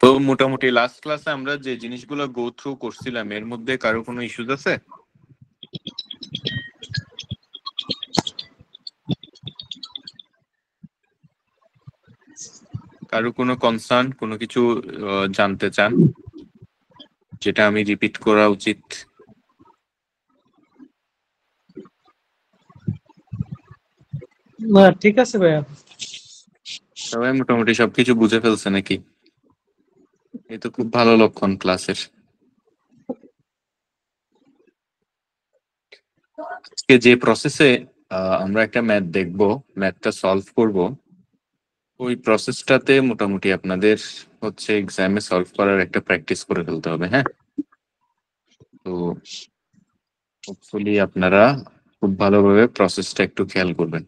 তো মোটামুটি লাস্ট ক্লাসে আমরা যে জিনিসগুলো গো থ্রু করছিলাম এর মধ্যে কারো কোনো ইস্যুস আছে? কারো কোনো কনসার্ন, কোনো কিছু জানতে চান যেটা আমি রিপিট করা উচিত? না ঠিক আছে ভাইয়া। সবাই মোটামুটি সবকিছু বুঝে ফেলছে নাকি? এই তো খুব ভালো লক্ষণ ক্লাসের। আজকে যে প্রসেসে আমরা একটা ম্যাথ দেখব, ম্যাথটা সলভ করব, ওই প্রসেসটাতে মোটামুটি আপনাদের হচ্ছে এক্সামে সলভ করার একটা প্র্যাকটিস করে ফেলতে হবে। হ্যাঁ, তো হোপফুলি আপনারা খুব ভালোভাবে প্রসেসটা একটু খেয়াল করবেন।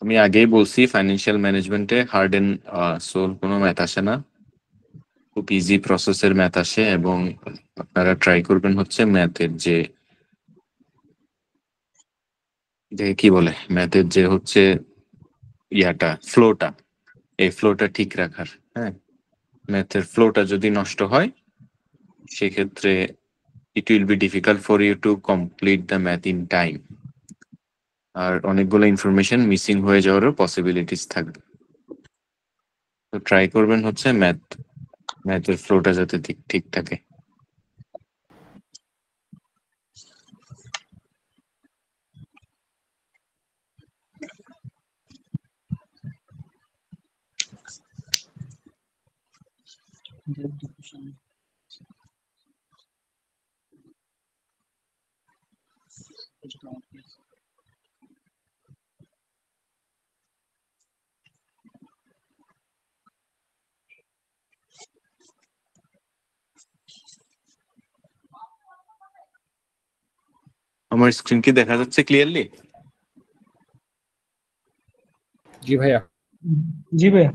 আমি আগেই বলছি ফাইন্যান্সিয়াল ম্যানেজমেন্টে হার্ড এন্ড সোল কোনো ম্যাথ আসে না, খুব ইজি প্রসেসের ম্যাথ আসে, এবং আপনারা ট্রাই করবেন হচ্ছে ম্যাথের যে কি বলে ম্যাথের যে হচ্ছে ফ্লোটা, এই ফ্লোটা ঠিক রাখার। হ্যাঁ, ম্যাথের ফ্লোটা যদি নষ্ট হয় সেক্ষেত্রে it will be difficult for you to complete the math in time, আর অনেকগুলো ইনফরমেশন মিসিং হয়ে যাওয়ারও পসিবিলিটিস থাকবে। তো ট্রাই করবেন হচ্ছে ম্যাথের ফ্লোটা যাতে ঠিক থাকে। আমার স্ক্রিন কি দেখা যাচ্ছে ক্লিয়ারলি? জি ভাইয়া। জি ভাইয়া।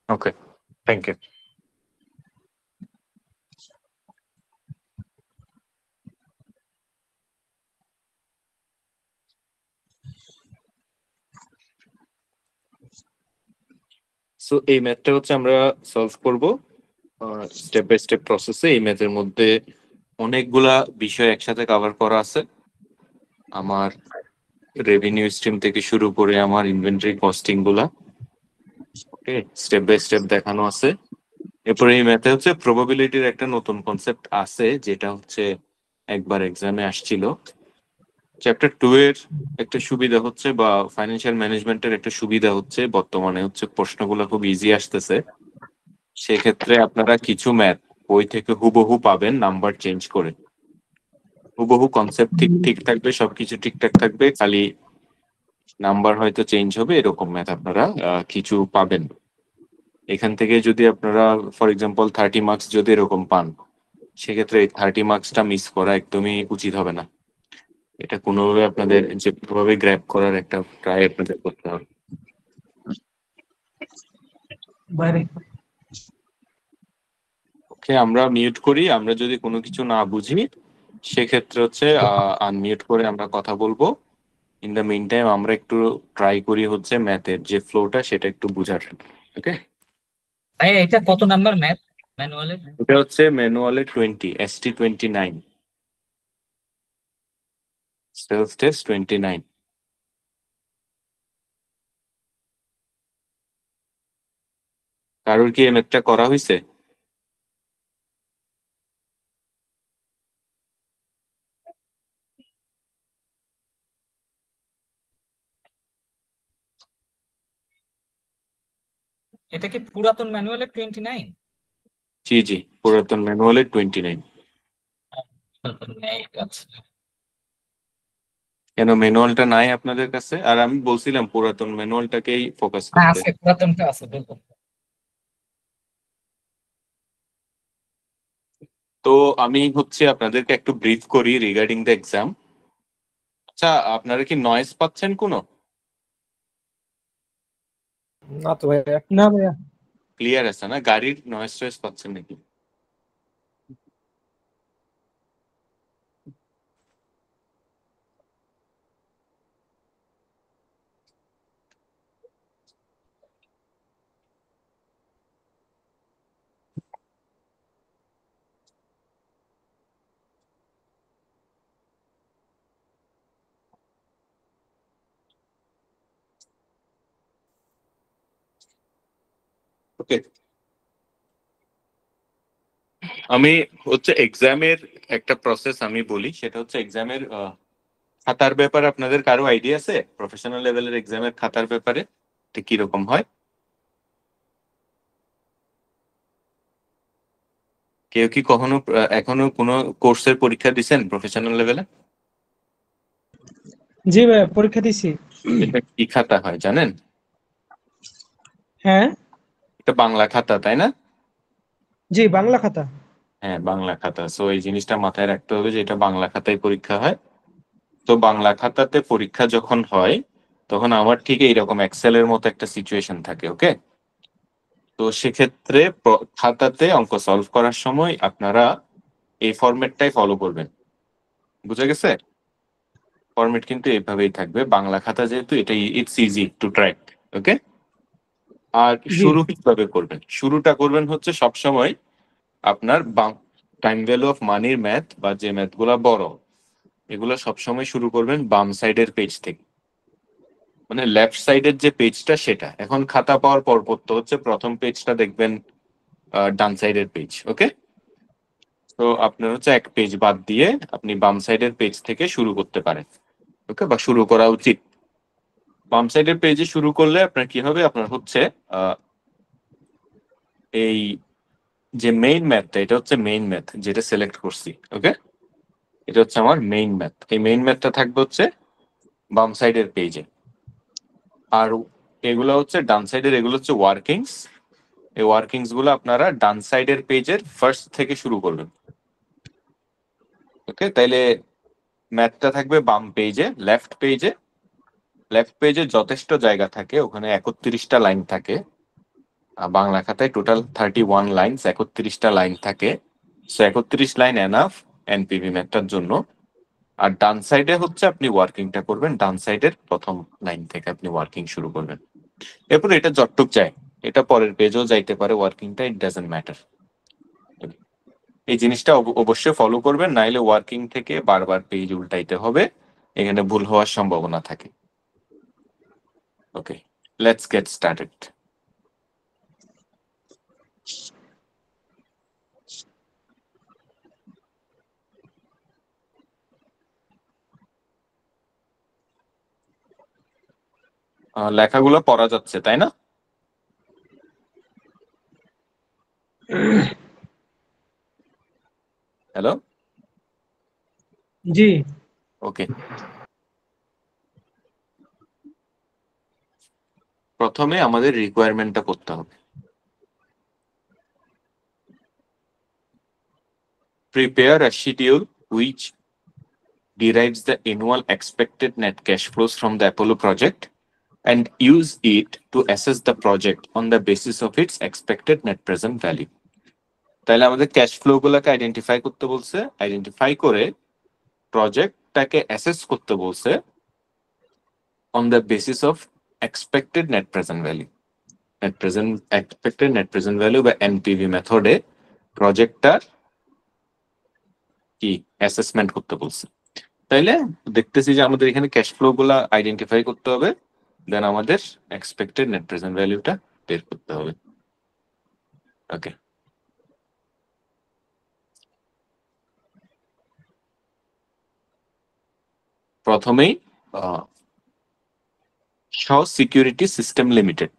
ওকে, থ্যাংক ইউ। সো এই ম্যাথটা হচ্ছে আমরা সলভ করব স্টেপ বাই স্টেপ প্রসেসে। এই ম্যাথের মধ্যে অনেকগুলা বিষয় একসাথে কভার করা আছে। আমার রেভিনিউ স্ট্রিম থেকে শুরু করে আমার ইনভেন্টরি কস্টিং গুলা ওকে স্টেপ বাই স্টেপ দেখানো আছে। এরপরে এই ম্যাথে হচ্ছে প্রবাবিলিটির একটা নতুন কনসেপ্ট আছে, যেটা হচ্ছে একবার এক্সামে আসছিল। চ্যাপ্টার 2 এর একটা সুবিধা হচ্ছে, বা ফাইন্যান্সিয়াল ম্যানেজমেন্টের একটা সুবিধা হচ্ছে, বর্তমানে হচ্ছে প্রশ্নগুলো খুব ইজি আসতেছে। সেক্ষেত্রে আপনারা কিছু ম্যাথ বই থেকে হুবহু পাবেন, নাম্বার চেঞ্জ করে। হুবহু কনসেপ্ট ঠিক থাকবে, সবকিছু ঠিকঠাক থাকবে, খালি নাম্বার হয়তো চেঞ্জ হবে, এরকম ম্যাথ আপনারা কিছু পাবেন। এখান থেকে যদি আপনারা ফর এক্সাম্পল 30 মার্কস যদি এরকম পান, সেক্ষেত্রে এই 30 মার্কসটা মিস করা একদমই উচিত হবে না। এটা কোনোভাবে আপনাদের যে কোনোভাবে গ্র্যাব করার একটা ট্রাই আপনাদের করতে হবে। বাইরে ওকে, আমরা মিউট করি। আমরা যদি কোনো কিছু না বুঝি সেক্ষেত্রে হচ্ছে আনমিউট করে আমরা কথা বলবো। ইন দ্য মিন টাইম আমরা একটু ট্রাই করি হচ্ছে ম্যাথের যে ফ্লোটা সেটা একটু বুঝার। ওকে, ভাইয়া এটা কত নাম্বার ম্যাথ ম্যানুয়ালে? এটা হচ্ছে ম্যানুয়ালে 20, ST 29, সেলফ টেস্ট 29। কারোর কি এই ম্যাথটা করা হয়েছে? এটা কি পুরাতন ম্যানুয়ালে 29? জি জি, পুরাতন ম্যানুয়ালে 29। আচ্ছা। কেন ম্যানুয়ালটা নাই আপনাদের কাছে? আর আমি বলছিলাম পুরাতন ম্যানুয়ালটাকেই ফোকাস হ্যাঁ করতে। আছে, পুরাতনটা আছে বলবো। তো আমি হচ্ছে আপনাদেরকে একটু ব্রিফ করি রিগার্ডিং দ্য এক্সাম। আচ্ছা, আপনারা কি নয়েজ পাচ্ছেন কোনো? না তো ভাইয়া। না ভাইয়া। ক্লিয়ার আছে না? গাড়ির নয়েজ টয়েজ পাচ্ছেন নাকি? ওকে, আমি হচ্ছে এক্সামের একটা প্রসেস আমি বলি, সেটা হচ্ছে এক্সামের খাতার ব্যাপারে আপনাদের কারো আইডিয়া আছে? প্রফেশনাল লেভেলের এক্সামের খাতার ব্যাপারে কিরকম হয়? কেউ কি কখনো এখনো কোনো কোর্সের পরীক্ষা দিছেন প্রফেশনাল লেভেলে? জি ভাইয়া, পরীক্ষা দিছি। এটা কি খাতা হয় জানেন? হ্যাঁ। এটা বাংলা খাতা, তাই না? জি, বাংলা খাতা। হ্যাঁ, বাংলা খাতা। সো এই জিনিসটা মাথায় রাখতে হবে যে এটা বাংলা খাতায় পরীক্ষা হয়। তো বাংলা খাতাতে পরীক্ষা যখন হয় তখন আমার ঠিক এইরকম এক্সেলের মতো একটা সিচুয়েশন থাকে। ওকে, তো সেক্ষেত্রে খাতাতে অঙ্ক সলভ করার সময় আপনারা এই ফরম্যাটটাই ফলো করবেন। বুঝা গেছে? ফরম্যাট কিন্তু এইভাবেই থাকবে। বাংলা খাতা যেহেতু, এটা ইটস ইজি টু ট্র্যাক। ওকে, আর জি। শুরু কিভাবে করবেন? শুরুটা করবেন হচ্ছে সবসময় আপনার টাইম ভ্যালু অফ মানির ম্যাথ বা যে ম্যাথ গুলা বড়, এগুলো সবসময় শুরু করবেন বাম সাইডের পেজ থেকে, মানে লেফট সাইডের যে পেজটা সেটা। এখন খাতা পাওয়ার পর পড়তে হচ্ছে প্রথম পেজটা দেখবেন ডান সাইডের পেজ। ওকে, তো আপনার হচ্ছে এক পেজ বাদ দিয়ে আপনি বাম সাইডের পেজ থেকে শুরু করতে পারেন। ওকে, বা শুরু করা উচিত। বাম সাইডের পেজে শুরু করলে আপনার কি হবে, আপনার হচ্ছে এই যে মেইন ম্যাথটা, এটা হচ্ছে মেইন ম্যাথ যেটা সিলেক্ট করছি। ওকে, এটা হচ্ছে আমার মেইন ম্যাথ। এই মেইন ম্যাথটা থাকবে হচ্ছে বাম সাইডের পেজে। আর এগুলো হচ্ছে ডান সাইডের, এগুলো হচ্ছে ওয়ার্কিংস। এই ওয়ার্কিংস গুলো আপনারা ডান সাইডের পেজের ফার্স্ট থেকে শুরু করবেন। ওকে, তাইলে ম্যাথটা থাকবে বাম পেজে। লেফট পেজে যথেষ্ট জায়গা থাকে, ওখানে 31টা লাইন থাকে। বাংলা খাতায় টোটাল 31 লাইন, 31টা লাইন থাকে। সো 31 লাইন এনাফ এনপিভি ম্যাথটার জন্য। আর ডান সাইডে হচ্ছে আপনি ওয়ার্কিংটা করবেন, ডান সাইডের প্রথম লাইন থেকে আপনি ওয়ার্কিং শুরু করবেন। এরপর এটা যতটুক যায়, এটা পরের পেজেও যাইতে পারে ওয়ার্কিংটা, ইট ডাজন্ট ম্যাটার। এই জিনিসটা অবশ্যই ফলো করবেন, নাইলে ওয়ার্কিং থেকে বারবার পেজ উল্টাইতে হবে, এখানে ভুল হওয়ার সম্ভাবনা থাকে। ওকে, লেটস গেট স্টার্টেড। লেখাগুলো পড়া যাচ্ছে, তাই না? হ্যালো। জি। ওকে, প্রথমে আমাদের রিকোয়ারমেন্টটা করতে হবে। Prepare a schedule which derives the annual expected net cash flows from the Apollo project and use it to assess the project on the basis of its expected net present value. তাহলে আমাদের cash flow গুলোকে identify করতে বলছে, identify করে প্রজেক্টটাকে assess করতে বলছে on the basis of expected net present value. Expected net present value বা NPV মেথডে প্রজেক্টটার কি অ্যাসেসমেন্ট করতে বলছে। তাইলে দেখতেছি যে আমাদের এখানে ক্যাশ ফ্লো গুলা আইডেন্টিফাই করতে হবে, দেন আমাদের এক্সপেক্টেড নেট প্রেজেন্ট ভ্যালুটা বের করতে হবে। ওকে, প্রথমেই Shaw Security System Limited,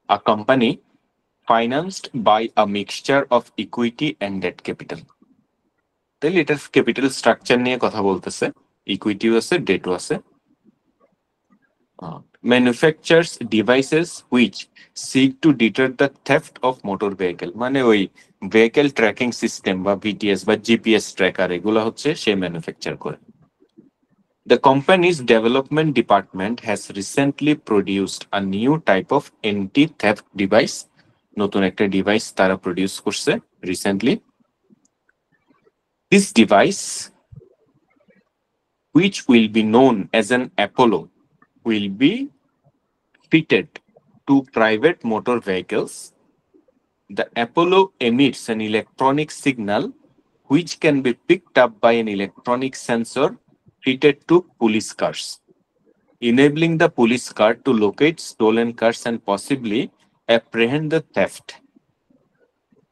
a company financed by a mixture of equity and debt capital. তাহলে এটার ক্যাপিটাল স্ট্রাকচার নিয়ে কথা বলতেছে, ইকুইটিও আছে, ডেটও আছে। Manufactures devices which seek to deter the theft of motor vehicle, মানে ওই ভেহিকেল ট্র্যাকিং সিস্টেম বা ভিটিএস বা জিপিএস ট্র্যাকার, এগুলো হচ্ছে সে ম্যানুফ্যাকচার করে। The company's development department has recently produced a new type of anti-theft device. নতুন একটা ডিভাইস তারা প্রডিউস করছে recently. This device, which will be known as an Apollo, will be fitted to private motor vehicles. The Apollo emits an electronic signal which can be picked up by an electronic sensor fitted to police cars, enabling the police car to locate stolen cars and possibly apprehend the theft.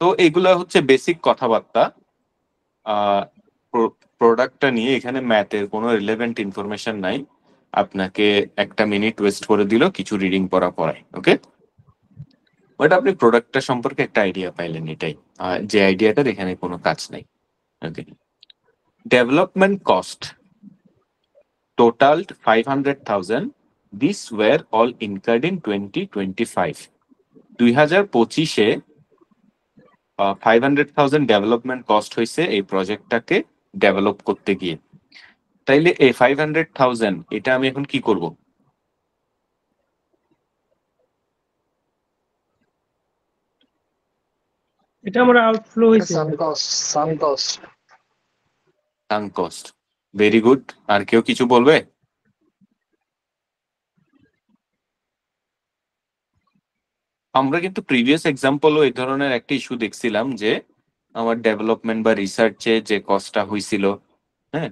তো এগুলা হচ্ছে basic কথাবার্তা। প্রোডাক্টটা নিয়ে এখানে ম্যাথের কোনো relevant information নাই, আপনাকে একটা মিনিট ওয়েস্ট করে দিল কিছু রিডিং পড়া পড়ায়, ওকে। বাট আপনি প্রোডাক্টটা সম্পর্কে একটা আইডিয়া পাইলেন, এটাই। যে আইডিয়াটার এখানে কোনো কাজ নাই, okay. Development cost totaled 500,000. These were all incurred in 2025. 2025-এ 500,000 ডেভেলপমেন্ট কস্ট হয়েছে এই প্রজেক্টটাকে ডেভেলপ করতে গিয়ে। তাইলে এই 500,000 এটা আমি এখন কি করব? এটা আমার আউটফ্লো হয়েছে। Some cost. Sunk cost, very good. আর কেউ কিছু বলবে? আমরা কিন্তু প্রিভিয়াস এক্সাম্পলও এই ধরনের একটা ইস্যু দেখছিলাম যে আমার ডেভেলপমেন্ট বা রিসার্চে যে কস্টটা হয়েছিল, হ্যাঁ,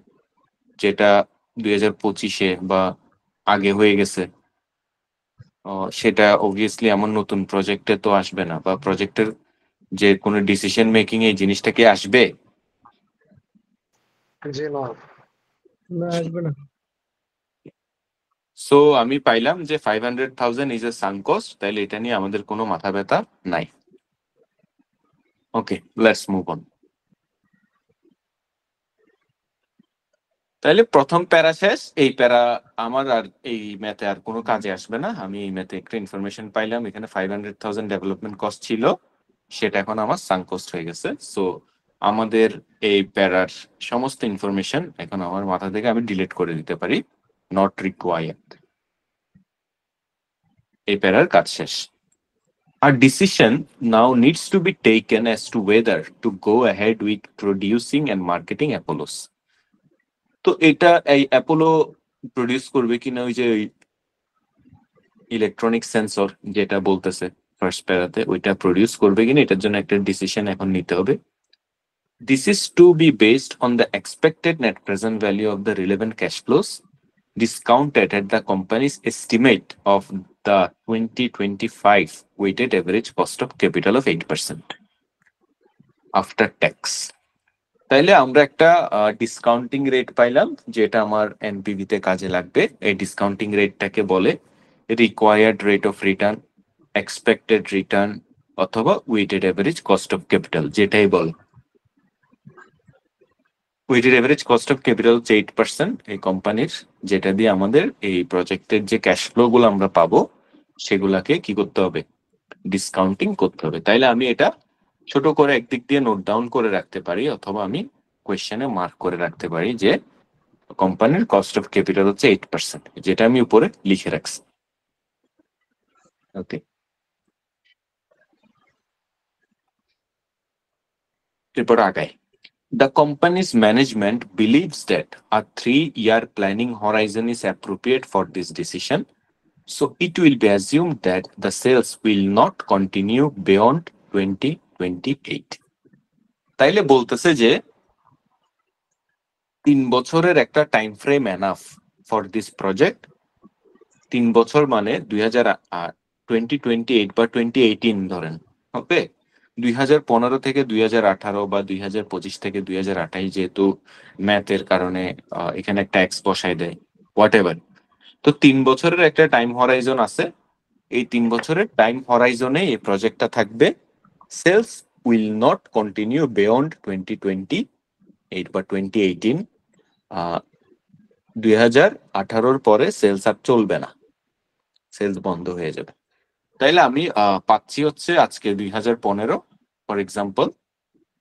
যেটা 2025-এ বা আগে হয়ে গেছে, সেটা অবভিয়াসলি আমার নতুন প্রজেক্টে তো আসবে না, বা প্রজেক্টের যে কোনো ডিসিশন মেকিং এই জিনিসটা কি আসবে? জি না। না, আসবে না। সো আমি পাইলাম যে 500,000 ইজ এ সাঙ্ক কস্ট, তাইলে এটা নিয়ে আমাদের কোনো মাথা ব্যথা নাই। ওকে, লেটস মুভ অন। তাইলে প্রথম প্যারা শেষ। এই প্যারা আমার আর এই ম্যাথে আর কোনো কাজে আসবে না। আমি এই ম্যাথে একটা ইনফরমেশন পাইলাম, এখানে 500,000 ডেভেলপমেন্ট কস্ট ছিল, সেটা এখন আমার সাঙ্ক কস্ট হয়ে গেছে। সো আমাদের এই প্যারার সমস্ত ইনফরমেশন এখন আমার মাথা থেকে আমি ডিলিট করে দিতে পারি, নট রিকোয়ার্ড। এই প্যারার কাজ শেষ। A decision now needs to be taken as to whether to go ahead with producing and marketing Apollos. তো এটা এই অ্যাপোলো প্রডিউস করবে কিনা ওই যে ইলেকট্রনিক সেন্সর যেটা বলতেছে ফার্স্ট প্যারাতে, ওইটা প্রডিউস করবে কিনা এটার জন্য একটা ডিসিশন এখন নিতে হবে। This is to be based on the expected net present value of the relevant cash flows discounted at the company's estimate of the 2025 weighted average cost of capital of 8% after tax. তাইলে আমরা একটা discounting rate পাইলাম যেটা আমার NPV তে কাজে লাগবে। এই ডিসকাউন্টিং রেটটাকে বলে required rate of return, expected return অথবা weighted average cost of capital, যেটাই বল। Weighted average cost of capital হচ্ছে 8% এই কোম্পানির, যেটা দিয়ে আমাদের এই প্রজেক্টের যে ক্যাশ ফ্লো গুলো আমরা পাবো সেগুলাকে কি করতে হবে? ডিসকাউন্টিং করতে হবে। তাইলে আমি এটা ছোট করে একদিক দিয়ে নোট ডাউন করে রাখতে পারি, অথবা আমি কোয়েশ্চেনে মার্ক করে রাখতে পারি যে কোম্পানির কস্ট অফ ক্যাপিটাল হচ্ছে 8%, যেটা আমি উপরে লিখে রাখছি। ওকে, এরপর আগাই। The company's management believes that a 3-year planning horizon is appropriate for this decision, so it will be assumed that the sales will not continue beyond 2028. তাইলে বলতেছে যে 3 বছরের একটা time frame enough for this project. 3 বছর মানে 2028 বা 2018 ধরেন, ওকে। 2015 থেকে 2018 বা 2025 থেকে 2028, যেহেতু ম্যাথের কারণে এখানে একটা এক্স বসাই দেয়, হোয়াট এভার। তো 3 বছরের একটা টাইম হরাইজন আছে। এই 3 বছরের টাইম হরাইজনে এই প্রজেক্টটা থাকবে। Sales will not continue beyond 2028 বা 2018। 2018-র পরে সেলস আর চলবে না, সেলস বন্ধ হয়ে যাবে। তাইলে আমি পাচ্ছি হচ্ছে আজকে 2015, ফর এক্সাম্পল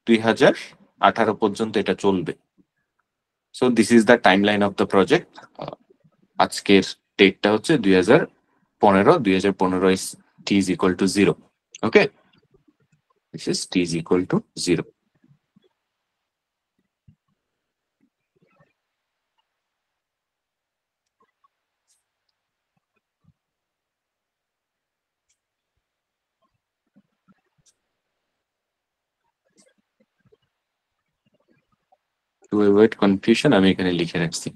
2018 পর্যন্ত এটা চলবে। So this is the time line of the project. আজকের ডেটটা হচ্ছে 2015। 2015 is t is equal to 0. Okay, this is t is equal to 0. To avoid confusion আমি এখানে লিখে রাখছি।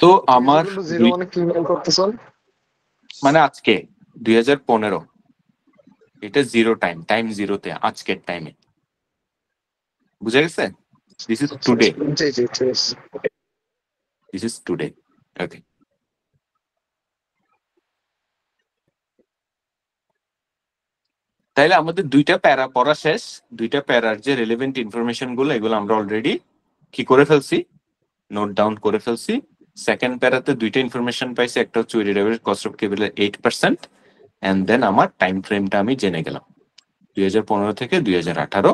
তো আমার 0 মানে কি মিন করতেছেন? মানে আজকে 2015, এটা জিরো টাইম জিরোতে আজকের টাইমে, বুঝা গেছে? দিস ইজ টুডে, জি জি ঠিক আছে। This is today. ওকে, তাইলে আমাদের দুইটা প্যারা পড়া শেষ। দুইটা প্যারার যে রিলেভেন্ট ইনফরমেশন গুলো এগুলো আমরা অলরেডি কি করে ফেলছি, নোট ডাউন করে ফেলছি। সেকেন্ড প্যারাতে দুইটা ইনফরমেশন পাইছি, একটা হচ্ছে weighted average cost of capital 8%, and then আমার টাইম ফ্রেমটা আমি জেনে গেলাম 2015 থেকে 2018,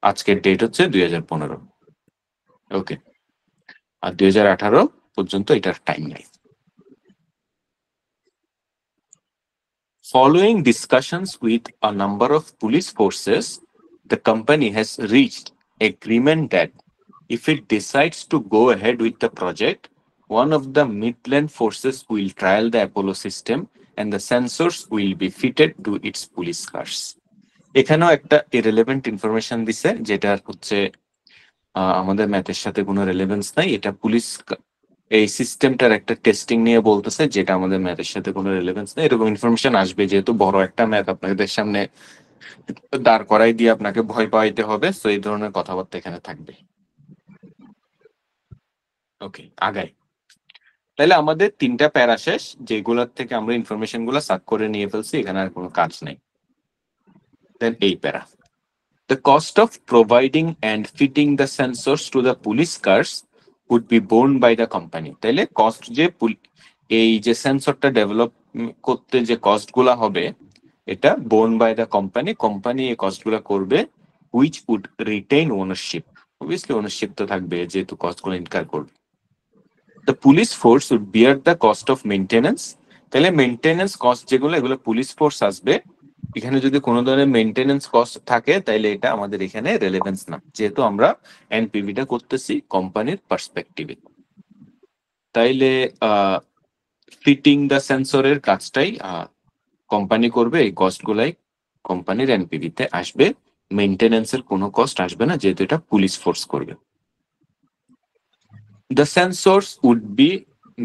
আজকের ডেট হচ্ছে 2015। ওকে, আর 2018 পর্যন্ত এটার টাইম নাই। Following discussions with a number of police forces, the company has reached agreement that if it decides to go ahead with the project, one of the Midland forces will trial the Apollo system and the sensors will be fitted to its police cars. এখানেও একটা irrelevant information দিছে, যেটা হচ্ছে আমাদের ম্যাথের সাথে কোনো relevance নাই। এটা পুলিশ এই সিস্টেমটার একটা টেস্টিং নিয়ে বলতেছে, যেটা আমাদের ম্যাথের সাথে কোনো রেলেভেন্স নেই। এরকম ইনফরমেশন আসবে, যেহেতু বড় একটা ম্যাথ আপনাদের সামনে দাঁড় করাই দিয়ে আপনাকে ভয় পাইতে হবে, তো এই ধরনের কথাবার্তা এখানে থাকবে। ওকে, আগাই। তাহলে আমাদের তিনটা প্যারা শেষ, যেগুলোর থেকে আমরা ইনফরমেশন গুলো সাক করে নিয়ে ফেলছি, এখানে আর কোনো কাজ নেই। দেন এই প্যারা, the cost of providing and fitting the sensors to the police cars would be borne by the company. তাইলে কস্ট যে এই যে সেন্সরটা ডেভেলপ করতে যে কস্ট গুলা হবে, এটা borne by the company, company এই কস্ট গুলা করবে, which would retain ownership, obviously ownership তো থাকবে যেহেতু কস্ট গুলো ইনকার করবে। The police force would bear the cost of maintenance, তাহলে মেইনটেনেন্স কস্ট যেগুলো, এগুলো পুলিশ ফোর্স আসবে। এখানে যদি কোনো ধরনের মেইনটেনেন্স কস্ট থাকে তাহলে এটা আমাদের এখানে রেলেভেন্স না, যেহেতু আমরা এনপিভিটা করতেছি কোম্পানির পার্সপেক্টিভে। তাইলে ফিটিং দ্য সেন্সরের কাজটাই কোম্পানি করবে, এই কস্ট গুলাই কোম্পানির এনপিভিতে আসবে, মেইনটেনেন্সের কোনো কস্ট আসবে না, যেহেতু এটা পুলিশ ফোর্স করবে। The sensors would be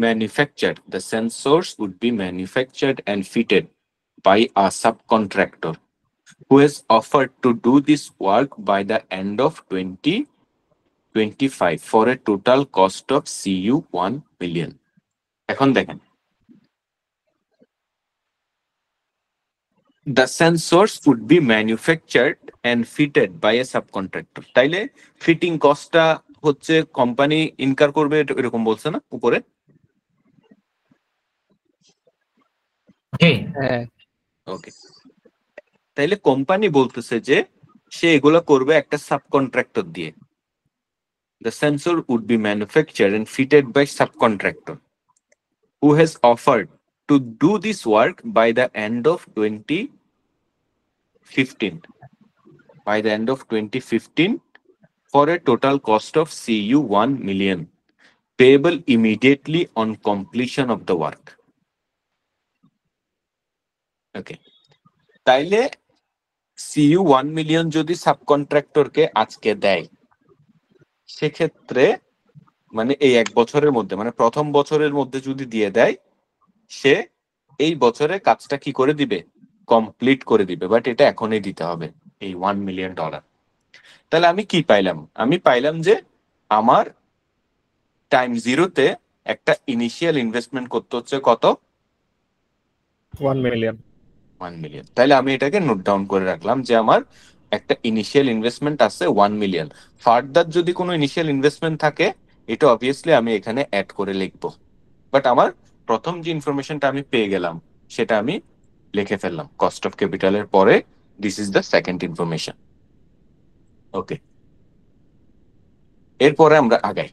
manufactured and fitted by a subcontractor who has offered to do this work by the end of 2025 for a total cost of CU 1 million. এখন দেখেন, the sensors would be manufactured and fitted by a subcontractor. তাইলে fitting কস্টটা হচ্ছে company incur করবে, এরকম বলছে না উপরে? হ্যাঁ ওকে, তাইলে কোম্পানি বলতেছে যে সে এগুলো করবে একটা সাবকন্ট্রাক্টর দিয়ে। The sensor would be manufactured and fitted by subcontractor who has offered to do this work by the end of 2015. By the end of 2015 for a total cost of CU 1 million, payable immediately on completion of the work. Okay. তাইলে CU 1 million যদি সাবকন্ট্রাক্টরকে আজকে দেয়, সেক্ষেত্রে মানে এই এক বছরের মধ্যে, মানে প্রথম বছরের মধ্যে যদি দিয়ে দেয়, সে এই বছরে কাজটা কি করে দিবে, কমপ্লিট করে দিবে, বাট এটা এখনই দিতে হবে এই $1 মিলিয়ন। তাহলে আমি কি পাইলাম? আমি পাইলাম যে আমার টাইম জিরোতে একটা ইনিশিয়াল ইনভেস্টমেন্ট করতে হচ্ছে কত, 1 মিলিয়ন। 1 মিলিয়ন। তাহলে আমি এটাকে নোট ডাউন করে রাখলাম যে আমার একটা ইনিশিয়াল ইনভেস্টমেন্ট আছে 1 মিলিয়ন। ফার্দার যদি কোনো ইনিশিয়াল ইনভেস্টমেন্ট থাকে, এটা অবভিয়াসলি আমি এখানে অ্যাড করে লিখবো, বাট আমার প্রথম যে ইনফরমেশনটা আমি পেয়ে গেলাম সেটা আমি লিখে ফেললাম কস্ট অফ ক্যাপিটালের পরে, this is the second information. Okay, এরপরে আমরা আগাই।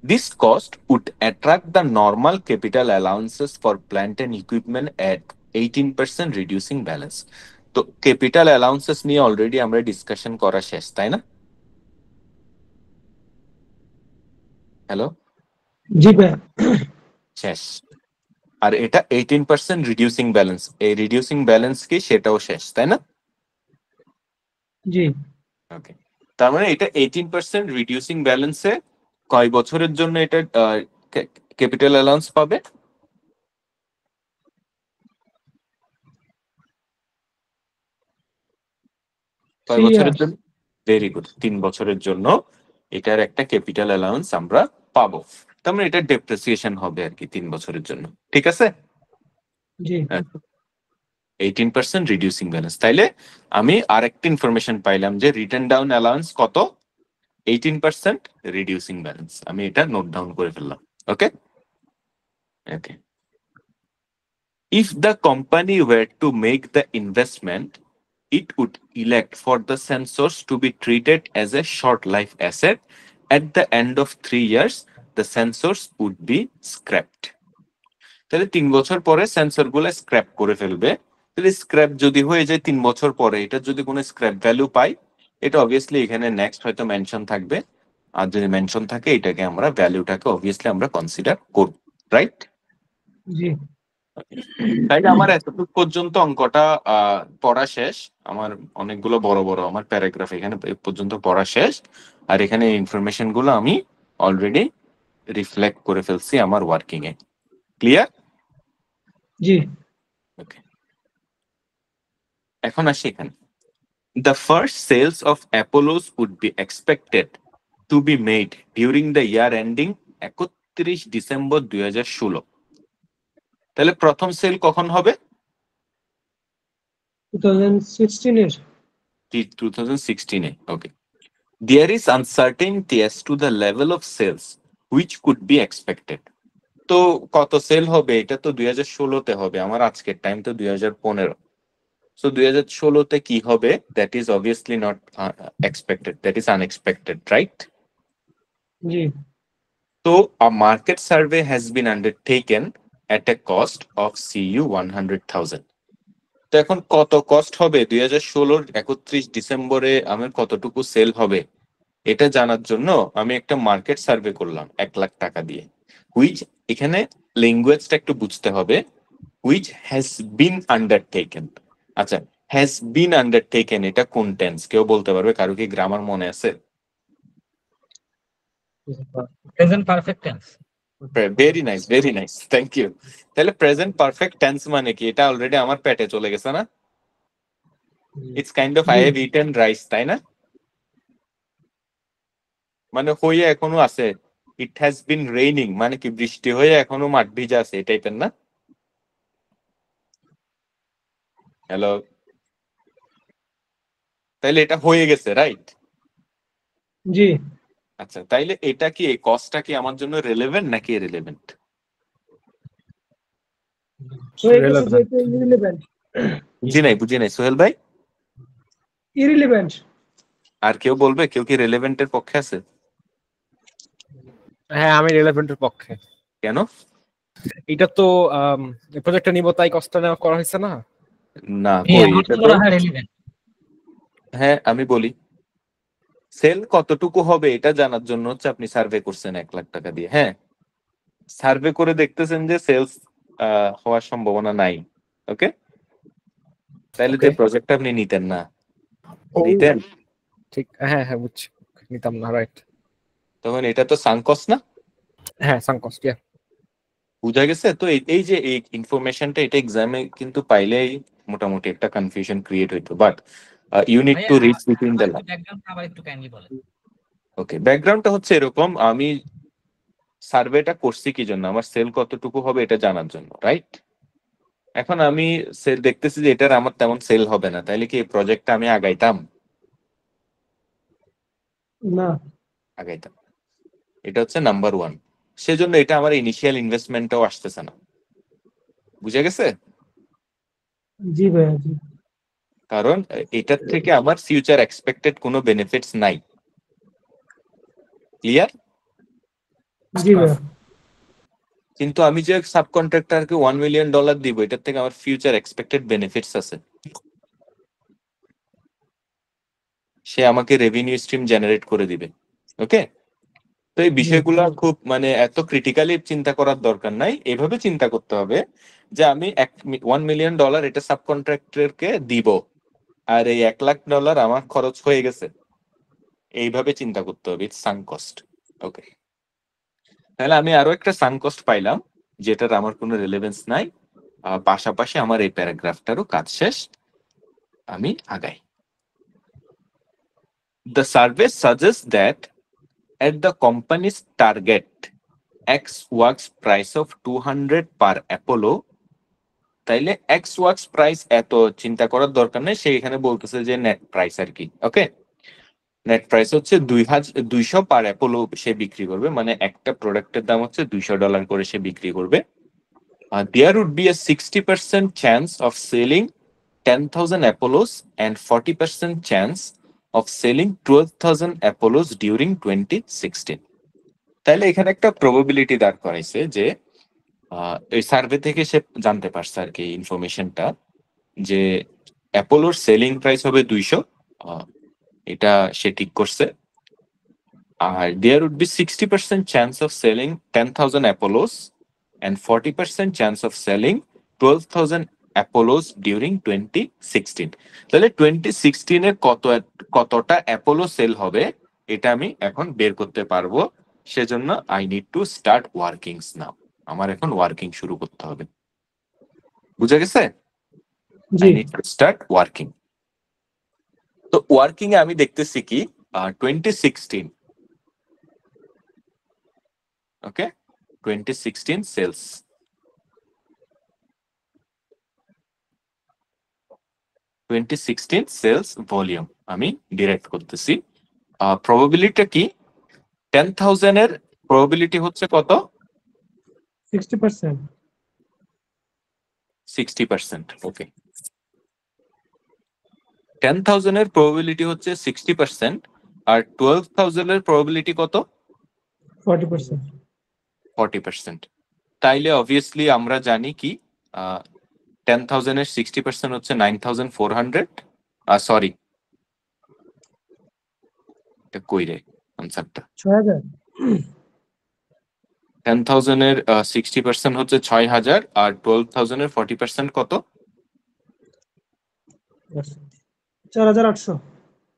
This cost would attract the normal capital allowances for plant and equipment at 18% reducing balance. তো ক্যাপিটাল অ্যালাউন্সেস নিয়ে অলরেডি আমরা ডিসকাশন করা শেষ, তাই না? হ্যালো, জি ভাইয়া। শেষ। আর এটা 18% রিডিউসিং ব্যালেন্স, এই রিডিউসিং ব্যালেন্স কি সেটাও শেষ, তাই না? জি ওকে, তার মানে এটা 18% রিডিউসিং ব্যালেন্সে কয় বছরের জন্য এটা ক্যাপিটাল অ্যালাউন্স পাবে? কয় 3 বছরের years. জন্য? ভেরি গুড, 3 বছরের জন্য এটার একটা ক্যাপিটাল অ্যালাউন্স আমরা পাবো। তার মানে এটা ডেপ্রিসিয়েশন হবে আর কি 3 বছরের জন্য, ঠিক আছে? জি 18% রিডিউসিং ব্যালেন্স। তাইলে আমি আরেকটা ইনফরমেশন পাইলাম যে রিটার্ন ডাউন অ্যালাউন্স কত? 18% রিডিউসিং ব্যালেন্স। আমি এটা নোট ডাউন করে ফেললাম। ওকে ওকে। If the company were to make the investment, it would elect for the sensors to be treated as a short life asset. At the end of 3 years, the sensors would be scrapped. তাহলে 3 বছর পরে sensor গুলো scrap করে ফেলবে। তাহলে scrap যদি হয়ে যায় 3 বছর পরে, এটা যদি কোনো স্ক্র্যাপ ভ্যালু পাই, এটা অবভিয়াসলি এখানে নেক্সট হয়তো মেনশন থাকবে। আর যদি মেনশন থাকে এটাকে আমরা ভ্যালুটাকে অবভিয়াসলি আমরা কনসিডার করব, রাইট? জি তাইলে আমার এতটুকু পর্যন্ত অঙ্কটা পড়া শেষ। আমার অনেকগুলো বড় বড় আমার প্যারাগ্রাফ এখানে এ পর্যন্ত পড়া শেষ। আর এখানে ইনফরমেশন গুলো আমি অলরেডি রিফ্লেক্ট করে ফেলছি আমার ওয়ার্কিং এ। ক্লিয়ার? জি ওকে, এখন আসি এখানে। The first sales of Apollos would be expected to be made during the year ending 31 December 2016। তাহলে প্রথম সেল কখন হবে? 2016 এর 2016 এ। ওকে। There is uncertainty as to the level of sales which could be expected. তো কত সেল হবে এটা তো 2016-তে হবে, আমার আজকের টাইম তো 2015। So 2016-তে কি হবে? That is obviously not expected, that is unexpected, right? G So a market survey has been undertaken at a cost of CU 100,000. তো এখন কত কস্ট হবে 2016-র 31 ডিসেম্বরে আমার কতটুকু সেল হবে এটা জানার জন্য আমি একটা মার্কেট সার্ভে করলাম 1 লাখ টাকা দিয়ে। হুইচ, এখানে ল্যাঙ্গুয়েজটা একটু বুঝতে হবে, হুইচ হ্যাজ বিন আন্ডারটেকেন। আচ্ছা, হ্যাজ বিন আন্ডারটেকেন এটা কোন টেন্স কেউ বলতে পারবে? কারো কি গ্রামার মনে আছে? Present perfect tense. Very nice, very nice, thank you. তাহলে প্রেজেন্ট পারফেক্ট টেন্স মানে কি? এটা অলরেডি আমার পেটে চলে গেছে না? It's kind of I have eaten rice, তাই না? মানে হয়ে এখনো আছে। ইট হ্যাজ বিন রেইনিং মানে কি বৃষ্টি হয়ে এখনো মাঠ ভিজা আছে, এই টাইপের না? হ্যালো, তাইলে এটা হয়ে গেছে, রাইট? জি আচ্ছা, তাইলে এটা কি এই কস্টটা কি আমার জন্য রিলেভেন্ট নাকি ইররিলেভেন্ট? হয়ে গেছে Relevant. যেহেতু ইররিলেভেন্ট বুঝি নাই সোহেল ভাই। ইররিলেভেন্ট আর কেউ বলবে? কেউ কি রিলেভেন্টের পক্ষে আছে? হ্যাঁ, আমি রিলেভেন্টের পক্ষে। কেন? এটা তো প্রজেক্টটা নিব তাই কষ্ট নেওয়া করা হয়েছে না। না এই কই, আমার এটা তো মনে হয় রেলিভেন্ট। হ্যাঁ আমি বলি, সেল কতটুকু হবে এটা জানার জন্য হচ্ছে আপনি সার্ভে করছেন 1 লাখ টাকা দিয়ে। হ্যাঁ, সার্ভে করে দেখতেছেন যে সেলস হওয়ার সম্ভাবনা নাই। ওকে, তাহলে তো Okay. প্রজেক্টটা আপনি নিতেন না। ও, নিতেন ঠিক, হ্যাঁ হ্যাঁ বুঝছি, নিতাম না, রাইট। তখন এটা তো সাঙ্ক কস্ট না? হ্যাঁ, সাঙ্ক কস্ট, বুঝা গেছে? তো এই যে এই ইনফরমেশনটা এটা এক্সামে কিন্তু পাইলেই মোটামুটি একটা কনফিউশন ক্রিয়েট হইতো, but you need to read between the line. Background আবার একটু কাইন্ডলি বলেন। ওকে, ব্যাকগ্রাউন্ডটা হচ্ছে এরকম, আমি সার্ভেটা করছি কি জন্য? আমার সেল কতটুকু হবে এটা জানার জন্য, রাইট? এখন আমি সেল দেখতেছি যে এটার আমার তেমন সেল হবে না, তাইলে কি এই প্রজেক্টটা আমি আগাইতাম? না আগাইতাম। এটা হচ্ছে নাম্বার 1। সেজন্য এটা আমার ইনিশিয়াল ইনভেস্টমেন্টটাও আসতেছে না। বুঝে গেছে? জি ভাইয়া জি কারণ এটার থেকে আমার ফিউচার এক্সপেক্টেড কোনো বেনিফিটস নাই। ক্লিয়ার? জি ভাইয়া কিন্তু আমি যে সাবকন্ট্রাক্টরকে $1 মিলিয়ন দিব, এটার থেকে আমার ফিউচার এক্সপেক্টেড বেনিফিটস আছে। সে আমাকে রেভিনিউ স্ট্রিম জেনারেট করে দিবে। ওকে, তো এই বিষয়গুলো খুব মানে এত ক্রিটিক্যালি চিন্তা করার দরকার নাই। এভাবে চিন্তা করতে হবে যে আমি $1 মিলিয়ন এটা সাবকন্ট্রাক্টরকে দিব, আর এই $1 লাখ আমার খরচ হয়ে গেছে। এইভাবে চিন্তা করতে হবে, ইটস সাঙ্ক কস্ট। ওকে, তাহলে আমি আরো একটা সাঙ্ক কস্ট পাইলাম যেটার আমার কোনো রিলেভেন্স নাই। পাশাপাশি আমার এই প্যারাগ্রাফটারও কাজ শেষ, আমি আগাই। The survey suggests that at the company's target X works price of 200 per Apollo, তাইলে X works price এত চিন্তা করার দরকার নেই, সে এখানে বলতেছে যে নেট প্রাইস আর কি। ওকে, নেট প্রাইস হচ্ছে 200 পার অ্যাপোলো সে বিক্রি করবে, মানে একটা প্রোডাক্টের দাম হচ্ছে $200 করে সে বিক্রি করবে। There would be a 60% chance of selling 10,000 Apollos and 40% chance of selling 12,000 Apollos during 2016. তাহলে এখানে একটা প্রবাবিলিটি দাঁড় করাইছে যে এই সার্ভে থেকে সে জানতে পারছে আর কি ইনফরমেশনটা, যে অ্যাপোলোর সেলিং প্রাইস হবে 200, এটা সে ঠিক করছে। আর there would be 60% chance of selling 10,000 Apollos and 40% chance of selling 12,000 Apollos during 2016. তাহলে 2016 এ কতটা অ্যাপোলো সেল হবে এটা আমি এখন বের করতে পারবো। সেজন্য I need to start workings now. আমার এখন ওয়ার্কিং শুরু করতে হবে। বুঝা গেছে? জি I need to start working. তো ওয়ার্কিং এ আমি দেখতেছি কি 2016, ওকে, 2016 সেলস, 2016 সেলস ভলিউম আমি ডিরেক্ট করতেছি। প্রবাবিলিটি কি? 10,000 এর প্রবাবিলিটি হচ্ছে কত? 60%। 60%, ওকে। 10,000 এর প্রবাবিলিটি হচ্ছে 60%, আর 12,000 এর প্রবাবিলিটি কত? 40%। 40%। তাইলে অবভিয়াসলি আমরা জানি কি 10,000 এর 60% হচ্ছে 9,400। সরি, এটা কই রে আনসারটা? 6000। 10,000 এর 60% হচ্ছে 6,000, আর 12,000 এর 40% কত? 4800।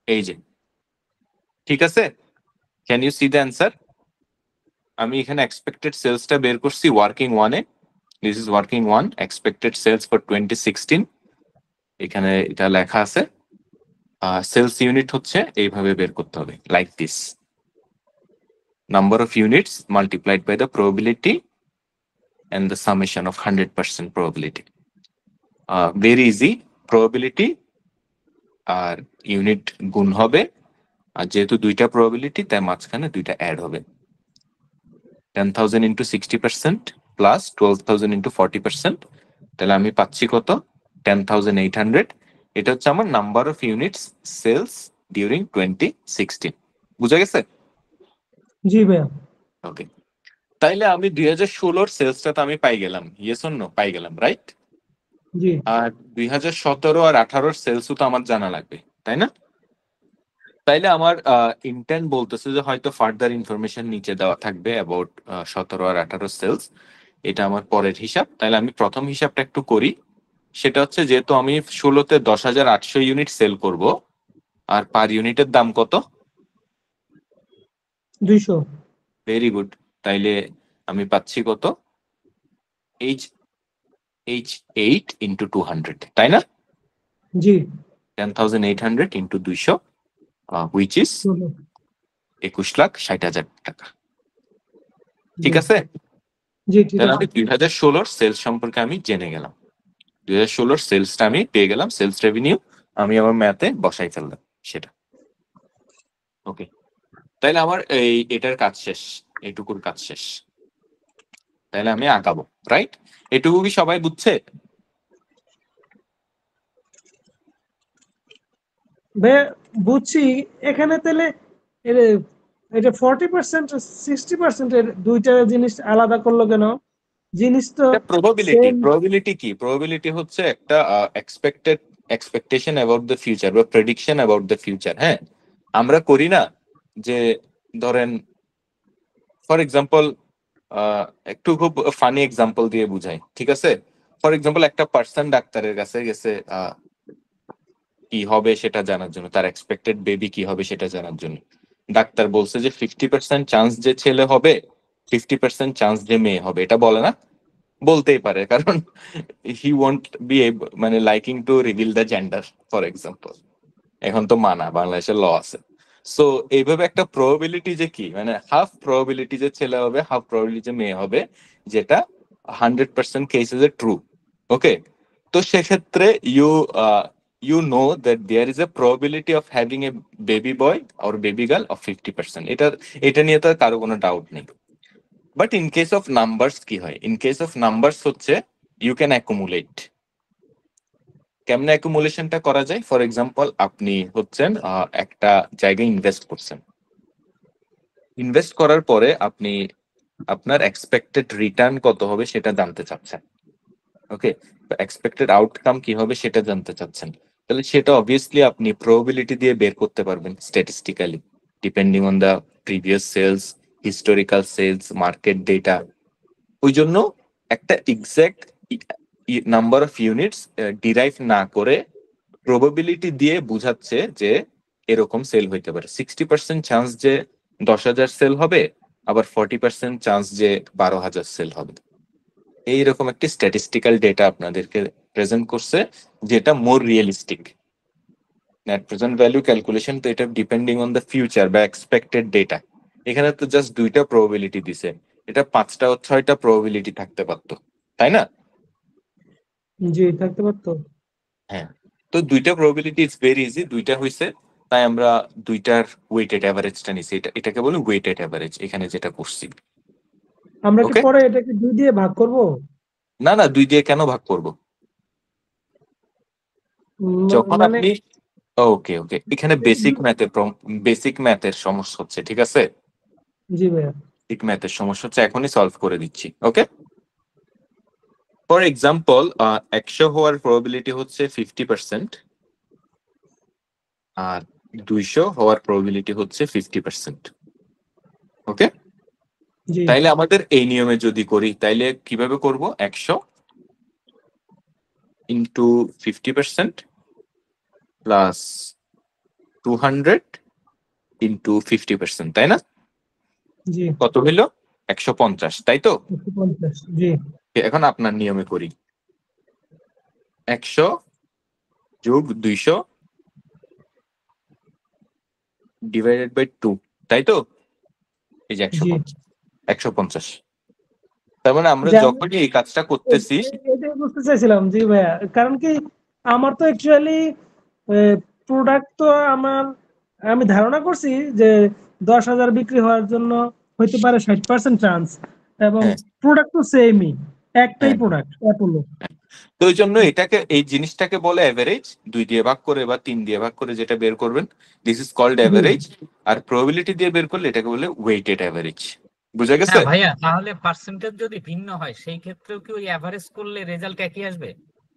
এই যে, ঠিক আছে। Can you see the answer? আমি এখানে এক্সপেক্টেড সেলসটা বের করছি ওয়ার্কিং ওয়ানে। This is working one, expected sales for 2016। এখানে এটা লেখা আছে। সেলস ইউনিট হচ্ছে এইভাবে বের করতে হবে, like this, number of units multiplied by the probability and the summation of 100% probability. Very easy, probability আর ইউনিট গুণ হবে, আর যেহেতু দুইটা প্রবাবিলিটি তাই মাঝখানে দুইটা অ্যাড হবে। 10,000 into 60% প্লাস 12,000 into 40%, তাহলে আমি পাচ্ছি কত? 10,800। এটা হচ্ছে আমার number of units sales during 2016। বুঝা গেছে? জি ভাইয়া। ওকে, তাইলে আমি 2016 সেলসটা তো আমি পাই গেলাম, ইয়েস অর নো? পাই গেলাম, রাইট? জি আর 2017 আর 18 সেলসও তো আমার জানা লাগবে, তাই না? তাইলে আমার ইন্টেন্ট বলতেছে যে হয়তো ফার্দার ইনফরমেশন নিচে দেওয়া থাকবে অ্যাবাউট 17 আর 18 সেলস। এটা আমার পরের হিসাব। তাহলে আমি প্রথম হিসাবটা একটু করি। সেটা হচ্ছে, যেহেতু আমি 16তে 10,800 ইউনিট সেল করব, আর পার ইউনিটের দাম কত? 200। Very good. তাইলে আমি পাচ্ছি কত? H8 into 200, তাই না? জি 10,800 into 200, which is 21,60,000 টাকা। ঠিক আছে? জি ঠিক তাহলে আছে। আমি 2016 সেলস সম্পর্কে আমি জেনে গেলাম। 2016 সেলসটা আমি পেয়ে গেলাম, সেলস রেভিনিউ আমি আমার ম্যাথে বসাই ফেললাম সেটা। ওকে, তাহলে আমার এটার কাজ শেষ, এইটুকুর কাজ শেষ। তাহলে আমি আঁকাবো, রাইট? এটুকু কি সবাই বুঝছে? ভাইয়া বুঝছি। এখানে তাহলে এটা 40% 60% এর দুইটা জিনিস আলাদা করলো কেন? জিনিস তো প্রবাবিলিটি, সেম। প্রবাবিলিটি কি? প্রবাবিলিটি হচ্ছে একটা এক্সপেকটেশন অ্যাবাউট দ্য ফিউচার বা প্রেডিকশন অ্যাবাউট দ্য ফিউচার। হ্যাঁ, আমরা করি না যে, ধরেন ফর এক্সাম্পল, একটু খুব ফানি এক্সাম্পল দিয়ে বুঝাই, ঠিক আছে? ফর এক্সাম্পল, একটা পার্সন ডাক্তারের কাছে গেছে কি হবে সেটা জানার জন্য, তার এক্সপেক্টেড বেবি কি হবে সেটা জানার জন্য। ডাক্তার বলছে যে 50% চান্স যে ছেলে হবে, 50% চান্স যে মেয়ে হবে। এটা বলে না? বলতেই পারে, কারণ হি ওয়ান্ট বি মানে liking two reveal the gender, for example. এখন তো মানা, বাংলাদেশের ল আছে। সো এইভাবে একটা প্রবাবিলিটি যে কি মানে হাফ প্রবাবিলিটি যে ছেলে হবে হাফ প্রবাবিলিটি যে মেয়ে হবে, যেটা 100% কেসেস এ ট্রু। ওকে, তো সেক্ষেত্রে you know that there is a probability of having a baby boy or baby girl of 50%। এটা নিয়ে তো আর কারো কোনো ডাউট নেই। But in case of numbers কি হয়? ইন কেস অফ নাম্বারস হচ্ছে ইউ ক্যান অ্যাকুমুলেট। কেমনে অ্যাকুমুলেশনটা করা যায়? ফর এক্সাম্পল, আপনি হচ্ছেন একটা জায়গায় ইনভেস্ট করছেন। ইনভেস্ট করার পরে আপনি আপনার এক্সপেক্টেড রিটার্ন কত হবে সেটা জানতে চাচ্ছেন। ওকে, এক্সপেক্টেড আউটকাম কি হবে সেটা জানতে চাচ্ছেন। তাহলে সেটা অবভিয়াসলি আপনি প্রবাবিলিটি দিয়ে বের করতে পারবেন statistically, depending on the previous sales, historical sales, market data. ওই জন্য একটা exact number of units derive না করে প্রবাবিলিটি দিয়ে বুঝাচ্ছে যে এরকম সেল হইতে পারে। 60% চান্স যে 10,000 সেল হবে, আবার 40% চান্স যে 12,000 সেল হবে। এইরকম একটি স্ট্যাটিস্টিক্যাল ডেটা আপনাদেরকে প্রেজেন্ট করছে, যেটা মোর realistic. Net present value calculation তো এটা ডিপেন্ডিং অন দ্য ফিউচার বা এক্সপেক্টেড ডেটা। এখানে তো জাস্ট 2টা প্রবাবিলিটি দিছে, এটা 5টা ও 6টা প্রবাবিলিটি থাকতে পারতো, তাই না? জি, থাকতে পারতো। হ্যাঁ, তো 2টা প্রবাবিলিটি ইজ ভেরি ইজি, 2টা হইছে, তাই আমরা 2টার ওয়েটেড অ্যাভারেজটা নিছি। এটাকে বলি ওয়েটেড অ্যাভারেজ এখানে যেটা করছি। আমরা কি ওকে, পরে এটাকে 2 দিয়ে ভাগ করব? না না, 2 দিয়ে কেন ভাগ করব? যখন মানে আপনি ওকে ওকে, এখানে বেসিক ম্যাথের সমস্যা হচ্ছে, ঠিক আছে? জি ভাইয়া। বেসিক ম্যাথের সমস্যা হচ্ছে, এখনই সলভ করে দিচ্ছি। ওকে, ফর এক্সাম্পল 100 হওয়ার প্রবাবিলিটি হচ্ছে 50%, আর 200 হওয়ার প্রবাবিলিটি হচ্ছে 50%। ওকে, জি তাইলে আমাদের এই নিয়মে যদি করি তাইলে কিভাবে করব? 100 ইন্টু 50% প্লাস 200 ইন্টু 50%, তাই না? জি, কত হইল? 150, তাই তো? 150। জি এখন আপনার নিয়মে করি। 100 যোগ 200 ডিভাইডেড বাই 2, তাই তো? এই যে 150। তার মানে আমরা যে আমি যখনই এই কাজটা করতেছি, এটাই বুঝতে চাইছিলাম। জি ভাইয়া, কারণ কি আমার তো অ্যাকচুয়ালি প্রোডাক্ট তো আমি ধারণা করছি যে 10,000 বিক্রি হওয়ার জন্য হইতে পারে 60% চান্স, এবং হ্যাঁ প্রোডাক্ট তো সেমই, একটাই হ্যাঁ, প্রোডাক্ট অ্যাপোলো। তো ওই জন্য এই জিনিসটাকে বলে অ্যাভারেজ। 2 দিয়ে ভাগ করে বা 3 দিয়ে ভাগ করে যেটা বের করবেন, this is called the average. আর প্রবাবিলিটি দিয়ে বের করলে এটাকে বলে ওয়েটেড অ্যাভারেজ। বুঝা গেছে? হ্যাঁ ভাইয়া, তাহলে পার্সেন্টেজ যদি ভিন্ন হয় সেই ক্ষেত্রেও কি ওই অ্যাভারেজ করলে রেজাল্ট একই আসবে?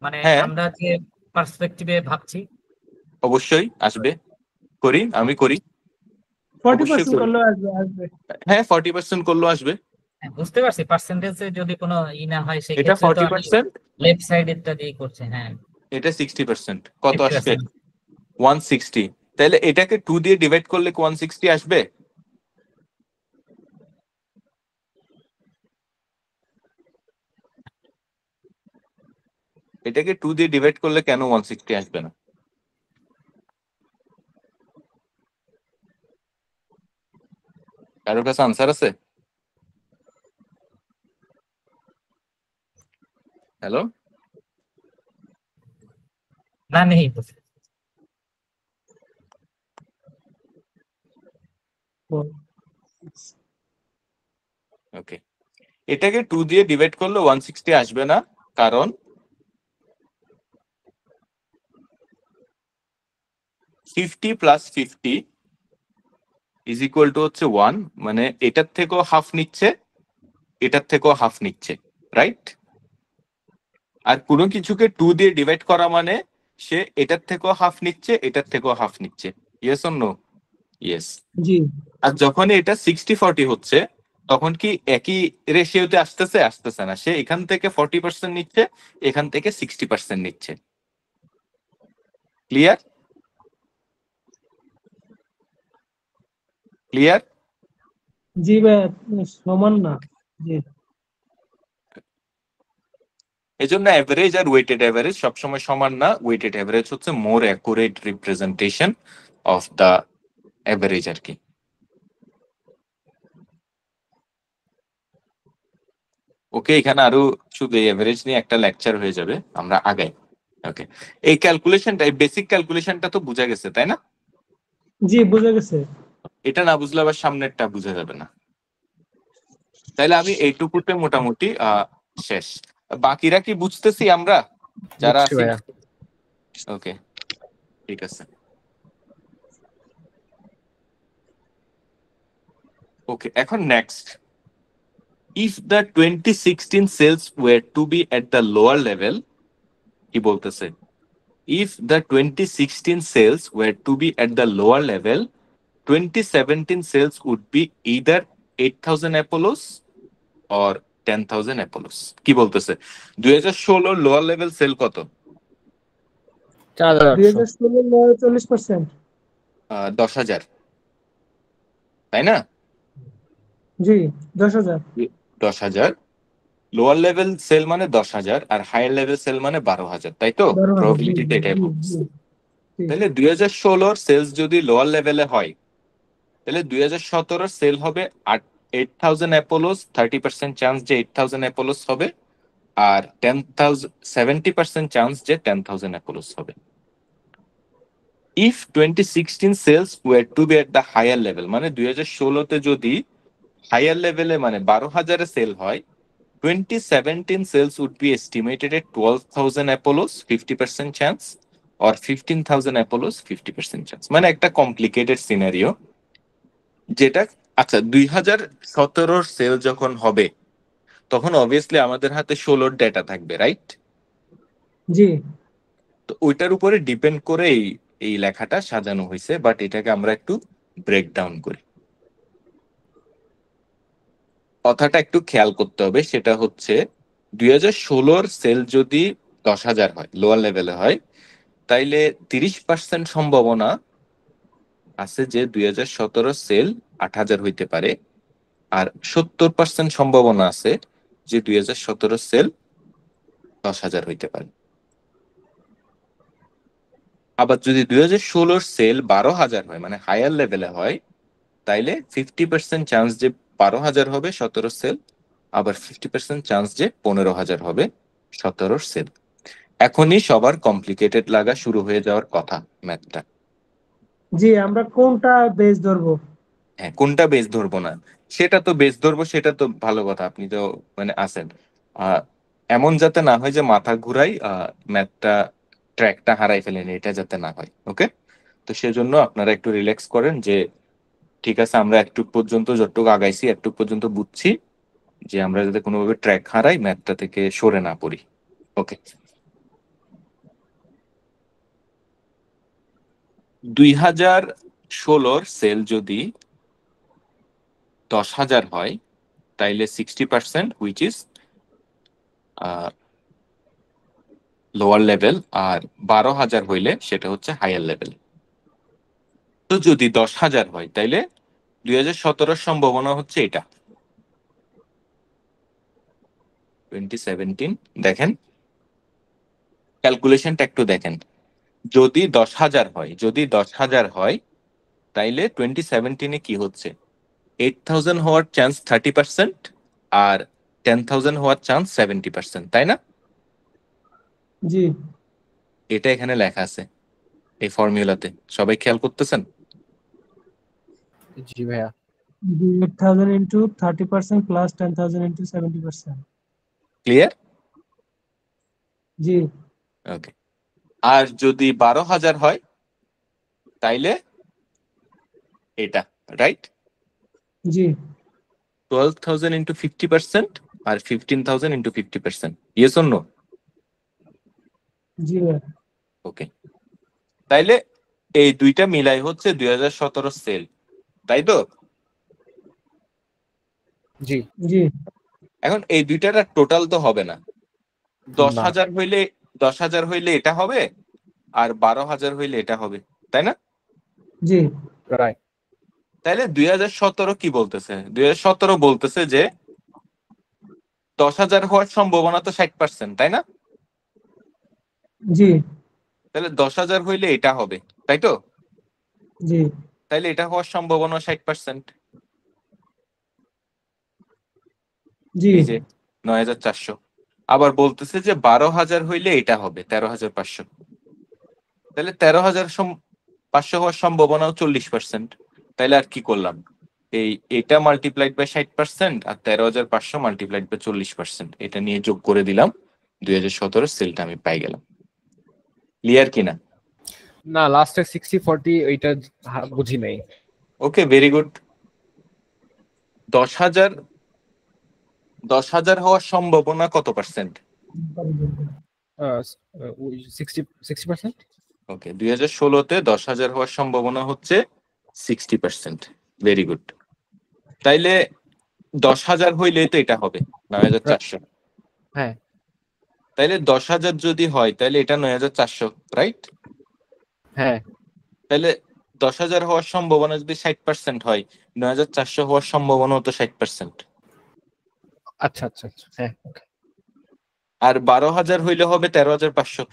মানে হ্যাঁ, আমরা যে পার্সপেক্টিভে ভাবছি। অবশ্যই আসবে। আমি করি, অবশ্যই 40% করি। করলেও আসবে। হ্যাঁ, 40% করলেও আসবে। হ্যাঁ, বুঝতে পারছি পার্সেন্টেজে যদি কোনো না হয় সেই এটা ক্ষেত্রে তো আমি 40%, লেফট সাইডেরটা দিয়ে করছি। হ্যাঁ, এটা 60%, কত আসবে? 50%। 160। তাহলে এটাকে 2 দিয়ে ডিভাইড করলে 160 আসবে। এটাকে 2 দিয়ে ডিভাইড করলে কেন 160 আসবে না? কারোর কাছে আনসার আছে? হ্যালো? না নেই। ওকে, এটাকে 2 দিয়ে ডিভাইড করলে 160 আসবে না, কারণ 50 প্লাস 50 ইজ ইকুয়াল টু হচ্ছে 1, মানে এটার থেকেও হাফ নিচ্ছে, এটার থেকেও হাফ নিচ্ছে, রাইট? আর কোনো কিছুকে 2 দিয়ে ডিভাইড করা মানে সে এটার থেকেও হাফ নিচ্ছে, এটার থেকেও হাফ নিচ্ছে। Yes or no? ইয়েস। জি আর যখন এটা 60-40 হচ্ছে, তখন কি একই রেশিওতে আসতেছে না, সে এখান থেকে 40% নিচ্ছে, এখান থেকে 60% নিচ্ছে। ক্লিয়ার? ক্লিয়ার? জি ভাইয়া, সমান না। জি এজন্য অ্যাভারেজ আর ওয়েটেড অ্যাভারেজ সবসময় সমান না। ওয়েটেড অ্যাভারেজ হচ্ছে more accurate representation of the average আর কি। ওকে, এখানে আরো শুধু এভারেজ নিয়ে একটা লেকচার হয়ে যাবে, আমরা আগাই। ওকে, এই ক্যালকুলেশনটা, এই বেসিক ক্যালকুলেশনটা তো বোঝা গেছে তাই না? জি বুঝে গেছে। এটা না বুঝলে আবার সামনেরটা বোঝা যাবে না। তাইলে আমি এইটুকুতে মোটামুটি শেষ। বাকিরা কি বুঝতেছি আমরা যারা বুঝছি আছি? ভাইয়া। ওকে, ঠিক আছে। ওকে, এখন next, if the 2016 sales were to be at the lower level, কি বলতেছে, if the 2016 sales were to be at the lower level, 2017 sales would be either 8,000 Apollos or 10,000 Apollos। কি বলতেছে 2016 লোয়ার লেভেল সেল কত? 4,800। 2016 40%। 10,000, তাই না? জি 10,000। 10,000 lower level sell মানে 10,000 আর higher level sell মানে 12,000, তাই তো? 12,000। জি প্রবাবিলিটিটা জি এটাই জি বলতেছে। জি। তাহলে 2016 সেলস যদি লোয়ার লেভেলে হয়, তাহলে 2017 সেল হবে 8,000 অ্যাপোলোস, 30% চান্স যে 8,000 অ্যাপোলোস হবে, আর 70% চান্স যে 10,000 অ্যাপোলোস হবে। If 2016 sales were to be at the higher level, মানে 2016তে যদি হায়ার লেভেলে মানে 12,000 সেল হয়, 2017 sales would be estimated at 12,000 Apollos, 50% chance, or 15,000 Apollos, 50% chance। মানে একটা কমপ্লিকেটেড সিনারিও, যেটা আচ্ছা 2017 সেল যখন হবে তখন অবভিয়াসলি আমাদের হাতে 16 ডেটা থাকবে, রাইট? জি তো ওইটার উপরে ডিপেন্ড করে এই লেখাটা সাজানো হয়েছে, বাট এটাকে আমরা একটু ব্রেকডাউন করি। কথাটা একটু খেয়াল করতে হবে, সেটা হচ্ছে 2016 সেল যদি 10,000 হয়, লোয়ার লেভেলে হয়, তাইলে 30% সম্ভাবনা আছে যে 2017 সেল 8,000 হইতে পারে, আর 70% সম্ভাবনা আছে যে 2017 সেল 10,000 হইতে পারে। আবার যদি 2016 সেল 12,000 হয়, মানে হায়ার লেভেলে হয়, তাইলে 50% চান্স যে 12,000 হবে 17 সেল, আবার 50% চান্স যে 15,000 হবে 17 সেল। এখনই সবার কমপ্লিকেটেড লাগা শুরু হয়ে যাওয়ার কথা ম্যাথটা। জি আমরা কোনটা বেস ধরবো? হ্যাঁ, কোনটা বেস ধরবো না সেটা তো বেস ধরবো, সেটা তো ভালো কথা, আপনি তো মানে আছেন। এমন যাতে না হয় যে মাথা ঘুরাই ম্যাথটা, ট্র্যাকটা হারাই ফেলেন, এটা যাতে না হয়। ওকে, তো সেজন্য আপনারা একটু রিল্যাক্স করেন যে ঠিক আছে, আমরা একটু পর্যন্ত যতটুকু আগাইছি একটু পর্যন্ত বুঝছি, যে আমরা যাতে কোনোভাবে ট্র্যাক হারাই, ম্যাথটা থেকে সরে না পড়ি। ওকে, 2016 সেল যদি 10,000 হয়, তাইলে 60% হুইচ ইজ লোয়ার লেভেল, আর 12,000 হইলে সেটা হচ্ছে হায়ার লেভেল। তো যদি 10,000 হয় তাইলে 2017 সম্ভাবনা হচ্ছে এটা 2017। দেখেন ক্যালকুলেশনটা একটু দেখেন, যদি 10,000 হয়, যদি 10,000 হয়, তাইলে 2017 কি হচ্ছে, 8,000 হওয়ার চান্স 30%, আর 10,000 হওয়ার চান্স 70%, তাই না? জি এটা এখানে লেখা আছে এই ফর্মুলাতে, সবাই খেয়াল করতেছেন? জি ভাইয়া। 8,000 into 30% plus 10,000 into 70%। ক্লিয়ার? জি ওকে, আর যদি 12,000 হয় তাইলে এটা, রাইট? জি 12,000 into 50% আর 15,000 into 50%। Yes or no? জি ভাইয়া। ওকে, তাইলে এই দুইটা মিলাই হচ্ছে 2017 সেল, তাই তো? জি জি এখন এই দুইটার টোটাল তো হবে না, 10,000 না। হইলে 10,000 হইলে এটা হবে, আর 12,000 হইলে এটা হবে, তাই না? জি রাইট। তাইলে 2017 কি বলতেছে, 2017 বলতেছে যে 10,000 হওয়ার সম্ভাবনা তো 60%, তাই না? জি তাহলে 10,000 হইলে এটা হবে, তাই তো? জি তাইলে এটা হওয়ার সম্ভাবনা 60%। জি এই যে 9,400। আবার বলতেছে যে 12,000 হইলে এটা হবে 13,500। তাহলে 13,500 হওয়ার সম্ভাবনাও 40%। তাইলে আর কি করলাম, এটা মাল্টিপ্লাইড বাই 60% আর 13,500 মাল্টিপ্লাইড বাই 40%, এটা নিয়ে যোগ করে দিলাম, 2017 সেলটা আমি পাই গেলাম। ক্লিয়ার কিনা? না, লাস্টে 60-40 ওইটা বুঝি নাই। ওকে, ভেরি গুড। 10,000 হওয়ার সম্ভাবনা কত পার্সেন্ট? 60%। ওকে, 2016-তে 10,000 হওয়ার সম্ভাবনা হচ্ছে 60%। Very good. তাইলে 10,000 হইলেই তো এটা হবে 9,400। হ্যাঁ তাইলে 10,000 যদি হয় তাহলে এটা 9,400, রাইট? হ্যাঁ তাহলে 10,000 হওয়ার সম্ভাবনা যদি 60% হয়, 9,400 হওয়ার সম্ভাবনাও তো 60%। আচ্ছা আচ্ছা আচ্ছা, হ্যাঁ আর 12,000 হইলে হবে 13,500।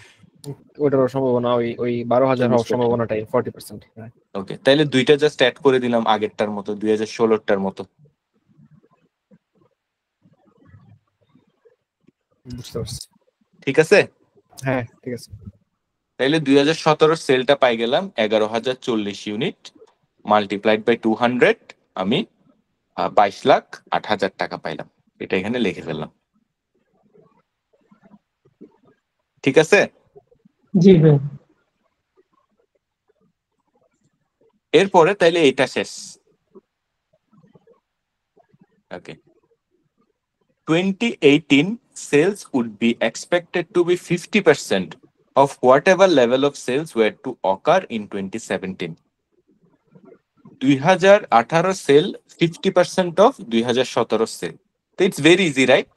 ওইটার সম্ভাবনা ওই ওই 12,000 হওয়ার 40%। সম্ভাবনাটাই 40%। হ্যাঁ ওকে, তাইলে দুইটা জাস্ট অ্যাড করে দিলাম আগেরটার মতো, 2016টার মতো। বুঝতে পারছি। ঠিক আছে? হ্যাঁ ঠিক আছে। তাইলে 2017 সেলটা পাই গেলাম 11,040 ইউনিট, মাল্টিপ্লাইড বাই 200, আমি 22,08,000 টাকা পাইলাম। এটা এখানে লিখে ফেললাম। ঠিক আছে? জি ভাই। এরপরে তাইলে এটা শেষ। ওকে, 2018 sales would be expected to be 50% of whatever level of sales were to occur in 2017. 2018 sale 50% of 2017 sale. It's very easy, right?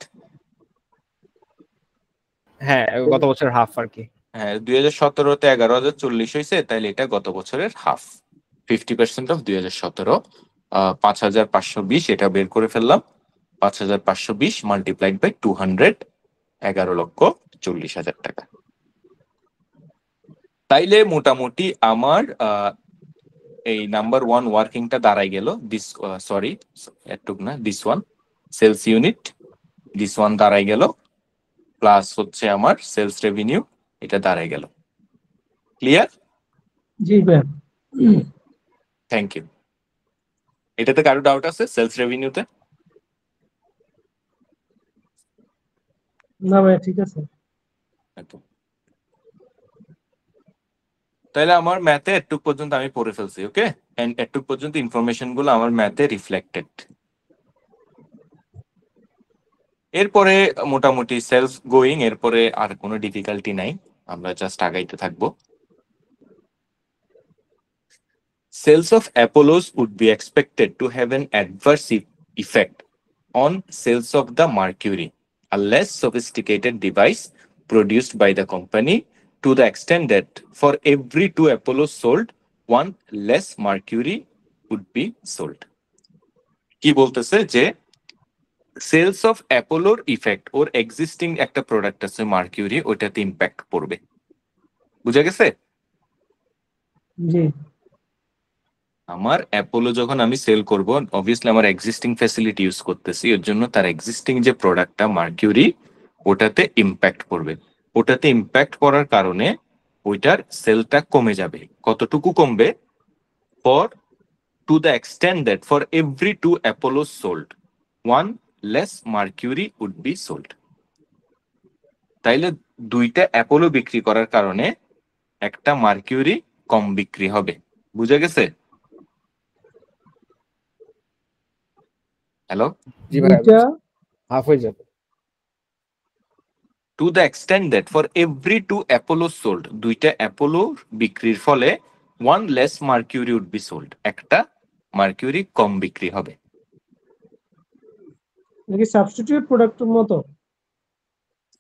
হ্যাঁ গত বছর হাফ আর কি। হ্যাঁ, 2017-তে 11,040 হয়েছে, তাহলে এটা গত বছরের হাফ, 50% অফ 2017। 5,520 এটা বের করে ফেললাম। 5,520 মাল্টিপ্লাইড বাই 200, 11,40,000 টাকা। তাইলে মোটামুটি আমার এই নাম্বার 1 ওয়ার্কিংটা দাঁড়াই গেল, সরি এটুক না, this one sales unit, this one দাঁড়াই গেল, প্লাস হচ্ছে আমার সেলস রেভিনিউ, এটা দাঁড়াই গেল। ক্লিয়ার? জি ভাই। Thank you. এটাতে কারো ডাউট আছে সেলস রেভিনিউতে? না ভাই ঠিক আছে। তাহলে আমার ম্যাথে এটুক পর্যন্ত আমি পড়ে ফেলছি। ওকে, এন্ড এটুক পর্যন্ত ইনফরমেশন গুলো আমার ম্যাথে রিফ্লেক্টেড। এরপরে মোটামুটি সেলস গোয়িং, এরপরে আর কোনো ডিফিকাল্টি নাই, আমরা জাস্ট আগাইতে থাকবো। Sales of Apollos would be expected to have an adverse effect on sales of the Mercury, a less sophisticated device produced by the company, to the extent that for every 2 Apollos sold, 1 less Mercury would be sold. কি বলতেছে যে sales of অ্যাপোলোর effect, ওর existing একটা product আছে Mercury, ওইটাতে impact পড়বে। বুঝা গেছে? জি আমার অ্যাপোলো যখন আমি সেল করব, অবভিয়াসলি আমার এক্সিস্টিং ফ্যাসিলিটি ইউজ করতেছি, এর জন্য তার এক্সিস্টিং যে প্রোডাক্টটা মার্কিউরি, ওটাতে ইম্প্যাক্ট পড়বে। ওটাতে ইম্প্যাক্ট পড়ার কারণে ওইটার সেলটা কমে যাবে। কতটুকু কমবে? For to the extent that for every 2 Apollos sold, 1 less Mercury would be sold. তাইলে 2টা অ্যাপোলো বিক্রি করার কারণে একটা মার্কিউরি কম বিক্রি হবে। বুঝা গেছে? হ্যালো? জি ভাই, দুইটা হাফ হয়ে যাবে। To the extent that for every 2 Apollo sold, 2টা অ্যাপোলো বিক্রির ফলে 1 less Mercury would be sold, একটা মার্কিউরি কম বিক্রি হবে। নাকি সাবস্টিটিউট প্রোডাক্টের মতো?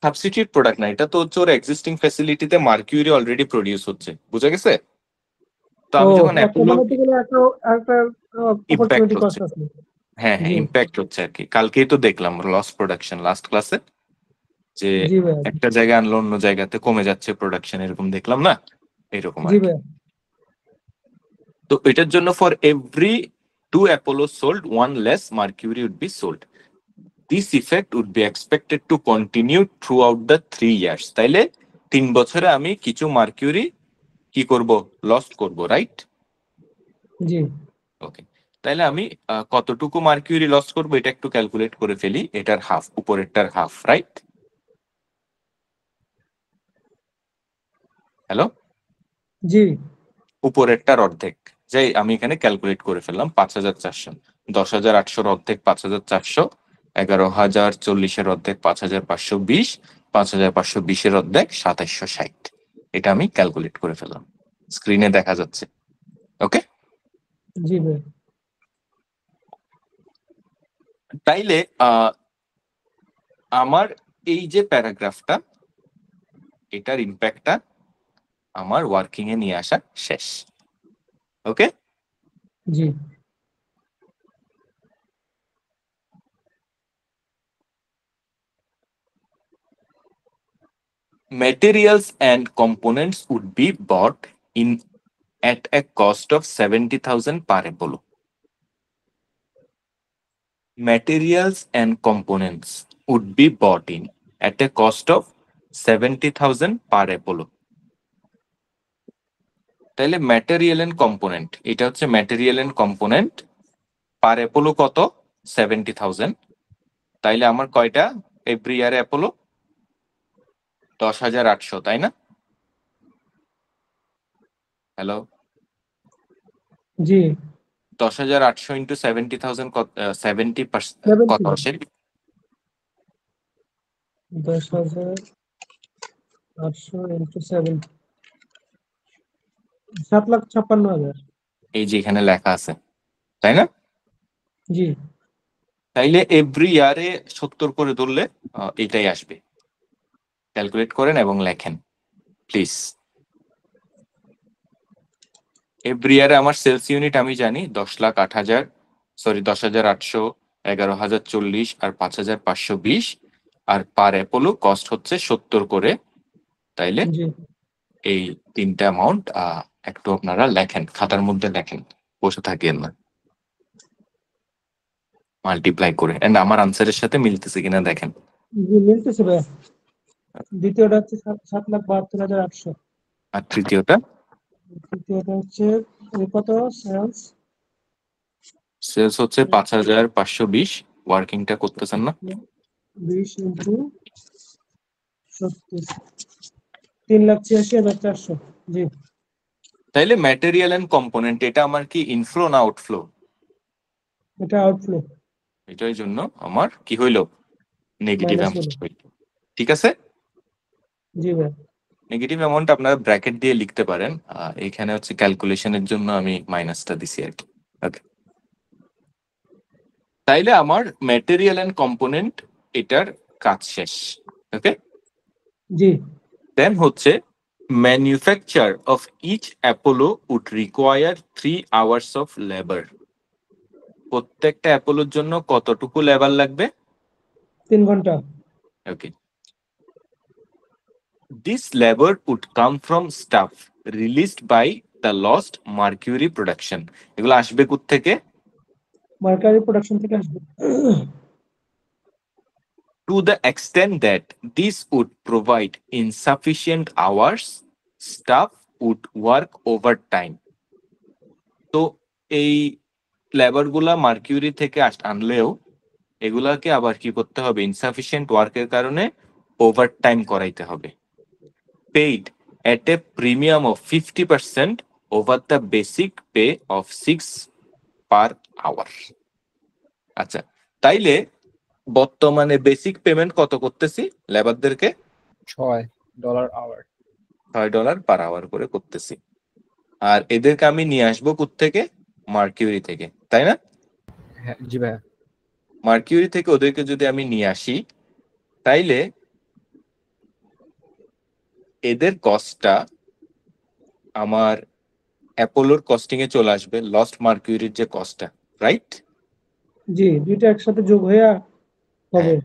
সাবস্টিটিউট প্রোডাক্ট না, এটা তো হচ্ছে ওর এক্সিস্টিং ফ্যাসিলিটিতে মার্কিউরি অলরেডি প্রডিউস হচ্ছে। বুঝা গেছে? তো আমি যখন একটা অ্যাপোলো বানাতে গেলে একটা ইম্প্যাক্ট অপরচুনিটি হচ্ছে, কস্ট আছে। হ্যাঁ হ্যাঁ জি ইম্প্যাক্ট হচ্ছে আর কি। কালকেই তো দেখলাম লস প্রোডাকশন লাস্ট ক্লাসে, যে জি ভাই। একটা জায়গায় আনলো অন্য জায়গাতে কমে যাচ্ছে প্রোডাকশন, এরকম দেখলাম না? এরকম আর জি কি। ভাই। তো এটার জন্য for every 2 Apollo sold 1 less Mercury would be sold. This effect would be expected to continue throughout the 3 years. তাইলে 3 বছরে আমি কিছু মার্কিউরি কি করব, লস্ট করব, রাইট? জি ওকে, তাহলে আমি কতটুকু মার্কিউরি লস করবো এটা একটু ক্যালকুলেট করে ফেলি। এটার হাফ, উপরেরটার হাফ, রাইট? হ্যালো, জি উপরেরটার অর্ধেক, যাই আমি এখানে ক্যালকুলেট করে ফেললাম 5,400। 10,800 অর্ধেক 5,400, 11,040 অর্ধেক 5,520, 5,520 অর্ধেক 2,760। এটা আমি ক্যালকুলেট করে ফেললাম, স্ক্রিনে দেখা যাচ্ছে। ওকে, জি ভাই তাইলে আমার এই যে প্যারাগ্রাফটা, এটার ইম্প্যাক্টটা আমার ওয়ার্কিং এ নিয়ে আসা শেষ। ওকে, জি materials and components would be bought in at a cost of 70,000 per Apollo. Materials and components would be bought in at a cost of 70,000 per Apollo. তাহলে ম্যাটেরিয়াল এন্ড কম্পোনেন্ট, এটা হচ্ছে material and component per Apollo কত, 70,000। তাইলে আমার কয়টা every ইয়ারে Apollo? 10,800, তাই না? হ্যালো, জি 10,800 ইন্টু 70,000 70% কত 70 আসে? 10,800 ইন্টু 70, 7,56,000। এই যে এখানে লেখা আছে, তাই না? জি তাইলে এভরি ইয়ারে 70 করে ধরলে এটাই আসবে। ক্যালকুলেট করেন এবং লেখেন প্লিজ। এভরি ইয়ারে আমার সেলস ইউনিট আমি জানি 10,08,000, সরি 10,800, 11,040 আর 5,520, আর পার অ্যাপোলো কস্ট হচ্ছে 70 করে। তাইলে জি এই তিনটা অ্যামাউন্ট একটু আপনারা লেখেন, খাতার মধ্যে লেখেন, বসে থাকেন না, মাল্টিপ্লাই করে। এন্ড আমার আনসারের সাথে মিলতেছে কিনা দেখেন। জি মিলতেছে ভাই। দ্বিতীয়টা হচ্ছে 7,72,800, আর তৃতীয়টা তৃতীয়টা হচ্ছে কত সেলস? সেলস হচ্ছে 5,520। ওয়ার্কিংটা করতেছেন না? 20 ইন্টু 70, 3,86,400। জি তাইলে ম্যাটেরিয়াল এন্ড কম্পোনেন্ট এটা আমার কি ইনফ্লো না আউটফ্লো? এটা আউটফ্লো, এটার জন্য আমার কি হইলো, নেগেটিভ মাইনাস অ্যামাউন্ট হলো। হইল। ঠিক আছে, জি ভাই নেগেটিভ অ্যামাউন্ট আপনারা ব্র্যাকেট দিয়ে লিখতে পারেন। এখানে হচ্ছে ক্যালকুলেশনের জন্য আমি মাইনাসটা দিছি আর কি। ওকে, তাইলে আমার ম্যাটেরিয়াল এন্ড কম্পোনেন্ট এটার কাজ শেষ। ওকে, জি দেন হচ্ছে manufacture of each Apollo would require 3 hours of labour. প্রত্যেকটা অ্যাপোলোর জন্য কতটুকু লেবার লাগবে? 3 ঘন্টা। ওকে, this labor would come from stuff released by the lost mercury production. এগুলো আসবে কোত্থেকে? মার্কারি প্রোডাকশন থেকে আসবে। To the extent that this would provide insufficient hours, staff would work overtime. তো এই লেবার গুলা মার্কিউরি থেকে আনলেও এগুলাকে আবার কি করতে হবে, ইনসাফিসিয়েন্ট ওয়ার্কের কারণে ওভারটাইম করাইতে হবে। Paid at a premium of 50% over the basic pay of 6 per hour. আচ্ছা, তাইলে বর্তমানে বেসিক পেমেন্ট কত করতেছি লেবারদেরকে? $6 আওয়ার। $6 পার আওয়ার করে করতেছি। আর এদেরকে আমি নিয়ে আসবো কোত্থেকে? মার্কিউরি থেকে, তাই না? হ্যাঁ জি ভাইয়া। মার্কিউরি থেকে ওদেরকে যদি আমি নিয়ে আসি, তাইলে এদের কস্টটা আমার অ্যাপোলোর কস্টিং এ চলে আসবে, লস্ট মার্কিউরির যে কস্টটা, রাইট? জি দুইটা একসাথে যোগ হয়ে হবে।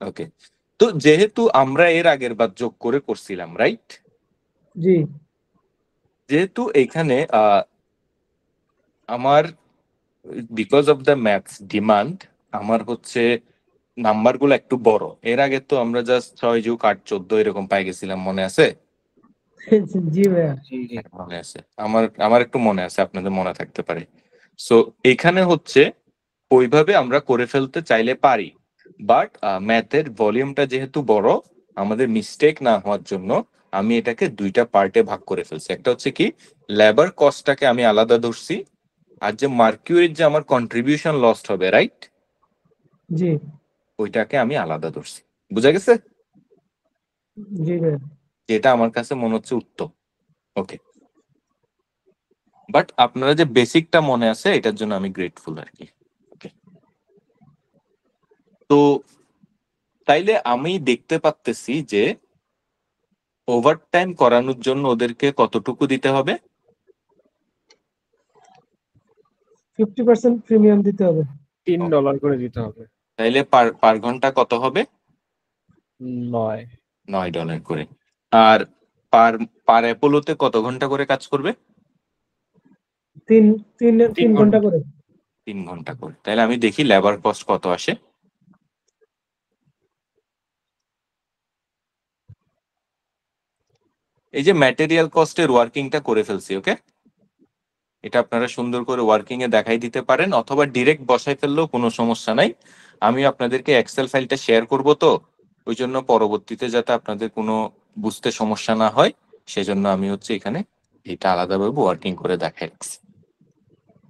ওকে, তো যেহেতু আমরা এর আগের বার যোগ করে করছিলাম, রাইট? জি যেহেতু এখানে আমার because of the maths demand আমার হচ্ছে নাম্বারগুলো একটু বড়। এর আগে তো আমরা জাস্ট 6 যোগ 8 14 এরকম পাই গেছিলাম, মনে আছে? জি ভাইয়া। জি জি। মনে আছে, আমার আমার একটু মনে আছে, আপনাদের মনে থাকতে পারে। সো এখানে হচ্ছে ওইভাবে আমরা করে ফেলতে চাইলে পারি, বাট ম্যাথের ভলিউমটা যেহেতু বড়, আমাদের মিস্টেক না হওয়ার জন্য আমি এটাকে দুইটা পার্টে ভাগ করে ফেলছি। একটা হচ্ছে কি, লেবার কস্টটাকে আমি আলাদা ধরছি, আর যে মার্কিউরির যে আমার কন্ট্রিবিউশন লস্ট হবে, রাইট, জি ওইটাকে আমি আলাদা ধরছি। বুঝা গেছে? জি ভাইয়া। যেটা আমার কাছে মনে হচ্ছে উত্তম। ওকে, বাট আপনারা যে বেসিকটা মনে আছে এটার জন্য আমি গ্রেটফুল আর কি। ওকে, তো তাইলে আমি দেখতে পাচ্তেছি যে ওভারটাইম করানোর জন্য ওদেরকে কতটুকু দিতে হবে? 50% প্রিমিয়াম দিতে হবে। $3 করে দিতে হবে। তাইলে পার পার ঘন্টা কত হবে? 9। $9 করে। আর পার পার অ্যাপোলোতে কত ঘন্টা করে কাজ করবে? তিন তিন তিন 3 ঘন্টা করে। 3 ঘন্টা করে। তাহলে আমি দেখি লেবার কস্ট কত আসে। এই যে ম্যাটেরিয়াল কস্টের ওয়ার্কিংটা করে ফেলছি, ওকে? এটা আপনারা সুন্দর করে ওয়ার্কিং এ দেখাই দিতে পারেন, অথবা ডিরেক্ট বসাই ফেললেও কোনো সমস্যা নাই। আমি আপনাদেরকে এক্সেল ফাইলটা শেয়ার করব, তো ওই জন্য পরবর্তীতে যাতে আপনাদের কোনো বুঝতে সমস্যা না হয় সেজন্য আমি হচ্ছে এখানে এটা আলাদাভাবে ওয়ার্কিং করে দেখাই রাখছি।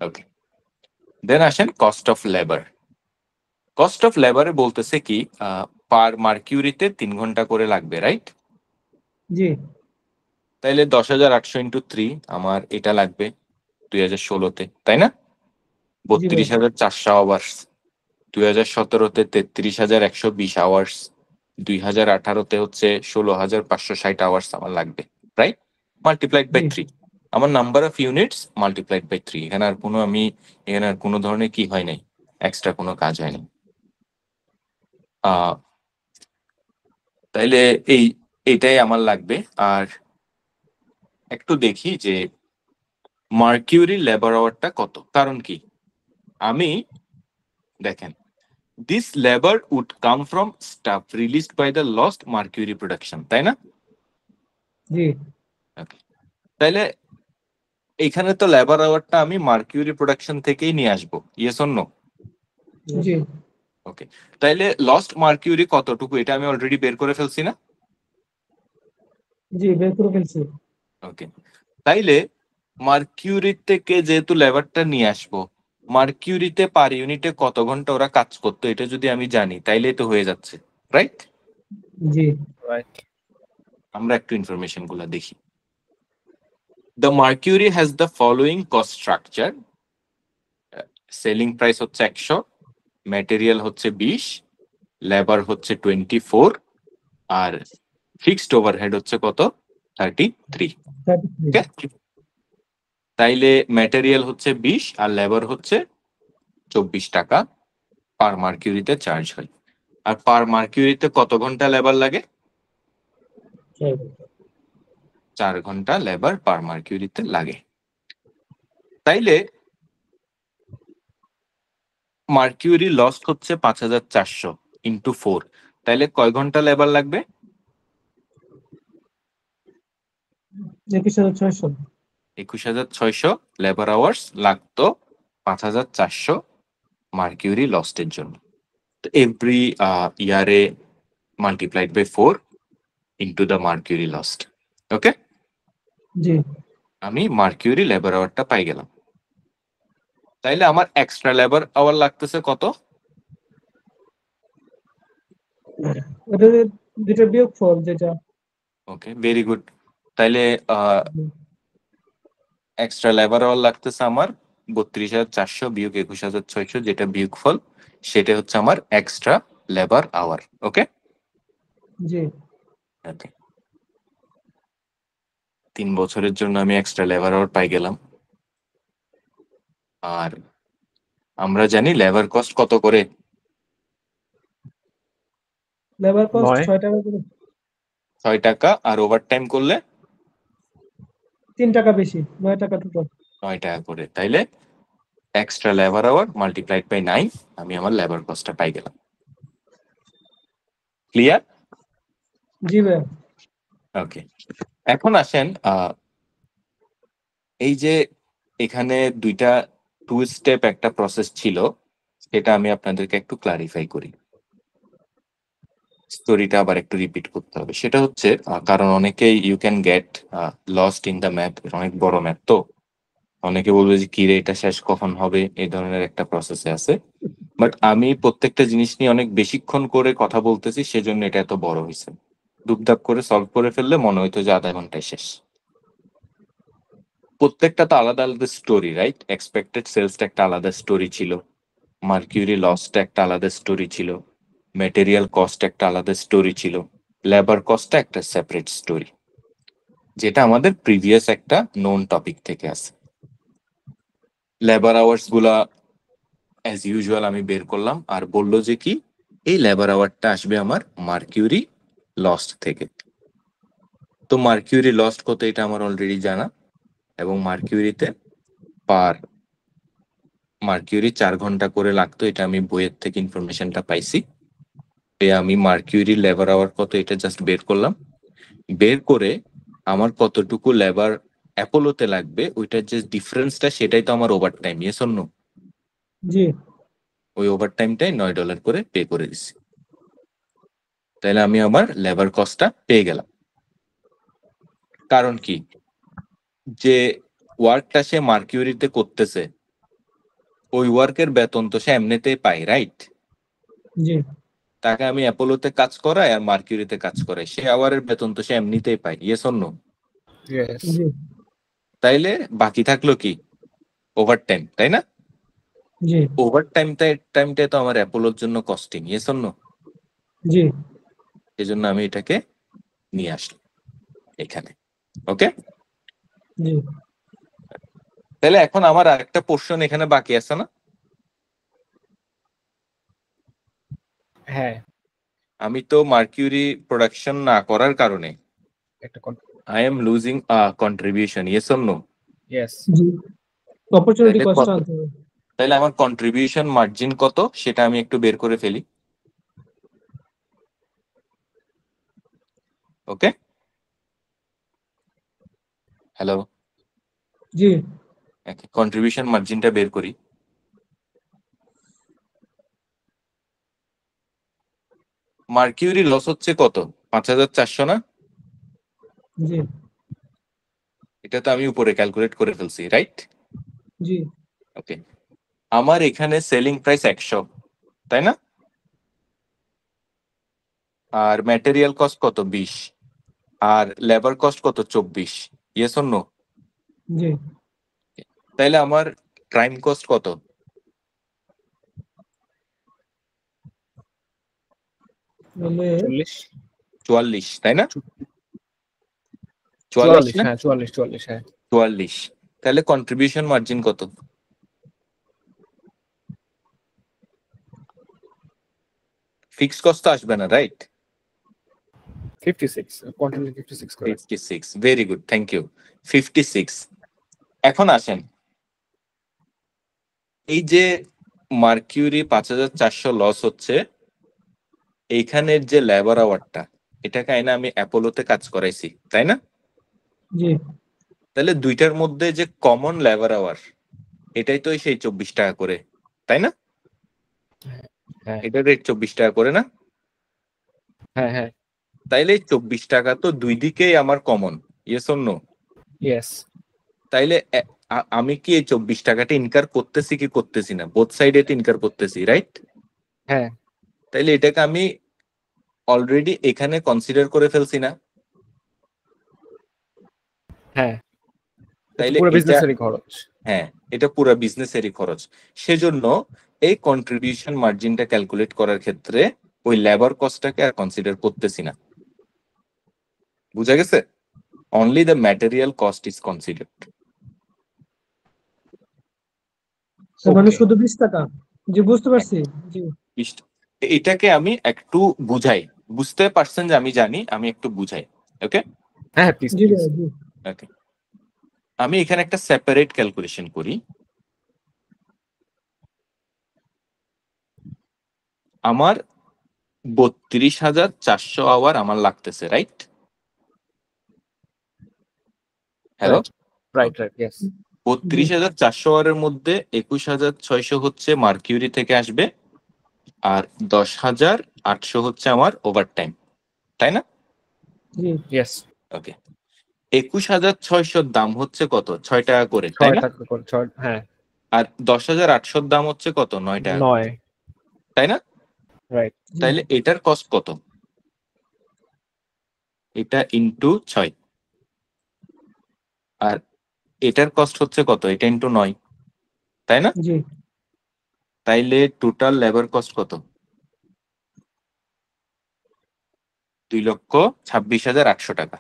ওকে, দেন আসেন cost of labour. Cost of লেবারে বলতেছে কি, পার মার্কিউরিতে 3 ঘন্টা করে লাগবে, রাইট? জি তাইলে 10,800 ইন্টু 3 আমার এটা লাগবে 2016-তে, তাই না? জি ভাই। 32,400 আওয়ার্স। 2017-তে 33,120 আওয়ার্স। 2018-তে হচ্ছে 16,560 আওয়ার্স আমার লাগবে, রাইট? মাল্টিপ্লাইড বাই জি 3, আমার number of units multiplied by 3। এখানে আর কোনো এখানে আর কোনো ধরনের কি হয় নাই, এক্সট্রা কোনো কাজ হয় নাই। তাইলে এইটাই আমার লাগবে। আর একটু দেখি যে মার্কিউরি লেবার আওয়ারটা কত, কারণ কি আমি দেখেন, this labour would come from staff released by the lost Mercury production, তাই না? জি তাইলে এখানে তো লেবার আওয়ারটা আমি মার্কিউরি প্রোডাকশন থেকেই নিয়ে আসবো, ইয়েস অর নো? জি ওকে, তাইলে লস্ট মার্কিউরি কতটুকু এটা আমি অলরেডি বের করে ফেলছি না? জি বের করে ফেলছি। ওকে, তাইলে মার্কিউরি থেকে যেহেতু লেবারটা নিয়ে আসবো, মার্কিউরিতে পার ইউনিটে কত ঘন্টা ওরা কাজ করতো এটা যদি আমি জানি তাইলে তো হয়ে যাচ্ছে, রাইট? জি রাইট। আমরা একটু ইনফরমেশন গুলা দেখি। The Mercury has the following cost structure. Selling price হচ্ছে 100, ম্যাটেরিয়াল হচ্ছে 20, লেবার হচ্ছে 24, আর ফিক্সড ওভারহেড হচ্ছে কত? 33। 33। ওকে, তাইলে ম্যাটেরিয়াল হচ্ছে 20 আর লেবার হচ্ছে 24 টাকা পার মার্কিউরিতে চার্জ হয়। আর পার মার্কিউরিতে কত ঘন্টা লেবার লাগে? 4 ঘন্টা লেবার পার মার্কিউরিতে লাগে। তাইলে মার্কিউরি লস্ট হচ্ছে 5,400 ইন্টু 4, তাইলে কয় ঘন্টা লেবার লাগবে? 21,600। 21,600 লেবার আওয়ার্স লাগতো 5,400 মার্কিউরি লস্টের জন্য। তো এভরি ইয়ারে multiplied by 4 into the Mercury lost. Okay, জি আমি মার্কিউরি লেবার আওয়ারটা পাই গেলাম। তাইলে আমার এক্সট্রা লেবার আওয়ার লাগতেছে কত? এটা দুটো বিয়োগফল যেটা। ওকে, ভেরি গুড। তাইলে এক্সট্রা লেবার আওয়ার লাগতেছে আমার 32,400 বিয়োগ 21,600, যেটা বিয়োগফল, সেটা হচ্ছে আমার এক্সট্রা লেবার আওয়ার। ওকে, জি 3 বছরের জন্য আমি এক্সট্রা লেবার আওয়ার পাই গেলাম। আর আমরা জানি লেবার কস্ট কত করে? Labour cost 9। 6 টাকা করে। 6 টাকা, আর ওভারটাইম করলে 3 টাকা বেশি, 9 টাকা টোটাল। 9 টাকা করে। তাইলে extra labour hour multiplied by 9, আমি আমার লেবার কস্টটা পাই গেলাম। ক্লিয়ার? জি ভাইয়া। ওকে, এখন আসেন এই যে এখানে দুইটা 2 স্টেপ একটা প্রসেস ছিল, সেটা আমি আপনাদেরকে একটু ক্লারিফাই করি। স্টোরিটা আবার একটু রিপিট করতে হবে। সেটা হচ্ছে কারণ অনেকেই you can get lost in the math, অনেক বড় ম্যাথ তো অনেকে বলবে যে কি রে এটা শেষ কখন হবে, এই ধরনের একটা প্রসেসে আছে। বাট আমি প্রত্যেকটা জিনিস নিয়ে অনেক বেশিক্ষণ করে কথা বলতেছি, সেজন্য এটা এত বড় হয়েছে। দুপদাপ করে সলভ করে ফেললে মনে হইতো যে আধা ঘন্টায় শেষ। প্রত্যেকটা তো আলাদা আলাদা স্টোরি, রাইট? এক্সপেক্টেড সেলসটা একটা আলাদা স্টোরি ছিল, মার্কিউরি লসটা একটা আলাদা স্টোরি ছিল, ম্যাটেরিয়াল কস্ট একটা আলাদা স্টোরি ছিল, লেবার কস্টটা একটা সেপারেট স্টোরি, যেটা আমাদের প্রিভিয়াস একটা নোন টপিক থেকে আছে। লেবার আওয়ার্স গুলা অ্যাজ ইউজুয়াল আমি বের করলাম, আর বললো যে কি এই লেবার আওয়ারটা আসবে আমার মার্কিউরি লস্ট থেকে। তো মার্কিউরি লস্ট কত এটা আমার অলরেডি জানা, এবং মার্কিউরিতে পার মার্কিউরি 4 ঘন্টা করে লাগতো, এটা আমি বইয়ের থেকে ইনফরমেশনটা পাইছি। আমি মার্কিউরি লেবার আওয়ার কত এটা জাস্ট বের করলাম, বের করে আমার কতটুকু লেবার অ্যাপোলোতে লাগবে ওইটার যে ডিফারেন্সটা সেটাই তো আমার over time. Yes or no? জি ওই ওভার টাইমটাই $9 করে পে করে দিছি। তাহলে আমি আমার লেবার কস্টটা পেয়ে গেলাম। কারণ কি, যে ওয়ার্কটা সে মার্কিউরিতে করতেছে ওই ওয়ার্কের বেতন তো সে এমনিতেই পায়, রাইট? জি তাকে আমি অ্যাপোলোতে কাজ করাই আর মার্কিউরিতে কাজ করাই, সে আওয়ারের বেতন তো সে এমনিতেই পায়। Yes or no? Yes. জি তাইলে বাকি থাকলো কি? ওভার টাইম, তাই না? জি ওভার টাইমটা তো আমার অ্যাপোলোর জন্য কস্টিং। Yes or no? জি সেজন্য আমি এটাকে নিয়ে আসলাম এখানে। ওকে, জি তাহলে এখন আমার আরেকটা পোর্শন এখানে বাকি আছে না? হ্যাঁ, আমি তো মার্কিউরি প্রোডাকশন না করার কারণে একটা I am losing contribution. Yes or no? Yes. জি অপরচুনিটি তাহলে কস্ট কত? আনতে হবে। তাহলে আমার কন্ট্রিবিউশন মার্জিন কত সেটা আমি একটু বের করে ফেলি। ওকে, হ্যালো, জি কন্ট্রিবিউশন মার্জিনটা বের করি। মার্কিউরি লস হচ্ছে কত? 5400 না? জি এটা তো আমি উপরে ক্যালকুলেট করে ফেলছি, রাইট? জি ওকে, আমার এখানে সেলিং প্রাইস 100, তাই না? আর ম্যাটেরিয়াল কস্ট কত? 20, আর লেবার কস্ট কত? 24। Yes or no? জি তাইলে আমার প্রাইম কস্ট কত? তাহলে 44, তাই না? 44 44, না? হ্যাঁ 44, হ্যাঁ 44। তাহলে কন্ট্রিবিউশন মার্জিন কত? ফিক্সড কস্ট তো আসবে না, রাইট? 56, কোয়ান্টিটি 56 করে। 56, ভেরি গুড, থ্যাংক ইউ। 56। এখন আসেন, এই যে মার্কিউরি 5400 লস হচ্ছে, এইখানের যে লেবার আওয়ারটা এটাকে আইনা আমি অ্যাপোলোতে কাজ করাইছি, তাই না? জি তাহলে দুইটার মধ্যে যে কমন লেবার আওয়ার এটাই তো সেই 24 টাকা করে, তাই না? হ্যাঁ এটার রেট 24 টাকা করে না? হ্যাঁ হ্যাঁ তাইলে 24 টাকা তো দুই দিকেই আমার common. Yes or no? Yes. তাইলে আমি কি এই 24 টাকাটা ইনকার করতেছি কি করতেছি না? বোথ সাইডে তো ইনকার করতেছি, রাইট? হ্যাঁ তাইলে এটাকে আমি অলরেডি এখানে কনসিডার করে ফেলছি না? হ্যাঁ, তাইলে পুরো এটা, বিজনেসেরই খরচ। হ্যাঁ, এটা পুরো বিজনেসেরই খরচ। সেজন্য এই কন্ট্রিবিউশন মার্জিনটা ক্যালকুলেট করার ক্ষেত্রে ওই লেবার কস্টটাকে আর কনসিডার করতেছি না। বুঝা গেছে? Only the material cost is considered. মানে শুধু 20 টাকা। জি বুঝতে পারছি। জি এটাকে আমি একটু বুঝাই, বুঝতে পারছেন যে আমি জানি, আমি একটু বুঝাই। ওকে হ্যাঁ প্লিজ জি প্লিজ। ভাইয়া জি। ওকে, আমি এখানে একটা সেপারেট ক্যালকুলেশন করি। আমার 32,400 আওয়ার আমার লাগতেছে, রাইট? হ্যালো, রাইট ইয়েস 32,400 আওয়ারের মধ্যে 21,600 হচ্ছে মার্কিউরি থেকে আসবে, আর 10,800 হচ্ছে আমার ওভারটাইম, তাই না? জি ইয়েস ওকে, 21,600 দাম হচ্ছে কত? 6 টাকা করে, তাই 6 না? টাকা করে 6 হ্যাঁ আর 10,800 দাম হচ্ছে কত? 9 টাকা করে, 9 তাই না? রাইট জি তাইলে এটার কস্ট কত? এটা ইন্টু 6, আর এটার কস্ট হচ্ছে কত? এটা ইন্টু 9, তাই না? জি তাইলে টোটাল লেবার কস্ট কত? 2,26,800 টাকা,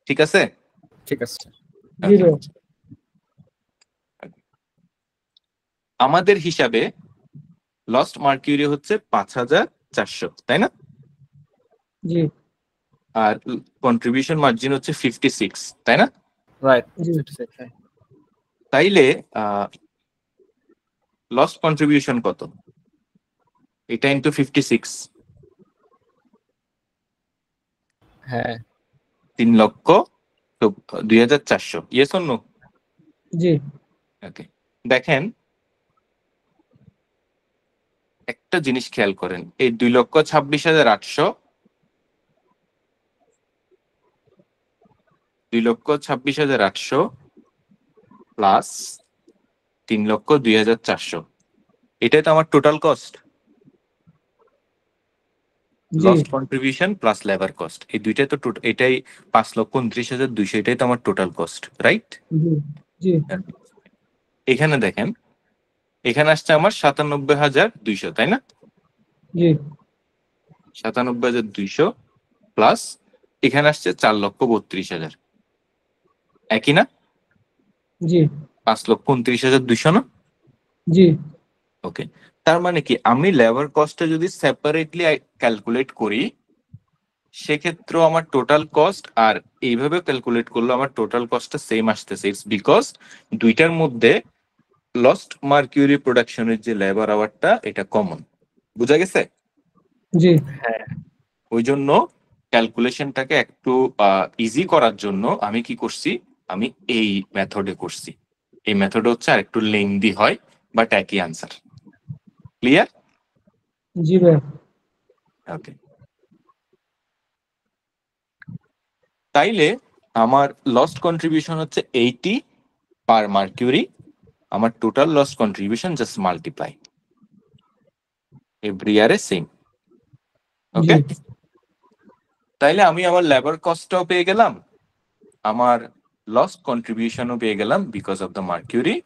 ঠিক আছে? ঠিক আছে জি ভাইয়া আমাদের হিসাবে লস্ট মার্কিউরি হচ্ছে 5,400, তাই না? জি আর কন্ট্রিবিউশন মার্জিন হচ্ছে 56, তাই না? রাইট জি তাইলে লস্ট কন্ট্রিবিউশন কত? এটা ইন্টু 56, হ্যাঁ 3,02,400, ইয়েস অর নো? জি ওকে, দেখেন একটা জিনিস খেয়াল করেন, এই 2,26,800 2,26,800 প্লাস 3,02,400, এটাই তো আমার টোটাল কস্ট। জি lost contribution plus labour cost, এই দুইটাই তো এটাই 5,29,200, এটাই তো আমার টোটাল কস্ট, রাইট? জি জি এখানে দেখেন, এখানে আসছে আমার 97,200, তাই না? জি 97,200 প্লাস এখানে আসছে 4,32,000, একই না? জি 5,29,200 না? জি ওকে, তার মানে কি আমি লেবার কস্টটা যদি সেপারেটলি ক্যালকুলেট করি, সেক্ষেত্রেও আমার টোটাল কস্ট আর এইভাবে ক্যালকুলেট করলে আমার টোটাল কস্টটা সেম আসতেছে। ইটস বিকজ দুইটার মধ্যে লস্ট মার্কিউরি প্রোডাকশনের যে লেবার আওয়ারটা এটা কমন, বুঝা গেছে? জি ওই জন্য ক্যালকুলেশনটাকে একটু ইজি করার জন্য আমি কি করছি, আমি এই মেথডে করছি। এই মেথডে হচ্ছে আর একটু লেন্দি হয়, বাট একই আনসার। ক্লিয়ার? জি ভাইয়া ওকে, তাইলে আমার লস্ট কন্ট্রিবিউশন হচ্ছে 80 পার মার্কিউরি, আমার total lost contribution just multiply every ইয়ারে সেম। ওকে, জি তাইলে আমি আমার লেবার কস্টটাও পেয়ে গেলাম, আমার লস্ট কন্ট্রিবিউশনও পেয়ে গেলাম বিকজ অফ দ্য মার্কিউরি।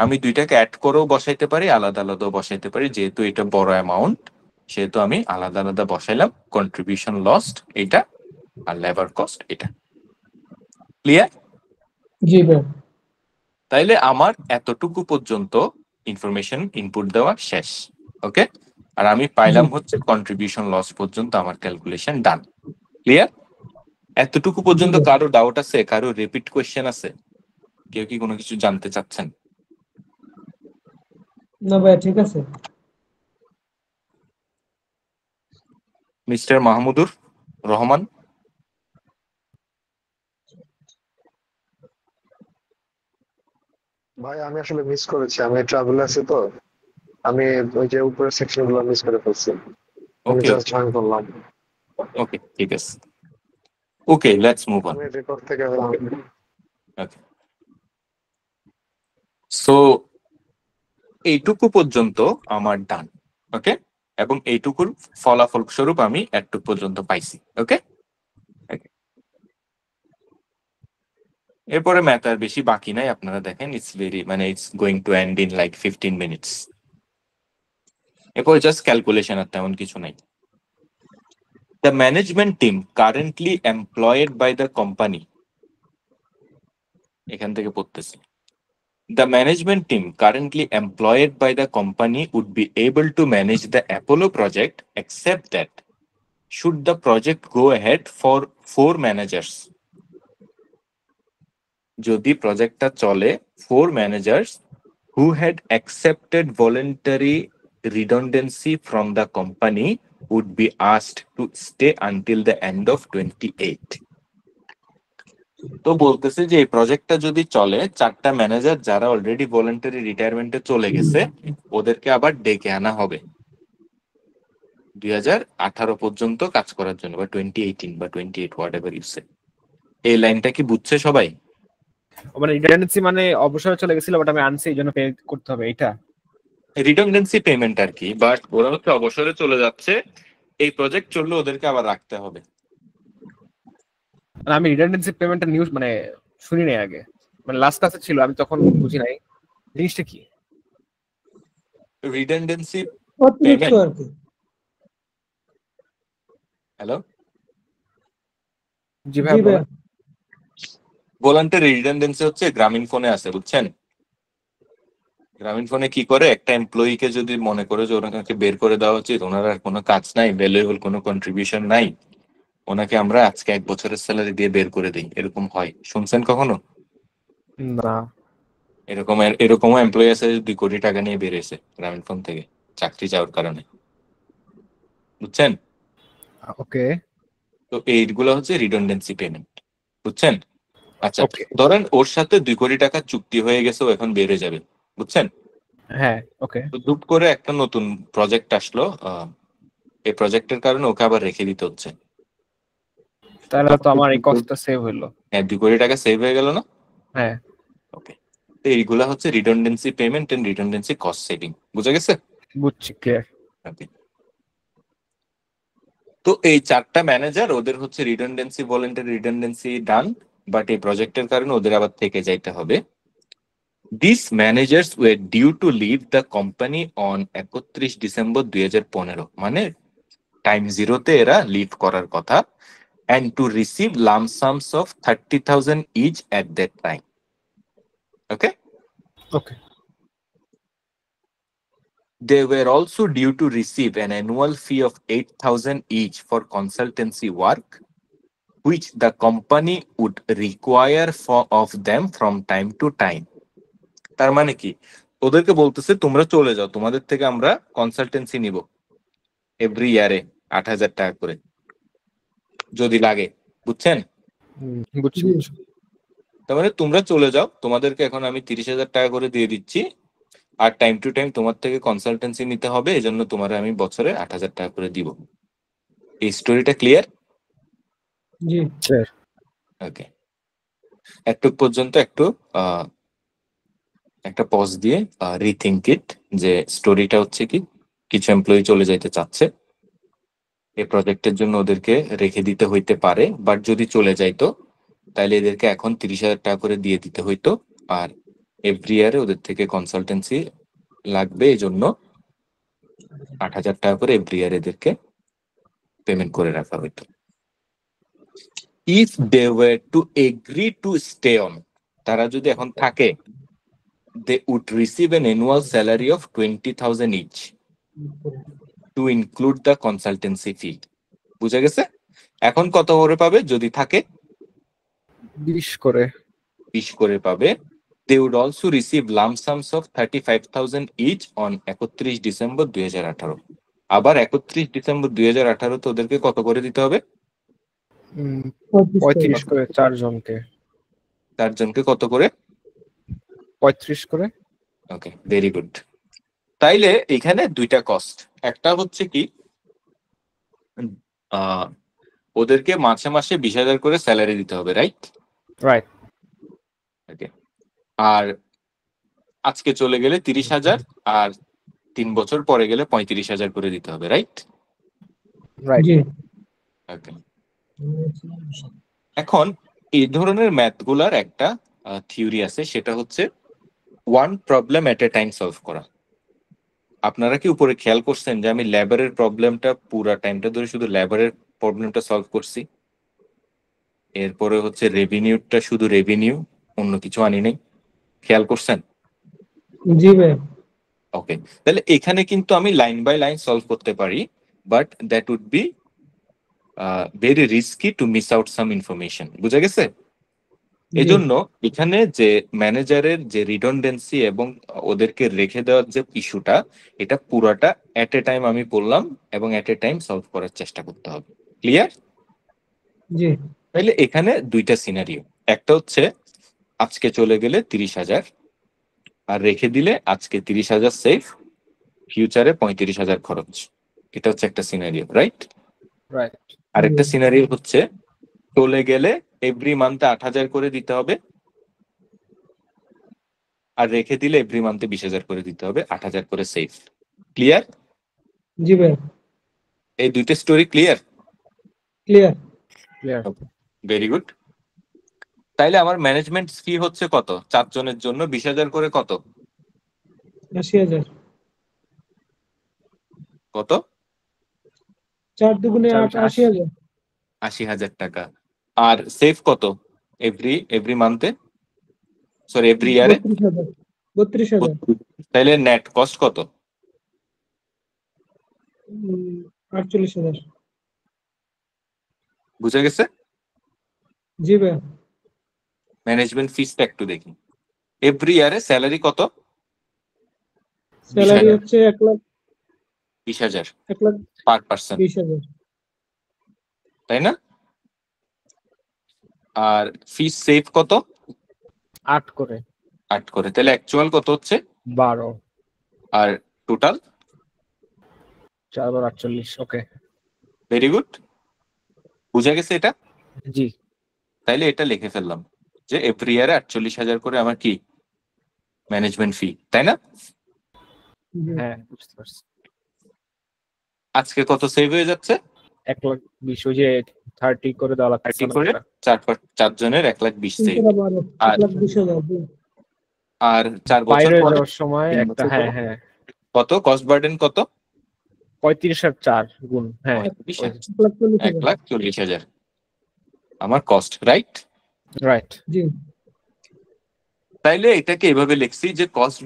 আমি দুইটাকে অ্যাড করেও বসাইতে পারি, আলাদা আলাদাও বসাইতে পারি, যেহেতু এটা বড় অ্যামাউন্ট সেহেতু আমি আলাদা আলাদা বসাইলাম। কন্ট্রিবিউশন লস্ট এটা, আর লেবার কস্ট এটা। ক্লিয়ার? জি ভাইয়া তাইলে আমার এতটুকু পর্যন্ত ইনফরমেশন ইনপুট দেওয়া শেষ। ওকে, আর আমি পাইলাম হচ্ছে কন্ট্রিবিউশন লস পর্যন্ত আমার ক্যালকুলেশন ডান। ক্লিয়ার? এতটুকু পর্যন্ত জি। কারো ডাউট আছে? কারো রিপিট কোয়েশ্চেন আছে? কেউ কি কোনো কিছু জানতে চাচ্ছেন? না ভাইয়া ঠিক আছে মিস্টার মাহমুদুর রহমান। ভাই আমি আসলে মিস করেছি, আমি ট্রাভেলে আছি তো। আমি ওই যে উপরের সেকশন গুলো মিস করে ফেলছি। আমি ওকে জাস্ট জয়েন করলাম। ওকে ঠিক আছে। ওকে, লেটস মুভ অন। আমি রেকর্ড থেকে ওকে, সো এইটুকু পর্যন্ত আমার ডান। ওকে, এবং এইটুকুর ফলাফল স্বরূপ আমি এতটুকু পর্যন্ত পাইছি। ওকে, এরপরে ম্যাথ আর বেশি বাকি নাই, আপনারা দেখেন ইটস ভেরি মানে it's going to end in like 15 minutes. এরপরে জাস্ট ক্যালকুলেশন, আর তেমন কিছু নাই। The management team currently employed by the company, এখান থেকে পড়তেছি। The management team currently employed by the company would be able to manage the Apollo project, except that should the project go ahead for 4 managers, যদি প্রজেক্টটা চলে 4 managers who had accepted voluntary redundancy from the company would be asked to stay until the end of 28. তো বলতেছে যে এই প্রজেক্টটা যদি চলে, 4টা ম্যানেজার যারা অলরেডি ভলান্টারি রিটায়ারমেন্টে চলে গেছে ওদেরকে আবার ডেকে আনা হবে 2018 পর্যন্ত কাজ করার জন্য, বা 2018 বা 28 হোয়াট এভার ইউ সে। এই লাইনটা কি বুঝছে সবাই? মানে রিডান্ডেন্সি মানে অবসরে চলে গেছিল, বাট আমি আনছি, এই জন্য পে করতে হবে, এটা রিডান্ডেন্সি পেমেন্ট আর কি, বাট ওরা হচ্ছে অবসরে চলে যাচ্ছে, এই প্রজেক্ট চললে ওদেরকে আবার রাখতে হবে। মানে আমি রিডান্ডেন্সি পেমেন্টের নিউজ মানে শুনি নাই আগে, মানে লাস্ট ক্লাসে ছিল, আমি তখন বুঝি নাই জিনিসটা কি। রিডান্ডেন্সি অতিরিক্ত আর কি। হ্যালো, জি ভাই জি ভাই, বলেন। ভলান্টারি রিডান্ডেন্সি হচ্ছে গ্রামীণ ফোনে আছে, বুঝছেন? গ্রামীণ ফোনে কি করে, একটা এমপ্লয়িকে যদি মনে করে যে ওনাকে বের করে দেওয়া উচিত, ওনার আর কোনো কাজ নাই, ভ্যালুয়েবল কোনো কন্ট্রিবিউশন নাই, ওনাকে আমরা আজকে 1 বছরের স্যালারি দিয়ে বের করে দিই, এরকম হয়, শুনছেন কখনো? না, এরকমও এমপ্লয়ি আছে 2 কোটি টাকা নিয়ে বেরিয়েছে গ্রামীণ ফোন থেকে চাকরি যাওয়ার কারণে, বুঝছেন? ওকে তো এইগুলো হচ্ছে রিডান্ডেন্সি পেমেন্ট, বুঝছেন? আচ্ছা, ওকে, ধরেন ওর সাথে 2 কোটি টাকা চুক্তি হয়ে গেছে, ও এখন বেড়ে যাবে, বুঝছেন? হ্যাঁ ওকে, তো দুপ করে একটা নতুন প্রজেক্ট আসলো, এই প্রজেক্টের কারণে ওকে আবার রেখে দিতে হচ্ছে। তাহলে তো আমার এই কষ্টটা সেভ হইলো। হ্যাঁ, 2 কোটি টাকা সেভ হয়ে গেল না? হ্যাঁ ওকে, তো এইগুলা হচ্ছে redundancy payment and redundancy cost saving, বুঝা গেছে? বুঝছি, ক্লিয়ার। Okay. তো এই 4টা ম্যানেজার, ওদের হচ্ছে redundancy, voluntary redundancy done, but এই প্রজেক্টের কারণে ওদের আবার থেকে যাইতে হবে। These managers were due to leave the company on 31 December 2015, মানে টাইম জিরোতে এরা লিভ করার কথা, and to receive lump sums of 30,000 each at that time. Okay? Okay, They were also due to receive an annual fee of 8,000 each for consultancy work, which the company would require of them from time to time. তার মানে কি, ওদেরকে বলতেছে তোমরা চলে যাও, তোমাদের থেকে আমরা কনসালটেন্সি নিব এভরি ইয়ারে 8,000 টাকা করে যদি লাগে, বুঝছেন? বুঝছি জি। বুঝছি। তার মানে তোমরা চলে যাও, তোমাদেরকে এখন আমি 30,000 টাকা করে দিয়ে দিচ্ছি, আর টাইম টু টাইম তোমার থেকে কনসালটেন্সি নিতে হবে, এই জন্য তোমার আমি বছরে 8,000 টাকা করে দিব। এই স্টোরিটা ক্লিয়ার? জি Clear. ওকে, একটু পর্যন্ত একটু একটা পজ দিয়ে রিথিঙ্ক ইট, যে স্টোরিটা হচ্ছে কি, কিছু এমপ্লয়ি চলে যাইতে চাচ্ছে, এই প্রজেক্টের জন্য ওদেরকে রেখে দিতে হইতে পারে, বাট যদি চলে যাইতো তাহলে এদেরকে এখন 30,000 টাকা করে দিয়ে দিতে হইতো, আর এভরি ইয়ারে ওদের থেকে কনসালটেন্সি লাগবে, এই জন্য 8,000 টাকা করে এভরি ইয়ার এদেরকে পেমেন্ট করে রাখা হইতো। If they were to agree to stay on, তারা যদি এখন থাকে, they would receive an annual salary of 20,000 each to include the consultancy fee. বুঝা গেছে? এখন কত করে পাবে যদি থাকে? 20 করে। 20 করে পাবে। They would also receive lump sums of 35,000 each on 31 December 2018। আবার 31 ডিসেম্বর 2018 তো ওদেরকে কত করে দিতে হবে? 35 করে 4 জনকে। 4 জনকে কত করে? 35 করে। ওকে, ভেরি গুড। তাইলে এখানে দুইটা কস্ট, একটা হচ্ছে কি ওদেরকে মাসে মাসে 20,000 করে স্যালারি দিতে হবে, রাইট? রাইট। ওকে, আর আজকে চলে গেলে 30,000, আর 3 বছর পরে গেলে 35,000 করে দিতে হবে, রাইট? রাইট। জি ওকে, এখন এই ধরনের ম্যাথগুলার একটা থিওরি আছে, সেটা হচ্ছে ওয়ান প্রবলেম এট এ টাইম সলভ করা। আপনারা কি উপরে খেয়াল করছেন যে আমি লেবারের প্রবলেমটা পুরা টাইমটা ধরে শুধু লেবারের প্রবলেমটা সলভ করছি, এরপরে হচ্ছে রেভিনিউটা শুধু রেভিনিউ, অন্য কিছু আনি নাই, খেয়াল করছেন? জি ভাই। ওকে, তাহলে এখানে কিন্তু আমি লাইন বাই লাইন সলভ করতে পারি, but that would be very risky to miss out some information, বুঝা গেছে? এজন্য এখানে যে ম্যানেজারের যে রিডন্ডেন্সি এবং ওদেরকে রেখে দেওয়ার যে ইস্যুটা, এটা পুরাটা এট এ টাইম আমি বললাম এবং এট এ টাইম সলভ করার চেষ্টা করতে হবে। ক্লিয়ার? জি তাহলে এখানে দুইটা সিনারিও, একটা হচ্ছে আজকে চলে গেলে 30,000 আর রেখে দিলে আজকে 30,000 সেফ, ফিউচারে 35,000 খরচ। এটা হচ্ছে একটা সিনারিও, রাইট? রাইট। আরেকটা সিনারিও হচ্ছে চলে গেলে এভরি মান্থে 8,000 করে দিতে হবে, আর রেখে দিলে এভরি মান্থে 20,000 করে দিতে হবে, 8,000 করে সেফ। ক্লিয়ার? জি ভাই, এই দুইটা story clear? Clear. Clear. Very good. তাইলে আমার ম্যানেজমেন্ট ফি হচ্ছে কত? 4 জনের জন্য 20,000 করে, কত? 80,000। কত? 4 দুগুণে 8, 80,000। 80,000 টাকা। আর সেফ কত এভরি মান্থে, সরি এভরি ইয়ারে? 32,000। 32,000। তাইলে নেট কস্ট কত? 48,000। বুঝে গেছে? জি ভাই। ম্যানেজমেন্ট ফিসটা একটু দেখি। এভরি ইয়ারে স্যালারি কত? স্যালারি 20,000। হচ্ছে 20,000 1,20,000। পার পার্সন, তাই না? আর ফিস সেভ কত? 8 করে। 8 করে। তাহলে অ্যাকচুয়াল কত হচ্ছে? 12। আর টোটাল? 4 বার 48। ওকে। Very good. বুঝে গেছে এটা? জি। তাইলে এটা লিখে ফেললাম যে এভরি ইয়ারে 48,000 করে আমার কি ম্যানেজমেন্ট ফি, তাই না? হ্যাঁ, বুঝতে পারছি। আজকে কত সেভ হয়ে যাচ্ছে? 1,20,000। ওই যে 30 করে দেওয়া লাগছে 30 করে 4 জনের 1,20,000 সেভ। আর 1,20,000। আর 4 বছর বাইরে পরে যাওয়ার সময় 3 একটা, বছর হ্যাঁ পরে হ্যাঁ, কত কস্ট বার্ডেন? কত? 35,000 গুণ, হ্যাঁ 1,40,000 আমার কস্ট, রাইট? রাইট। জি তাইলে এটাকে এভাবে লিখছি যে cost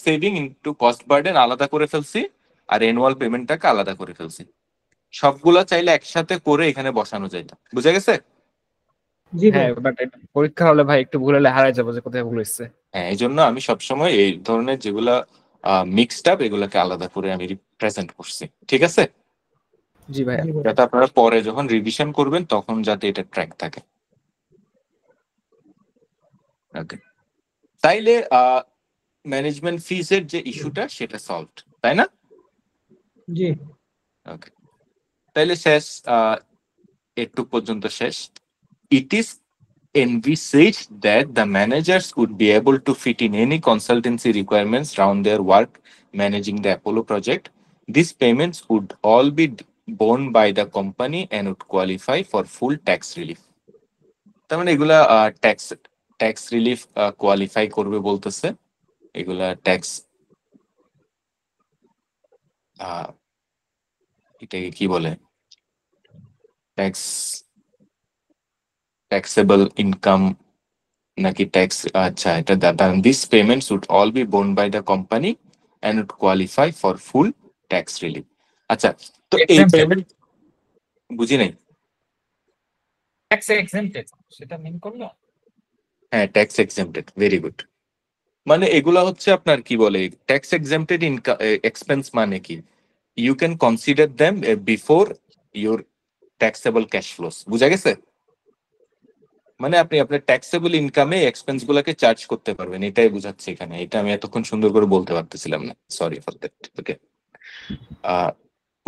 saving into cost burden আলাদা করে ফেলছি, আর অ্যানুয়াল পেমেন্টটাকে আলাদা করে ফেলছি। সবগুলা চাইলে একসাথে করে এখানে বসানো যায় না। বুঝে গেছে? জি ভাই। হ্যাঁ, বাট পরীক্ষা হলে ভাই একটু ভুল হলে হারাই যাবো যে কোথায় ভুল হচ্ছে। হ্যাঁ, এই জন্য আমি সবসময় এই ধরনের যেগুলা মিক্সড আপ এগুলাকে আলাদা করে আমি রিপ্রেজেন্ট করছি। ঠিক আছে? জি ভাই। জি ভাই। যাতে আপনারা পরে যখন রিভিশন করবেন তখন যাতে এটা ট্র্যাক থাকে। ওকে, তাইলে ম্যানেজমেন্ট ফিস এর যে ইস্যুটা সেটা সলভড, তাই না? জি ওকে, তাইলে শেষ, এটুক পর্যন্ত শেষ। It is envisaged that the managers would be able to fit in any consultancy requirements around their work managing the Apollo project. These payments would all be borne by the company and would qualify for full tax relief. তার মানে এগুলা tax relief qualify করবে বলতেছে। এগুলা tax, এটাকে কি বলে, tax taxable income নাকি ট্যাক্স, আচ্ছা এটা this payments would all be borne by the company and would qualify for full tax relief. আচ্ছা, তো এই Exempted. পেমেন্ট বুঝি নাই। ট্যাক্স এক্সেম্পটেড সেটা মিন করলো। হ্যাঁ, ট্যাক্স এক্সেম্পটেড, ভেরি গুড। মানে এগুলা হচ্ছে আপনার কি বলে, ট্যাক্স এক্সেম্পটেড এক্সপেন্স মানে কি, you can consider them before your taxable cash flows. বুঝা গেছে? মানে আপনি আপনার ট্যাক্সেবল ইনকামে এক্সপেন্স গুলাকে চার্জ করতে পারবেন, এটাই বুঝাচ্ছে এখানে। এটা আমি এতক্ষণ সুন্দর করে বলতে পারতেছিলাম না, sorry for that. Okay,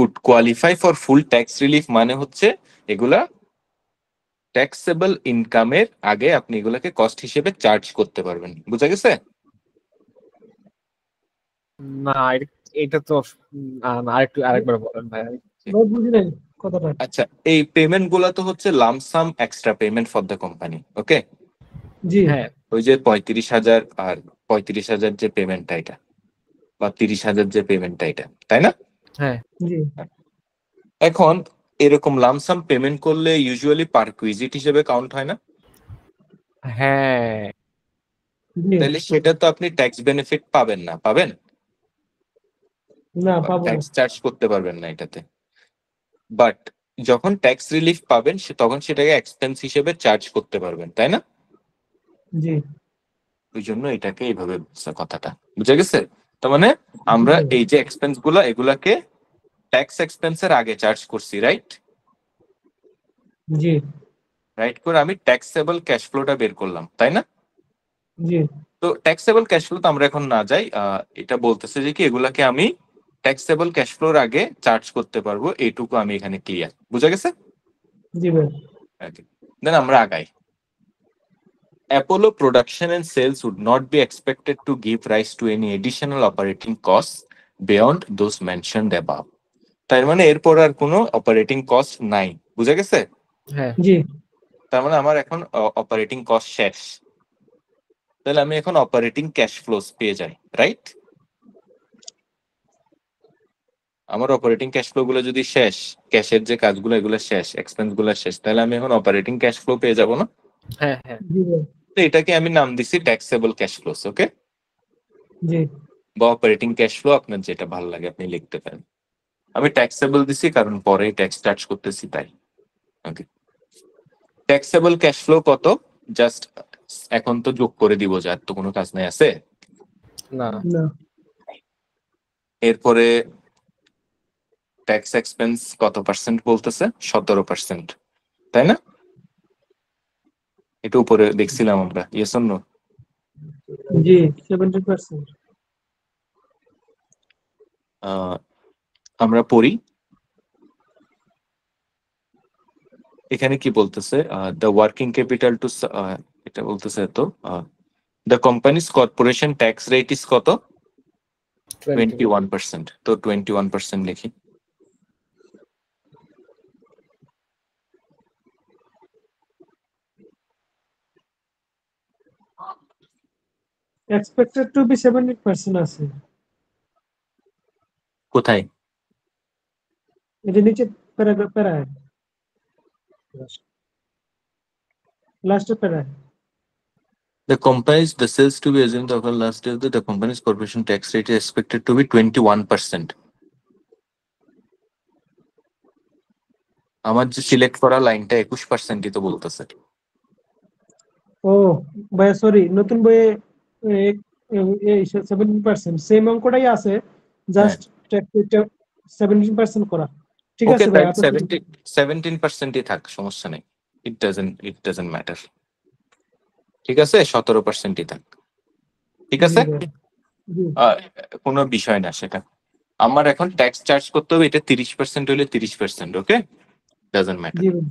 would qualify for full tax relief মানে হচ্ছে এগুলা ট্যাক্সেবল ইনকামের আগে আপনি এগুলাকে কস্ট হিসেবে চার্জ করতে পারবেন। বুঝা গেছে? না, এটা তো আরেকবার বলেন ভাই। বুঝি নাই কথাটা। আচ্ছা, এই পেমেন্ট গুলা তো হচ্ছে lump sum extra payment for the company. Okay, জি হ্যাঁ ওই যে 35,000 আর 35,000 যে পেমেন্টটা এটা, বা 30,000 যে পেমেন্টটা এটা, তাই না? হ্যাঁ জি এখন এরকম লামসাম পেমেন্ট করলে ইউজুয়ালি পার কুইজিট হিসেবে কাউন্ট হয় না? হ্যাঁ। জি তাহলে সেটা তো আপনি ট্যাক্স বেনিফিট পাবেন না, পাবেন না পাবো না। ট্যাক্স চার্জ করতে পারবেন না এটাতে। বাট যখন ট্যাক্স রিলিফ পাবেন তখন সেটাকে এক্সপেন্স হিসেবে চার্জ করতে পারবেন, তাই না? জি ওই জন্য এটাকে এইভাবে বলছে কথাটা, বুঝে গেছে? তার মানে আমরা এই যে এক্সপেন্স গুলা এগুলাকে ট্যাক্স এক্সপেন্সের আগে চার্জ করছি, রাইট? জি রাইট করে আমি ট্যাক্সেবল ক্যাশ ফ্লোটা বের করলাম, তাই না? জি তো ট্যাক্সেবল ক্যাশ ফ্লো তো আমরা এখন না যাই, এটা বলতেছে যে কি এগুলাকে আমি ট্যাক্সেবল ক্যাশ ফ্লোর আগে চার্জ করতে পারবো, এইটুকু আমি এখানে ক্লিয়ার, বুঝা গেছে? জি ভাই। দেন আমরা আগাই। Apollo production and sales would not be expected to give rise to any additional operating costs beyond those mentioned above. তার মানে এরপর আর কোনো অপারেটিং কস্ট নাই, বুঝা গেছে? হ্যাঁ জি তার মানে আমার এখন অপারেটিং কস্ট শেষ, তাহলে আমি এখন অপারেটিং ক্যাশ ফ্লোস পেয়ে যাই, রাইট? আমার অপারেটিং ক্যাশ ফ্লো গুলো যদি শেষ, ক্যাশের যে কাজগুলো এগুলো শেষ, এক্সপেন্স গুলো শেষ, তাহলে আমি এখন অপারেটিং ক্যাশ ফ্লো পেয়ে যাবো না? হ্যাঁ হ্যাঁ জি ভাই। তো এটাকে আমি নাম দিছি ট্যাক্সেবল ক্যাশ ফ্লোস, ওকে? জি বা অপারেটিং ক্যাশ ফ্লো, আপনার যেটা ভালো লাগে আপনি লিখতে পারেন। আমি ট্যাক্সেবল দিছি কারণ পরে ট্যাক্স চার্জ করতেছি তাই। ওকে, ট্যাক্সেবল ক্যাশ ফ্লো কত? জাস্ট এখন তো যোগ করে দিব, যার তো কোনো কাজ নাই আছে। না না এরপরে ট্যাক্স এক্সপেন্স কত পার্সেন্ট বলতেছে? 17%, তাই না? এটা উপরে দেখছিলাম আমরা, ইয়েস অর নো? জি 70%। আমরা পড়ি এখানে কি বলতেছে, দ্য ওয়ার্কিং ক্যাপিটাল টু, এটা বলতেছে তো the companies corporation tax rate is কত? 21%। তো 21% লিখি। Expected to be 70% আছে। কোথায়? এটা নিচে প্যারাগ্রাফ প্যারায় লাস্টে প্যারায়। The company's the sales to be assumed of the last year, the company's corporation tax rate is expected to be 21%. আমার যে সিলেক্ট করা লাইনটা 21%ই তো বলতেছে। ও ভাই সরি, নতুন বইয়ে 17% সেম অঙ্কটাই আছে, জাস্ট 17% করা। ঠিক ওকে, আছে ভাই, তাই আপনি 17%ই থাক, সমস্যা নেই। It doesn't matter. ঠিক আছে, 17%ই থাক। ঠিক আছে, জি ভাই, জি কোনো বিষয় না সেটা। আমার এখন ট্যাক্স চার্জ করতে হবে, এটা 30% হলে 30%, ওকে? Doesn't matter. জি ভাই,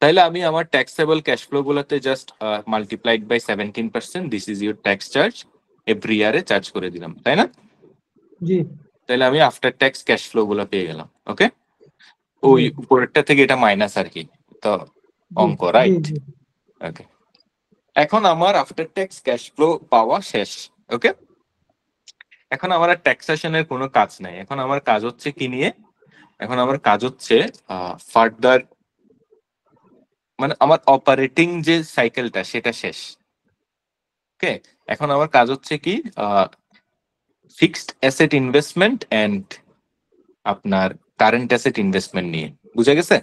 তাইলে আমি আমার ট্যাক্সেবল ক্যাশ ফ্লো গুলোতে just multiplied by 17%, this is your tax charge, every ইয়ারে চার্জ করে দিলাম, তাই না? জি তাহলে আমি আফটার ট্যাক্স ক্যাশ ফ্লো গুলো পেয়ে গেলাম, ওকে? ওই উপরেরটা থেকে এটা মাইনাস আর কি, তো অঙ্ক, জি রাইট? জি ওকে, এখন আমার আফটার ট্যাক্স ক্যাশ ফ্লো পাওয়া শেষ, ওকে? এখন আমার আর ট্যাক্সেশনের কোনো কাজ নাই, এখন আমার কাজ হচ্ছে কি নিয়ে? এখন আমার কাজ হচ্ছে ফার্দার, মানে আমার অপারেটিং যে সাইকেলটা সেটা শেষ, ওকে? এখন আমার কাজ হচ্ছে কি, ফিক্সড অ্যাসেট ইনভেস্টমেন্ট এন্ড আপনার কারেন্ট অ্যাসেট ইনভেস্টমেন্ট নিয়ে, বুঝা গেছে?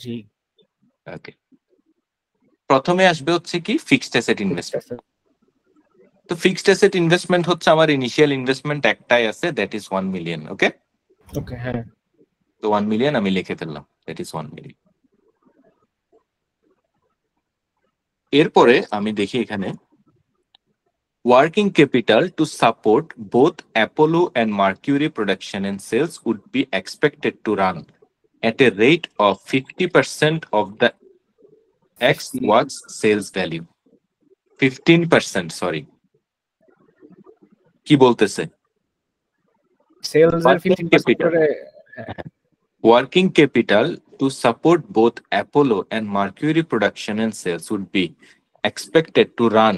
জি ওকে, প্রথমে আসবে হচ্ছে কি ফিক্সড অ্যাসেট ইনভেস্টমেন্ট। তো ফিক্সড অ্যাসেট ইনভেস্টমেন্ট হচ্ছে আমার ইনিশিয়াল ইনভেস্টমেন্ট একটাই আছে, দ্যাট ইজ 1 মিলিয়ন, ওকে? ওকে হ্যাঁ তো 1 মিলিয়ন আমি লিখে ফেললাম, দ্যাট ইজ 1 মিলিয়ন। এরপরে আমি দেখি এখানে working capital to support both Apollo and Mercury production and sales would be expected to run at a rate of 50% of the X watts sales value. 15%, sorry. কি বলতেছে? Sales এর Working 15% capital. করে Working capital to support both Apollo and Mercury production and sales would be expected to run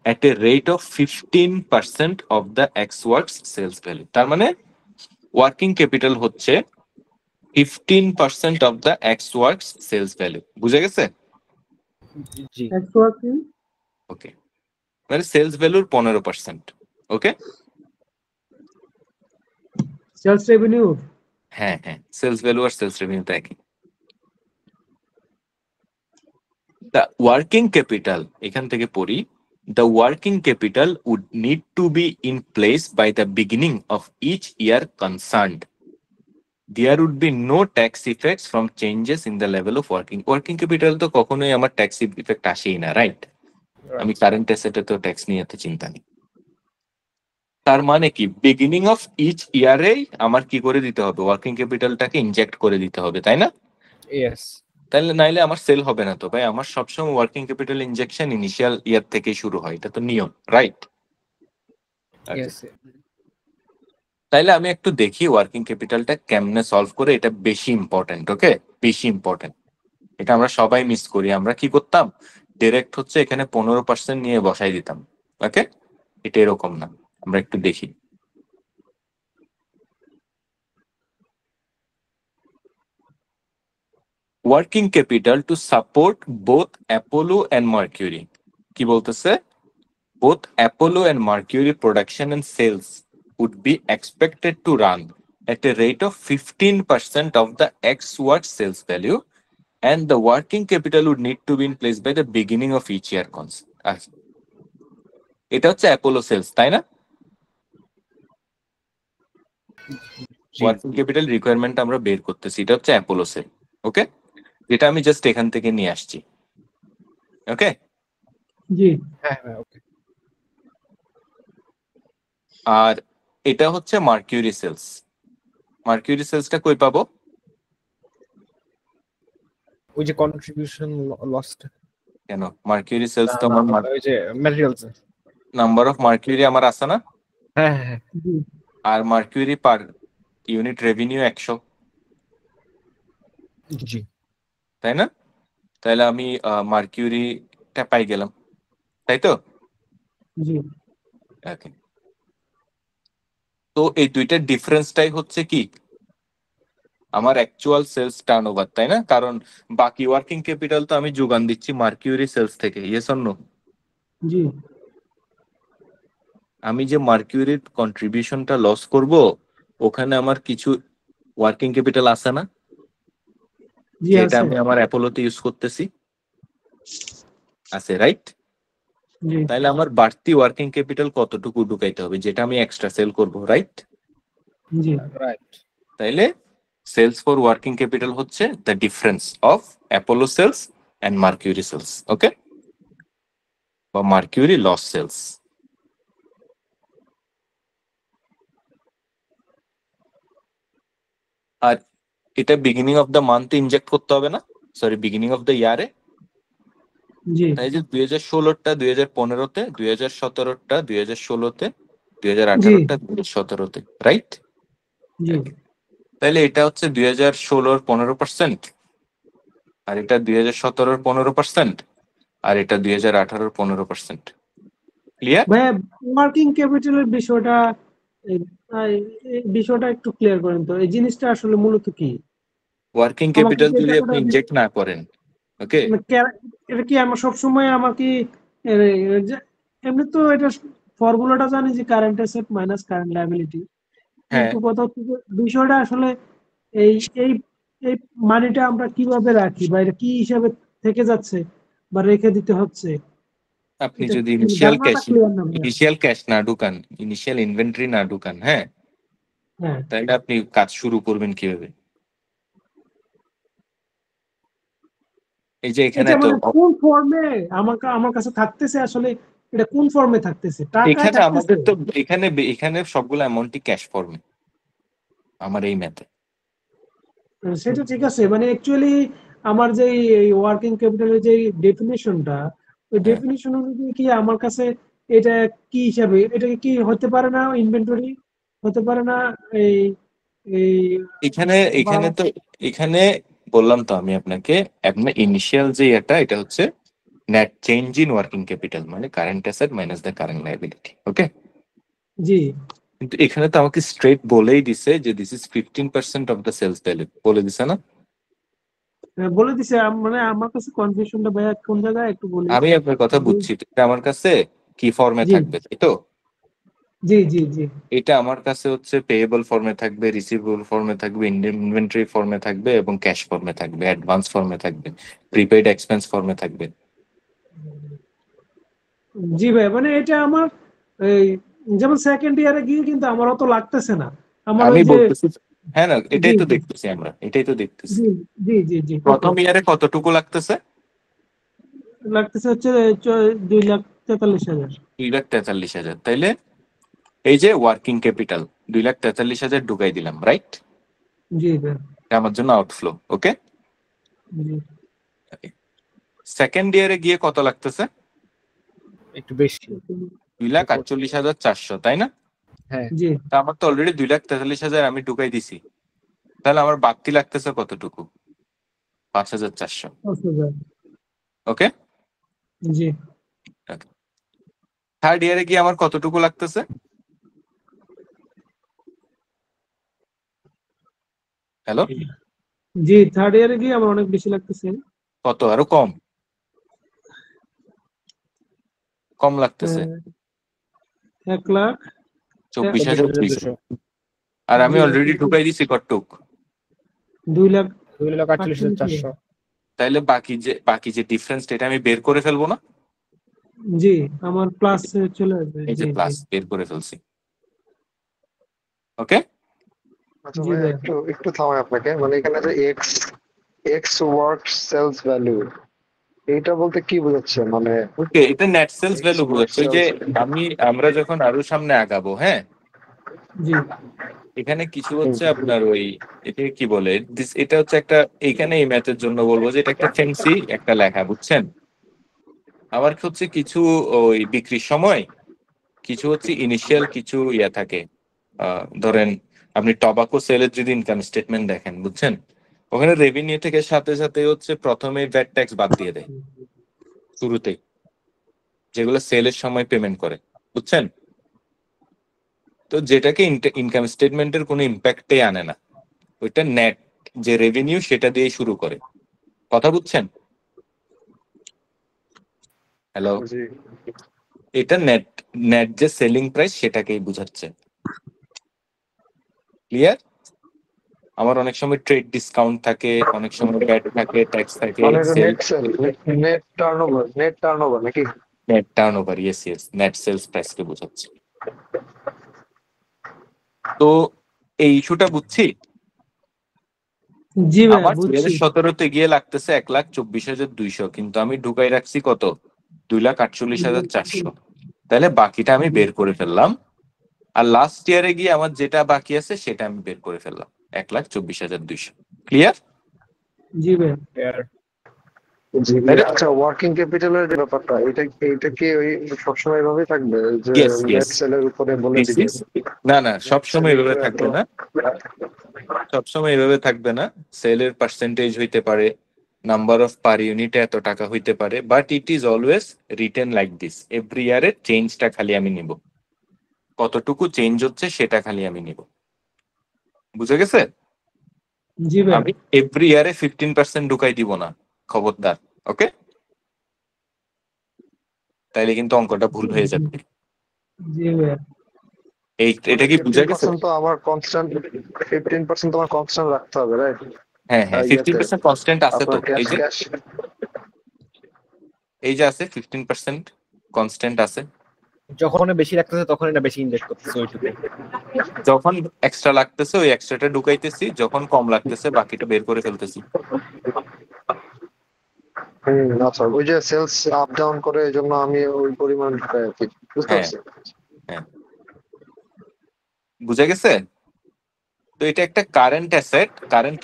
at a rate of 15% of the X watts sales value. তার মানে working capital হচ্ছে 15% of the X works sales value, বুঝে গেছে? জি একশো ওকে, মানে sales ভ্যালুর 15%, ওকে? Sales revenue. হ্যাঁ হ্যাঁ, সেলস ভ্যালু আর সেলস রেভিনিউ তো একই। দ্য ওয়ার্কিং ক্যাপিটাল, এখান থেকে পড়ি, the working capital would need to be in place by the beginning of each year concerned. There would be no tax effects from changes in the level of working capital তো কখনোই আমার tax effect আসেই না, right? আমি current অ্যাসেটে তো tax নিয়ে এত চিন্তা নেই। তার মানে কি বিগিনিং অফ ইচ ইয়ারেই আমার কি করে দিতে হবে, ওয়ার্কিং ক্যাপিটালটাকে ইনজেক্ট করে দিতে হবে, তাই না? ইয়েস। তাহলে নাইলে আমার সেল হবে না তো ভাই, আমার সবসময় ওয়ার্কিং ক্যাপিটাল ইনজেকশন ইনিশিয়াল ইয়ার থেকে শুরু হয়, এটা তো নিয়ম, রাইট? ইয়েস। তাইলে আমি একটু দেখি ওয়ার্কিং ক্যাপিটালটা কেমনে সলভ করে, এটা বেশি ইম্পর্টেন্ট। ওকে, বেশি ইম্পর্টেন্ট, এটা আমরা সবাই মিস করি। আমরা কি করতাম, ডিরেক্ট হচ্ছে এখানে 15% নিয়ে বসাই দিতাম। ওকে, এটা এরকম না, আমরা একটু দেখি। Working capital to support both Apollo and Mercury, কি বলতেছে, both Apollo and Mercury production and sales would be expected to run at a rate of 15% of the X watt sales value, and the working capital would need to be in place by the beginning of each year. এটা হচ্ছে Apollo sales, তাই না? Working capital requirement আমরা বের করতেছি, এটা হচ্ছে Apollo sell. ওকে, যেটা আমি জাস্ট এখান থেকে নিয়ে আসছি। ওকে জি হ্যাঁ, ওকে। আর এটা হচ্ছে মার্কিউরি সেলস। মার্কিউরি সেলসটা কই পাবো? ওই যে কন্ট্রিবিউশন লস্ট, কেন মার্কিউরি সেলস তো আমার ওই যে ম্যাটেরিয়ালস, নাম্বার অফ মার্কিউরি আমার আছে না? হ্যাঁ হ্যাঁ হ্যাঁ। জি আর মার্কিউরি পার ইউনিট রেভিনিউ 100, জি তাই না? তাহলে আমি মার্কিউরিটা পাই গেলাম, তাই তো? জি ওকে, তো এই দুইটার ডিফারেন্সটাই হচ্ছে কি আমার অ্যাকচুয়াল সেলস টার্নওভার, তাই না? কারণ বাকি ওয়ার্কিং ক্যাপিটাল তো আমি যোগান দিচ্ছি মার্কিউরি সেলস থেকে, ইয়েস অর নো? জি আমি যে মার্কিউরির কন্ট্রিবিউশনটা লস করব, ওখানে আমার কিছু ওয়ার্কিং ক্যাপিটাল আছে না, জি যেটা আছে আমি আমার অ্যাপোলোতে ইউজ করতেছি, আছে, রাইট? জি তাহলে আমার বাড়তি ওয়ার্কিং ক্যাপিটাল কতটুকু ঢুকাইতে হবে, যেটা আমি এক্সট্রা সেল করব, রাইট? জি রাইট। তাইলে সেলস ফর ওয়ার্কিং ক্যাপিটাল হচ্ছে the difference of Apollo sales and Mercury sales. Okay, বা মার্কিউরি লস সেলস। আর এটা beginning of the month inject করতে হবে না, সরি বিগিনিং অফ দ্য ইয়ারে। জি তাই যে 2016টা 2015তে, 2017টা 2016তে, 2018টা 2017তে, রাইট? জি তাহলে এটা হচ্ছে 2016-র 15%, আর এটা 2017-র 15%, আর এটা 2018-র 15%। ক্লিয়ার? ভাইয়া ওয়ার্কিং ক্যাপিটালের বিষয়টা এই বিষয়টা একটু ক্লিয়ার করেন তো, এই জিনিসটা আসলে মূলত কি? ওয়ার্কিং আমাকে ক্যাপিটাল কি যদি টাকাটা আপনি ইনজেক্ট না করেন, ওকে, এটা কি আমার সবসময় আমাকে এমনি তো এটা ফর্মুলাটা জানি যে current asset minus current liability, হ্যাঁ, কিন্তু কথা হচ্ছে যে বিষয়টা আসলে এই এই এই মানিটা আমরা কিভাবে রাখি, বা এটা কি হিসাবে থেকে যাচ্ছে বা রেখে দিতে হচ্ছে, আপনি এটা যদি ধারণাটা ক্লিয়ার না ভাইয়া। ইনিশিয়াল ক্যাশ না ঢুকান, ইনিশিয়াল ইনভেন্টরি না ঢুকান, হ্যাঁ, হ্যাঁ তাহলে আপনি কাজ শুরু করবেন কিভাবে? এই যে এখানে এটা এত, মানে কোন ফর্মে আমার কাছে থাকতেছে, আসলে এটা কোন ফর্মে থাকতেছে, টাকায় এখানে থাকতেছে? আমাদের তো এখানে সবগুলো অ্যামাউন্টই ক্যাশ ফর্মে আমার এই ম্যাথে। সেটা ঠিক আছে, মানে অ্যাকচুয়ালি আমার যে এই ওয়ার্কিং ক্যাপিটালের যে ডেফিনিশনটা, ওই হ্যাঁ। ডেফিনিশন অনুযায়ী কি আমার কাছে এটা কি হিসাবে, এটা কি হতে পারে না ইনভেন্টরি, হতে পারে না এই এই এখানে এখানে তো এখানে বললাম তো আমি আপনাকে, আপনার ইনিশিয়াল যে এটা হচ্ছে net change in working capital, মানে current asset minus the current liability. Okay, জি কিন্তু এখানে তো আমাকে স্ট্রেট বলেই দিছে যে this is 15% of the sales value, বলে দিছে না? বলে দিছে, মানে আমার কাছে কনফিউশনটা ভাইয়া কোন জায়গায় একটু বলি। আমি আপনার কথা বুঝছি, তো এটা আমার কাছে কি ফর্মে জি। থাকবে, তাই তো? জি জি জি এটা আমার কাছে হচ্ছে পেয়েবল ফর্মে থাকবে, রিসিভেবল ফর্মে থাকবে, ইনভেন্টরি ফর্মে থাকবে, এবং ক্যাশ ফর্মে থাকবে, অ্যাডভান্স ফর্মে থাকবে, প্রিপেইড এক্সপেন্স ফর্মে থাকবে। জি ভাই, মানে এটা আমার এই যেমন সেকেন্ড ইয়ারে গিয়ে কিন্তু আমার অত লাগতেছে না। আমার আমি ওই যে বলতেছি, হ্যাঁ না, জি এটাই তো জি দেখতেছি আমরা, এটাই তো দেখতেছি। জি জি জি জি কত প্রথম ইয়ারে কতটুকু লাগতেছে? লাগতেছে হচ্ছে 2,43,000। 2,43,000। তাইলে এই যে ওয়ার্কিং ক্যাপিটাল 2,43,000 ঢুকাই দিলাম, রাইট? জি ভাই আমার জন্য আউটফ্লো। ওকে, জি সেকেন্ড ইয়ারে গিয়ে কত লাগতেছে? একটু বেশি। 2,48,400, তাই না? হ্যাঁ, জি তা আমার তো অলরেডি 2,43,000 আমি ঢুকাই দিছি, তাহলে আমার বাড়তি লাগতেছে কতটুকু? 5,400। 5,000। ওকে, জি থার্ড ইয়ারে গিয়ে আমার কতটুকু লাগতেছে? হ্যালো, জি থার্ড ইয়ারে গিয়ে আমার অনেক বেশি লাগতেছে। কত? আরো কম কম লাগতেছে? 1,24,000। 24,200। আর আমি জি অলরেডি ঢুকাই দিছি কটুক। 2,48,000। 2,48,400। তাইলে বাকি যে ডিফারেন্স, এটা আমি বের করে ফেলবো না? জি আমার প্লাস চলে আসবে। এই জি যে জি প্লাস বের করে ফেলছি। ওকে, আচ্ছা জি ভাই, ভাই একটু একটু থামাই আপনাকে, মানে এখানে যে X X work sales value, এইটা বলতে কি বোঝাচ্ছে? মানে ওকে, এটা net sales X value work বোঝাচ্ছে। ওই যে সেলস। আমরা যখন আরো সামনে আগাবো, হ্যাঁ, জি এখানে কিছু হচ্ছে আপনার ওই, এটা কি বলে, এটা হচ্ছে একটা, এইখানে এই ম্যাথের জন্য বলবো যে এটা একটা ফ্যান্সি একটা লেখা, বুঝছেন? আবার হচ্ছে কিছু ওই বিক্রির সময় কিছু হচ্ছে ইনিশিয়াল কিছু ইয়া থাকে। ধরেন আপনি টবাকো সেলের যদি ইনকাম স্টেটমেন্ট দেখেন, বুঝছেন, ওখানে রেভিনিউ থেকে সাথে সাথে হচ্ছে প্রথমে ভ্যাট ট্যাক্স বাদ দিয়ে দেয় শুরুতেই, যেগুলো সেলের সময় পেমেন্ট করে, বুঝছেন? তো যেটাকে ইনকাম স্টেটমেন্টের কোনো ইম্প্যাক্টই আনে না, ওইটা নেট যে রেভিনিউ সেটা দিয়ে শুরু করে। কথা বুঝছেন? হ্যালো, জি এটা নেট নেট যে সেলিং প্রাইস সেটাকেই বুঝাচ্ছে। ক্লিয়ার? আমার অনেক সময় ট্রেড ডিসকাউন্ট থাকে, অনেক সময় ব্যাট থাকে, ট্যাক্স থাকে, মানে এটা sale net sale, net turnover নাকি? Net turnover, yes yes, net sales প্রাইসকে বোঝাচ্ছে। তো এই ইস্যুটা বুঝছি। জি ভাই আমার বুঝছি। 2017-তে গিয়ে লাগতেছে 1,24,200, কিন্তু আমি ঢুকাই রাখছি কত? 2,48,400। তাহলে বাকিটা আমি বের করে ফেললাম, আর লাস্ট ইয়ারে গিয়ে আমার যেটা বাকি আছে সেটা আমি বের করে ফেললাম, 1,24,200। ক্লিয়ার? জি ভাই জি আচ্ছা, ওয়ার্কিং ক্যাপিটালের যে ব্যাপারটা, এটা কি ওই সবসময় এভাবেই থাকবে যে ইয়েস ইয়েস, নেট সেলের উপরে বলে দিস দিবে? ইজ, না না, নেট সবসময় সেলের এভাবে উপরে থাকবে না, সবসময় এভাবে থাকবে না। সেলের পার্সেন্টেজ হইতে পারে, নাম্বার অফ পার ইউনিটে এত টাকা হইতে পারে, but it is always written like this. Every ইয়ারে চেঞ্জটা খালি আমি নিব, কতটুকু চেঞ্জ হচ্ছে সেটা খালি আমি নিব। বুঝে গেছে? জি ভাই আমি এভরি ইয়ারে 15% ঢুকাই দিব না, খবরদার। ওকে, তাইলে কিন্তু অঙ্কটা ভুল হয়ে যাবে। জি ভাই এটা মানে কি বুঝা গেছে? 15% তো আমার কনস্ট্যান্ট, 15% তো আমার কনস্ট্যান্ট রাখতে হবে, রাইট? হ্যাঁ হ্যাঁ, ইয়াতে 15% কনস্ট্যান্ট আছে তো, আপনার ক্যাশ এই যে ক্যাশ আছে 15% কনস্ট্যান্ট আছে। যখন বেশি লাগতেছে তখন এটা বেশি ইনজেক্ট করতেছে ওইটুকুই। যখন এক্সট্রা লাগতেছে ওই এক্সট্রাটা ঢুকাইতেছি, যখন কম লাগতেছে বাকিটা বের করে ফেলতেছি। আচ্ছা, ওই যে সেলস আপ ডাউন করে, এই জন্য আমি ওই পরিমাণ ঢুকাই আর কি, বুঝতে হ্যাঁ পারছি। হ্যাঁ, বুঝা গেছে? তো এটা একটা কারেন্ট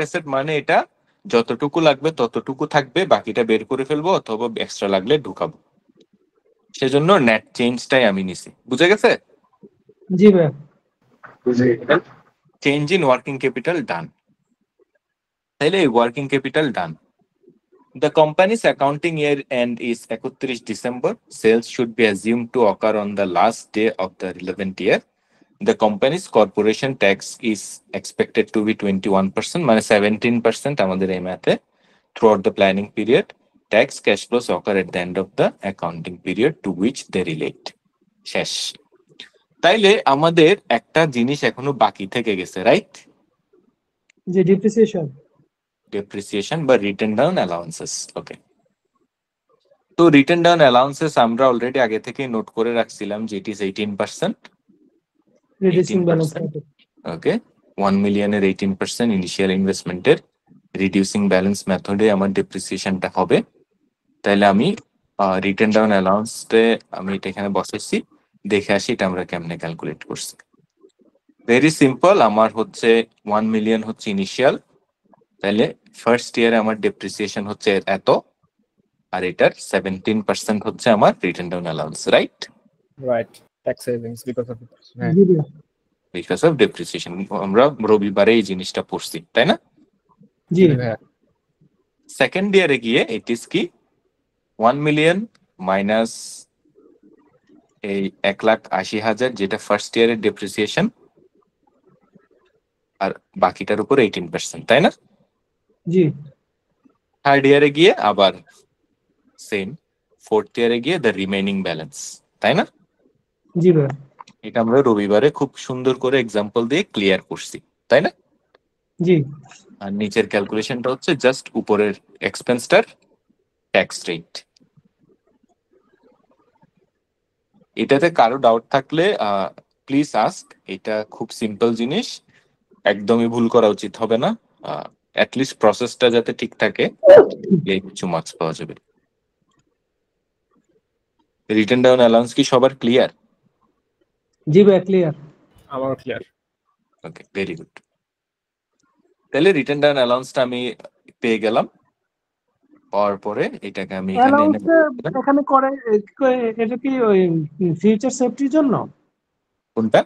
অ্যাসেট মানে এটা যতটুকু লাগবে ততটুকু থাকবে, বাকিটা বের করে ফেলবো অথবা এক্সট্রা লাগলে ঢুকাবো। সেজন্য নেট চেঞ্জটাই আমি নিছি। বুঝা গেছে? জি ভাই জি চেঞ্জ ইন ওয়ার্কিং ক্যাপিটাল ডান। তাইলে working capital done. The company's accounting year end is 31 December. Sales should be assumed to occur on the last day of the relevant year. The company's corporation tax is expected to be 21%, মানে 17% আমাদের এই ম্যাথে, throughout the planning period. Tax cash flows occur at the end of the accounting period to which they relate. শেষ। তাইলে আমাদের একটা জিনিস এখনো বাকি থেকে গেছে, রাইট? যে ডিপ্রিসিয়েশন। Depreciation বা written down allowances. Okay. তো রিটেন ডাউন অ্যালাউন্সেস আমরা অলরেডি আগে থেকে নোট করে রাখছিলাম যে it is 18%। Reducing balance 18%, okay. 1 মিলিয়নের 18% initial ইনভেস্টমেন্টের রিডিউসিং ব্যালেন্স মেথডে আমার ডেপ্রিসিয়েশনটা হবে। তাহলে আমি রিটেন ডাউন অ্যালাউন্সে আমি এটা এখানে বসাইছি, দেখে আসি এটা আমরা কেমনে ক্যালকুলেট করছি। ভেরি সিম্পল, আমার হচ্ছে 1 মিলিয়ন হচ্ছে ইনিশিয়াল, তাহলে ফার্স্ট ইয়ারে আমার ডেপ্রিসিয়েশন হচ্ছে এত, আর এটার 17% হচ্ছে আমার written down allowance, right? Right, tax savings because of জি ভাইয়া। Because of depreciation. আমরা রবিবারে এই জিনিসটা পড়ছি, তাই না? জি ভাইয়া। সেকেন্ড ইয়ারে গিয়ে ইট ইজ কি 1 মিলিয়ন মাইনাস এই 1,80,000 যেটা ফার্স্ট ইয়ারের ডেপ্রিসিয়েশন, আর বাকিটার উপর 18%, তাই না? জি থার্ড ইয়ারে গিয়ে আবার সেম, ফোর্থ ইয়ারে গিয়ে দ্য রিমেইনিং ব্যালেন্স, তাই না? জি ভাইয়া। এটা আমরা রবিবারে খুব সুন্দর করে এক্সাম্পল দিয়ে ক্লিয়ার করছি, তাই না? জি আর নিচের ক্যালকুলেশনটা হচ্ছে জাস্ট উপরের এক্সপেন্সটার ট্যাক্স রেট। এটাতে কারো ডাউট থাকলে প্লিজ আস্ক। এটা খুব সিম্পল জিনিস, একদমই ভুল করা উচিত হবে না। অ্যাটলিস্ট প্রসেসটা যাতে ঠিক থাকে, কিছু মার্কস পাওয়া যাবে। রিটেন ডাউন অ্যালাউন্স কি সবার ক্লিয়ার? জি ভাইয়া, ক্লিয়ার। আমার ক্লিয়ার। ওকে, ভেরি গুড। তাহলে রিটেন ডাউন অ্যালাউন্সটা আমি পেয়ে গেলাম, পাওয়ার পরে এটাকে আমি এখানে এনে অ্যালাউন্স এখানে করে এটা কি ওই ফিউচার সেফটির জন্য? কোনটা?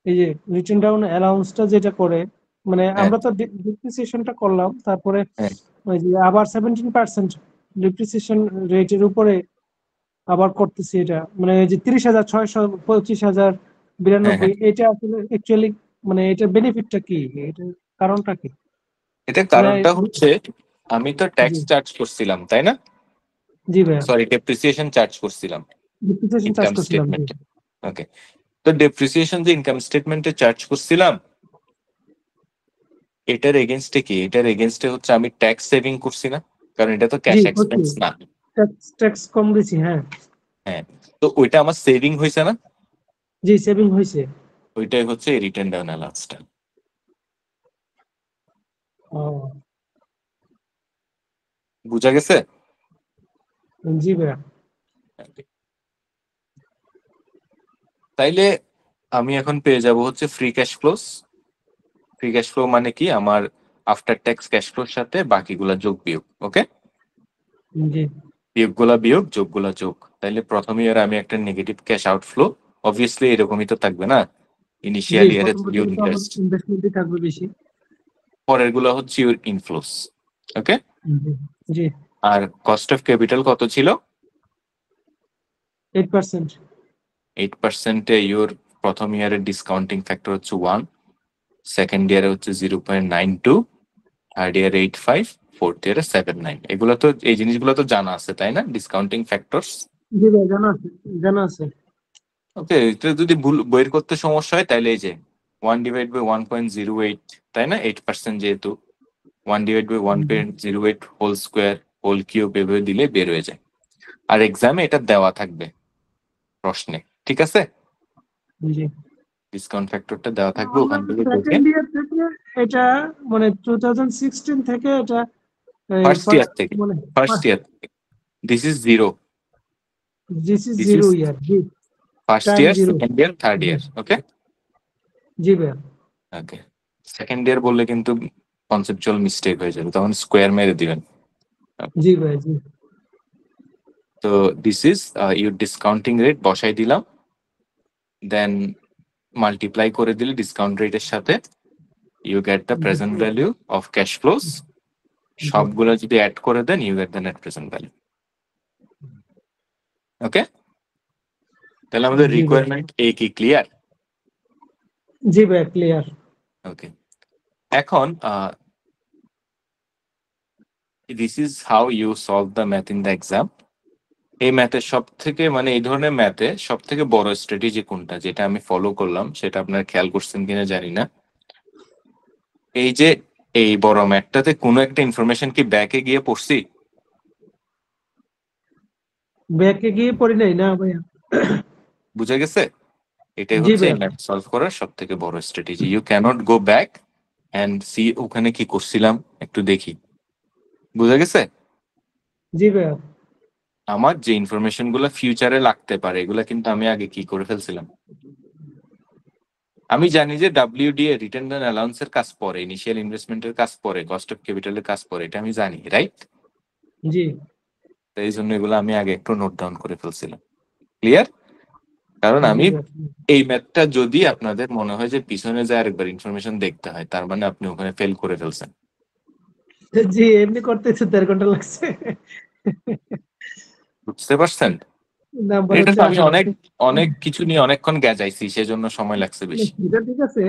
এই যে রিটেন ডাউন অ্যালাউন্সটা যেটা করে, মানে হ্যাঁ। আমরা তো ডিপ্রিসিয়েশনটা করলাম, তারপরে হ্যাঁ। ওই যে আবার 17% ডিপ্রিসিয়েশন রেটের উপরে আবার করতেছি এটা, মানে এই যে 30,600, 25,092, এটা আসলে অ্যাকচুয়ালি মানে এটা বেনিফিটটা কি, এটা কারণটা কি? এটা কারণটা হচ্ছে আমি তো ট্যাক্স জি। চার্জ করছিলাম, তাই না? জি ভাইয়া, সরি, ডেপ্রিসিয়েশন চার্জ করছিলাম ডিপ্রিসিয়েশন চার্জ ইনকাম করছিলাম। জি। স্টেটমেন্টে। ওকে, তো ডেপ্রিসিয়েশন যে ইনকাম স্টেটমেন্টে চার্জ করছিলাম, এটার এগেনস্টে কি? এটার এগেনস্টে হচ্ছে আমি ট্যাক্স সেভিং করছি না, কারণ এটা তো ক্যাশ জি, এক্সপেন্স না। ট্যাক্স কম দিছি, হ্যাঁ। হ্যাঁ, তো ওইটা আমার সেভিং হয়েছে না? জি, সেভিং হয়েছে। ওইটাই হচ্ছে রিটেন ডাউন অ্যালাউন্সটা। ও, বুঝা গেছে? জি ভাইয়া। তাইলে আমি এখন পেয়ে যাব হচ্ছে free cash flows. Free cash flow মানে কি? আমার আফটার ট্যাক্স ক্যাশ ফ্লোর সাথে বাকিগুলা যোগ বিয়োগ। ওকে, জি। বিয়োগগুলা বিয়োগ, যোগগুলা যোগ। তাইলে প্রথম ইয়ারে আমি একটা নেগেটিভ ক্যাশ আউটফ্লো, অবভিয়াসলি এরকমই তো থাকবে না, ইনিশিয়াল ইয়ারে ইউর ইন্টারেস্ট, ইনভেস্টমেন্টই থাকবে বেশি। পরের গুলা হচ্ছে ইউর ইনফ্লোস। ওকে, জি। জি, আর কস্ট অফ ক্যাপিটাল কত ছিল? 8%। 8%-এ ইউর প্রথম ইয়ারের ডিসকাউন্টিং ফ্যাক্টর হচ্ছে 1, সেকেন্ড ইয়ারে হচ্ছে 0.92, থার্ড ইয়ারে 8.5, ফোর্থ ইয়ারে 7.9। এগুলো তো, এই জিনিসগুলো তো জানা আছে, তাই না? Discounting factors. জি ভাই, জানা আছে, জানা আছে। ওকে, এটা যদি ভুল বের করতে সমস্যা হয় তাহলে এই যে 1/1.08, তাই না? 8% যেহেতু 1/1.08 হোল স্কোয়ার হোল কিউব এভাবে দিলে বের হয়ে যায়। আর এক্সামে এটা দেওয়া থাকবে প্রশ্নে, ঠিক আছে? জি। ডিসকাউন্ট ফ্যাক্টরটা দেওয়া থাকবে, ওখান থেকে দেখে। সেকেন্ড ইয়ার থেকে এটা, মানে 2016 থেকে এটা ফার্স্ট ইয়ার থেকে, মানে first year this is zero, this is this 0 is year. জি। First Time year, zero. Second year, third year. Okay জি ভাই। ওকে, সেকেন্ড ইয়ার বললে কিন্তু কনসেপচুয়াল মিস্টেক হয়ে যাবে, তখন স্কোয়ার মেরে দিবেন। জি ভাই। জি। তো this is your discounting rate বসাই দিলাম, দেন মাল্টিপ্লাই করে দিলে ডিসকাউন্ট রেটের সাথে you get the present value of cash flows. সবগুলো যদি অ্যাড করে দেন you get the net present value. Okay, তাহলে আমাদের জি ভাই। রিকোয়ারমেন্ট এ কি ক্লিয়ার? জি ভাই, ক্লিয়ার। ওকে, এখন this is how you solve the math in the exam. এই ম্যাথের সব থেকে, মানে এই ধরনের ম্যাথে সব থেকে বড় স্ট্র্যাটেজি কোনটা, যেটা আমি ফলো করলাম, সেটা আপনারা খেয়াল করছেন কিনা জানি না। এই যে এই বড় ম্যাথটাতে কোনো একটা ইনফরমেশন কি ব্যাকে গিয়ে পড়ছি? ব্যাকে গিয়ে পড়ি নাই না ভাইয়া। বুঝে গেছে? এটাই জি হচ্ছে এই ভাইয়া। ম্যাথ সলভ করার সব থেকে বড় strategy. You can't go back and see ওখানে কি করছিলাম একটু দেখি। বুঝে গেছে? জি ভাইয়া। আমার যে ইনফরমেশন গুলো ফিউচারে লাগতে পারে এগুলা কিন্তু আমি আগে কি করে ফেলছিলাম। আমি জানি যে WDA রিটার্ন অ্যান্ড অ্যালাউন্সের কাজ পরে, ইনিশিয়াল ইনভেস্টমেন্টের কাজ পরে, কস্ট অফ ক্যাপিটালের কাজ পরে, এটা আমি জানি, রাইট? জি এই জন্য এগুলো আমি আগে একটু নোট ডাউন করে ফেলছিলাম। ক্লিয়ার? কারণ জি আমি ভাইয়া। এই ম্যাথটা যদি আপনাদের মনে হয় যে পিছনে যায় আরেকবার ইনফরমেশন দেখতে হয়, তার মানে আপনি ওখানে ফেল করে ফেলছেন। জি এমনি করতেছে 1.5 ঘন্টা লাগছে। বুঝতে পারছেন? নাম্বার এটা হচ্ছে তো আমি আসলে। অনেক অনেক কিছু নিয়ে অনেকক্ষণ গেজাইছি, সেজন্য সময় লাগছে বেশি। এটা ঠিক আছে,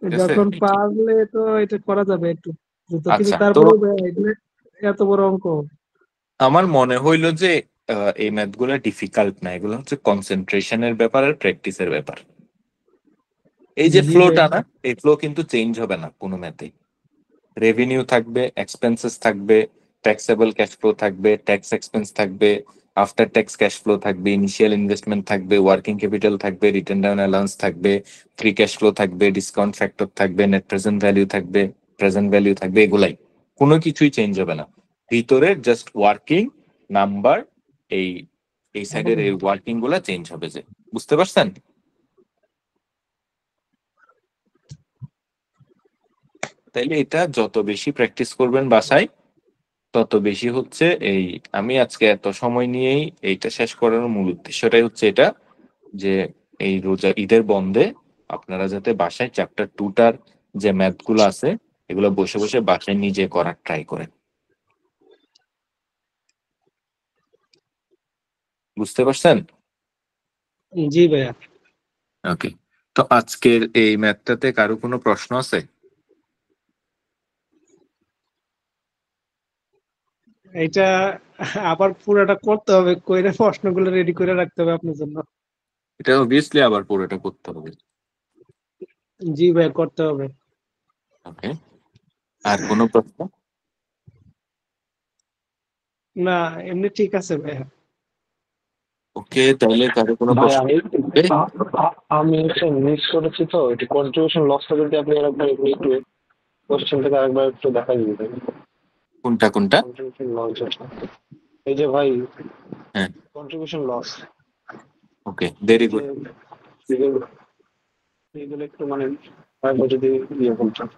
ঠিক আছে? যখন পারলে তো এটা করা যাবে একটু দ্রুত, কিন্তু আচ্ছা, তো তারপরে এগুলো এত বড় অঙ্ক। আমার মনে হইলো যে এই ম্যাথ গুলো ডিফিকাল্ট না, এগুলো হচ্ছে কনসেন্ট্রেশনের ব্যাপার আর প্র্যাকটিসের ব্যাপার। এই যে জি ফ্লোটা ভাইয়া। না, এই ফ্লো কিন্তু চেঞ্জ হবে না কোনো ম্যাথে। রেভিনিউ থাকবে, এক্সপেন্সেস থাকবে, ট্যাক্সেবল ক্যাশ ফ্লো থাকবে, ট্যাক্স এক্সপেন্স থাকবে, আফটার ট্যাক্স ক্যাশ ফ্লো থাকবে, ইনিশিয়াল ইনভেস্টমেন্ট থাকবে, ওয়ার্কিং ক্যাপিটাল থাকবে, রিটার্ন ডাউন অ্যালাউন্স থাকবে, ফ্রি ক্যাশ ফ্লো থাকবে, ডিসকাউন্ট ফ্যাক্টর থাকবে, নেট প্রেজেন্ট ভ্যালু থাকবে, প্রেজেন্ট ভ্যালু থাকবে, এগুলাই কোনো কিছুই চেঞ্জ হবে না। ভিতরে জাস্ট ওয়ার্কিং নাম্বার, এই এই সাইডের এই ওয়ার্কিং গুলা চেঞ্জ হবে। যে বুঝতে পারছেন? তাইলে এটা যত বেশি প্র্যাকটিস করবেন বাসায়, তত বেশি হচ্ছে এই, আমি আজকে এত সময় নিয়েই এইটা শেষ করার মূল উদ্দেশ্যটাই হচ্ছে এটা, যে এই রোজা ঈদের বন্ধে আপনারা যাতে বাসায় চ্যাপ্টার 2টার যে ম্যাথ গুলো আছে এগুলো বসে বসে বাসায় নিজে করার ট্রাই করেন। বুঝতে পারছেন? জি ভাইয়া। ওকে, তো আজকের এই ম্যাথটাতে কারো কোনো প্রশ্ন আছে? এটা আবার পুরোটা করতে হবে, কইরে প্রশ্নগুলো রেডি করে রাখতে হবে আপনার জন্য। এটা অবভিয়াসলি আবার পুরোটা করতে হবে। জি ভাইয়া, করতে হবে। ওকে, আর কোনো প্রশ্ন? না, এমনি ঠিক আছে ভাইয়া। ওকে, তাহলে কারো কোনো ভাই প্রশ্ন? আমি একটা মিস করেছি তো, একটু কন্ট্রিবিউশন লসটা যদি আপনি আরেকবার একটু কোশ্চেনটাকে আরেকবার একটু দেখা দিবেন। কোনটা কোনটা? কন্ট্রিবিউশন লস, এই যে ভাই হ্যাঁ, কন্ট্রিবিউশন লস, ওকে, ভেরি যে গুড। এগুলো এগুলো একটু মানে আরেকবার যদি ইয়ে বলতেন।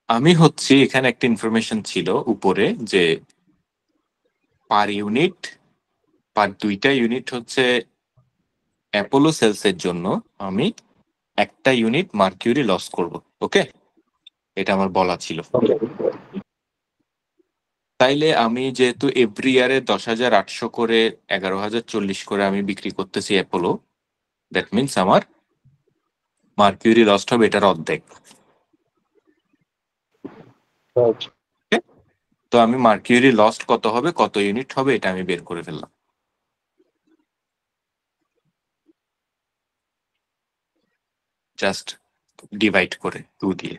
আমি হচ্ছে এখানে একটা ইনফরমেশন ছিল উপরে যে পার ইউনিট, পার 2টা ইউনিট হচ্ছে অ্যাপোলো সেলসের জন্য আমি একটা ইউনিট মার্কিউরি লস করব। ওকে, এটা আমার বলা ছিল। তাইলে আমি যেহেতু এভরি ইয়ারে 10,800 করে, 11,040 করে আমি বিক্রি করতেছি অ্যাপোলো, দ্যাট মিনস আমার মার্কিউরি লস হবে এটার অর্ধেক। Okay? তো আমি মার্কিউরি লস কত হবে, কত ইউনিট হবে, এটা আমি বের করে ফেললাম জাস্ট ডিভাইড করে 2 দিয়ে।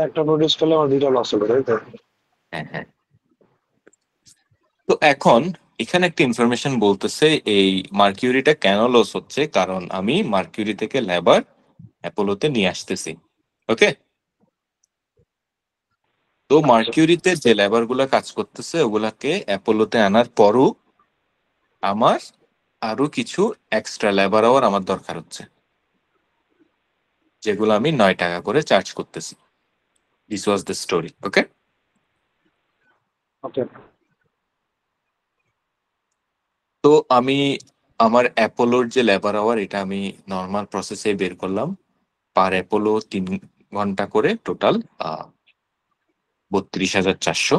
একটা প্রডিউস করলে আমার দুইটা লস হবে, তাই তো? হ্যাঁ হ্যাঁ। তো এখন এখানে একটা ইনফরমেশন বলতেছে এই মার্কিউরিটা কেন লস হচ্ছে, কারণ আমি মার্কিউরি থেকে লেবার অ্যাপোলোতে নিয়ে আসতেছি। ওকে, তো মার্কিউরিতে যে লেবার গুলা কাজ করতেছে ওগুলাকে অ্যাপোলোতে আনার পরও আমার আরো কিছু এক্সট্রা লেবার আওয়ার আমার দরকার হচ্ছে, যেগুলো আমি 9 টাকা করে চার্জ করতেছি। This was the story. Okay, okay, তো আমি আমার অ্যাপোলোর যে লেবার আওয়ার এটা আমি নর্মাল প্রসেসে বের করলাম। পার অ্যাপোলো 3 ঘন্টা করে, টোটাল 32,400।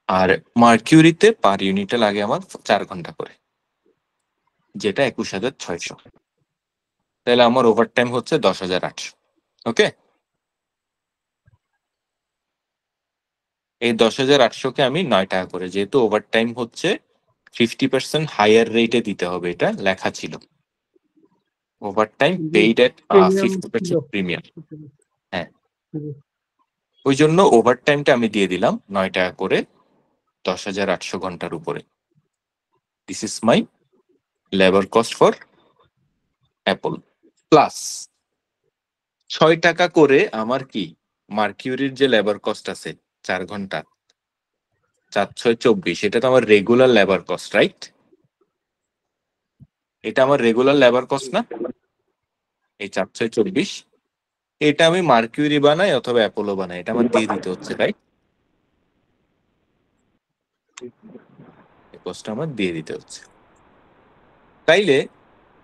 আর মার্কিউরিতে পার ইউনিটে লাগে আমার 4 ঘন্টা করে, যেটা 21,600। তাহলে আমার ওভারটাইম হচ্ছে 10,800। ওকে, এই 10,800কে আমি 9 টাকা করে, যেহেতু ওভারটাইম হচ্ছে 50% হায়ার রেটে দিতে হবে, এটা লেখা ছিল। ওভারটাইম পেইড এট Premium 50% প্রিমিয়াম। হ্যাঁ, জি। ওই জন্য ওভারটাইমটা আমি দিয়ে দিলাম 9 টাকা করে 10,800 ঘন্টার উপরে। This is my labour cost for Apple. Plus 6 টাকা করে আমার কি মার্কিউরির যে লেবার কস্ট আছে 4 ঘন্টা, 4/6 = 24, এটা তো আমার রেগুলার লেবার কস্ট, রাইট? এটা আমার রেগুলার লেবার কস্ট না, এই 4/6 = 24। এটা আমি মার্কিউরি বানাই অথবা অ্যাপোলো বানাই, এটা আমার দিয়ে দিতে হচ্ছে, রাইট? এই কস্টটা আমার দিয়ে দিতে হচ্ছে। তাইলে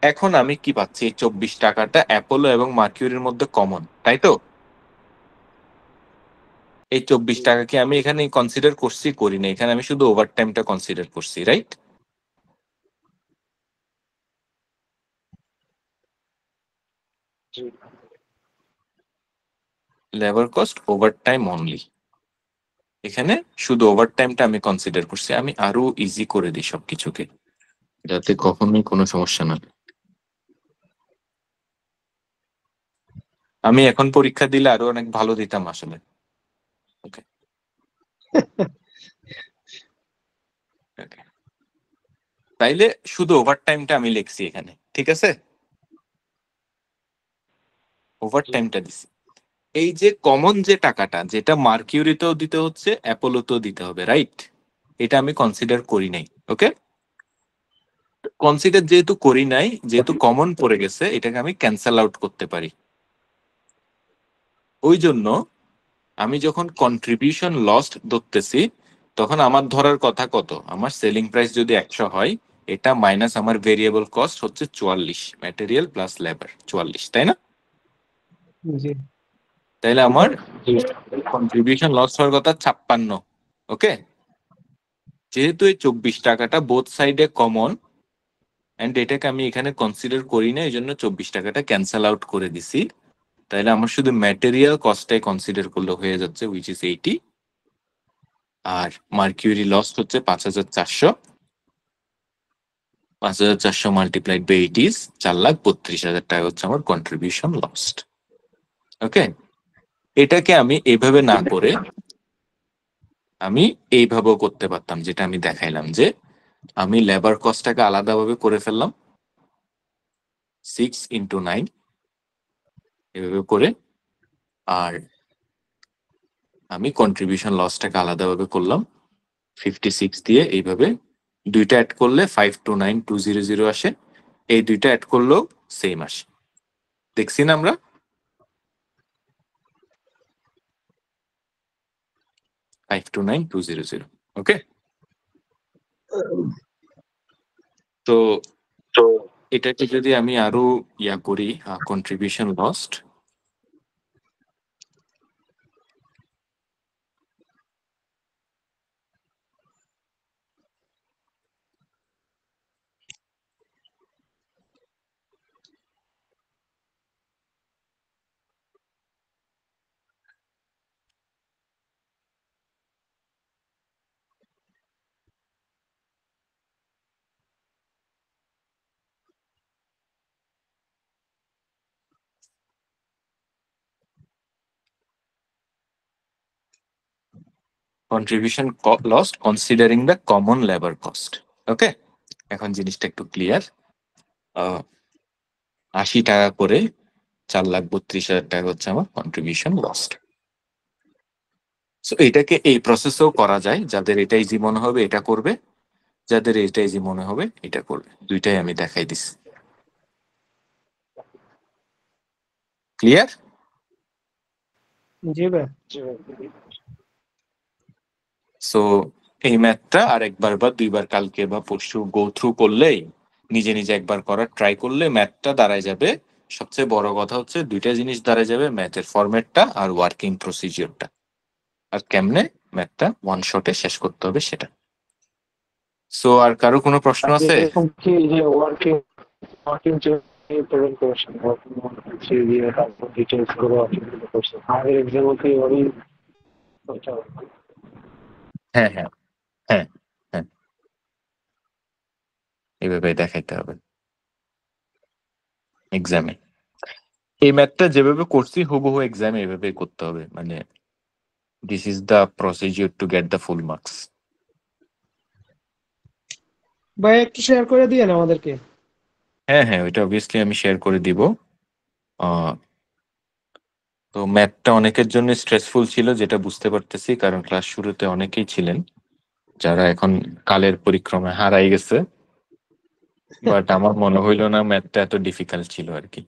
এখন আমি কি পাচ্ছি, এই 24 টাকাটা অ্যাপোলো এবং মার্কিউরির মধ্যে কমন, তাই তো? এই 24 টাকাকে আমি এখানে কনসিডার করছি, করি না, এখানে আমি শুধু ওভারটাইমটা কনসিডার করছি, right? Labour cost overtime only, এখানে শুধু ওভারটাইমটা আমি কনসিডার করছি। আমি আরো ইজি করে দিই সবকিছুকে, যাতে কখনোই কোনো সমস্যা না হয়। আমি এখন পরীক্ষা দিলে আরো অনেক ভালো দিতাম আসলে। ওকে, তাইলে শুধু ওভারটাইমটা আমি লিখছি এখানে, ঠিক আছে? ওভারটাইমটা দিছি। এই যে কমন যে টাকাটা, যেটা মার্কিউরিতেও দিতে হচ্ছে অ্যাপোলোতেও দিতে হবে, রাইট? এটা আমি কনসিডার করি নাই। ওকে, কনসিডার যেহেতু করি নাই, যেহেতু কমন পড়ে গেছে, এটাকে আমি ক্যান্সেল আউট করতে পারি। ওই জন্য আমি যখন কন্ট্রিবিউশন লস্ট ধরতেছি, তখন আমার ধরার কথা কত, আমার সেলিং প্রাইস যদি 100 হয়, এটা মাইনাস আমার ভেরিয়েবল কস্ট হচ্ছে 44, ম্যাটেরিয়াল প্লাস লেবার 44, তাই না? জি। তাইলে আমার কন্ট্রিবিউশন লস হওয়ার কথা 56। ওকে, যেহেতু এই 24 টাকাটা বোথ সাইডে কমন এন্ড এটাকে আমি এখানে কনসিডার করি না, এই জন্য 24 টাকাটা ক্যান্সেল আউট করে দিছি। তাহলে আমার শুধু ম্যাটেরিয়াল কস্টটাই কনসিডার করলে হয়ে যাচ্ছে, উইচ ইজ 80। আর মার্কিউরি লস হচ্ছে 5,400। 5,400 মাল্টিপ্লাইড বাই 80 ইজ 4,32,000 টাকা হচ্ছে আমার কন্ট্রিবিউশন লস্ট। ওকে, এটাকে আমি এইভাবে না করে আমি এইভাবেও করতে পারতাম, যেটা আমি দেখাইলাম, যে আমি লেবার কস্টটাকে আলাদাভাবে করে ফেললাম 6 × 9 এভাবে করে, আর আমি কন্ট্রিবিউশন লসটাকে আলাদাভাবে করলাম 56 দিয়ে। এইভাবে দুইটা অ্যাড করলে 529,200 আসে, এই দুইটা অ্যাড করলেও সেম আসে। দেখছি না আমরা? $529,200। ওকে, তো এটাকে যদি আমি আরো ইয়া করি, contribution lost, contribution lost considering the common labour cost. Okay, এখন জিনিসটা একটু ক্লিয়ার। 80 টাকা করে 4,32,000 টাকা হচ্ছে আমার কন্ট্রিবিউশন লস্ট। সো এটাকে এই প্রসেসেও করা যায়, যাদের এটা ইজি মনে হবে এটা করবে, যাদের এটা ইজি মনে হবে এটা করবে, দুইটাই আমি দেখাই দিছি। ক্লিয়ার? জি ভাই। সো এই ম্যাথটা আর একবার বা দুইবার কালকে বা পরশু গো থ্রু করলেই, নিজে নিজে একবার করার ট্রাই করলে ম্যাথটা দাঁড়ায় যাবে। সবচেয়ে বড় কথা হচ্ছে দুইটা জিনিস দাঁড়ায় যাবে, ম্যাথের ফরম্যাটটা আর ওয়ার্কিং প্রসিজিওরটা, আর কেমনে ম্যাথটা ওয়ান শটে শেষ করতে হবে সেটা। সো আর কারো কোনো প্রশ্ন আছে? এরকম কি যে ওয়ার্কিং ওয়ার্কিং যে প্রেজেন্ট করেছেন, ওয়ার্কিং দিয়ে তারপর ডিটেইলস করে ওয়ার্কিং করছেন, আমাদের এক্সাম্পল কি ওই হ্যাঁ হ্যাঁ হ্যাঁ হ্যাঁ এইভাবে দেখাইতে হবে এক্সামে। এই ম্যাথটা যেভাবে করছি হুবহু এক্সামে এইভাবে করতে হবে, মানে this is the procedure to get the full marks. ভাই একটু শেয়ার করে দিয়েন আমাদেরকে। হ্যাঁ হ্যাঁ, ওইটা অবভিয়াসলি আমি শেয়ার করে দিব। তো ম্যাথটা অনেকের জন্য স্ট্রেসফুল ছিল, যেটা বুঝতে পারতেছি, কারণ ক্লাস শুরুতে অনেকেই ছিলেন যারা এখন কালের পরিক্রমায় হারাই গেছে, বাট আমার মনে হইল না ম্যাথটা এত ডিফিকাল্ট ছিল আর কি।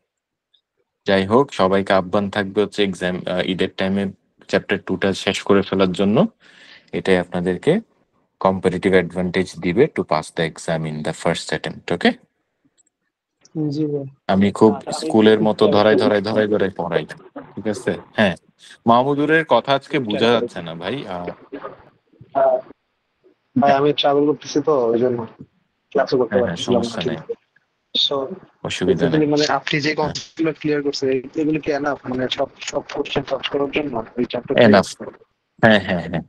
যাই হোক, সবাইকে আহ্বান থাকবে হচ্ছে এক্সাম ঈদের টাইমে চ্যাপ্টার 2টা শেষ করে ফেলার জন্য। এটাই আপনাদেরকে কম্পারেটিভ অ্যাডভান্টেজ দিবে to pass the exam in the first attempt. Okay, জি ভাই। আমি খুব স্কুলের মতো ধরাই পড়াই, ঠিক আছে? হ্যাঁ, মাহমুদুরের কথা আজকে বোঝা যাচ্ছে না ভাই। ভাই আমি ট্রাভেল করতেছি তো ওই জন্য ক্লাসও করতে হ্যাঁ, পারছিলাম না সমস্যা ঠিক নেই, মতো। So, অসুবিধা নেই। basically মানে আপনি যে কনসেপ্টগুলো ক্লিয়ার করছেন এগুলো কি এনাফ, মানে সব কোশ্চেন সলভ করার জন্য এই চ্যাপ্টার Enough. হ্যাঁ হ্যাঁ হ্যাঁ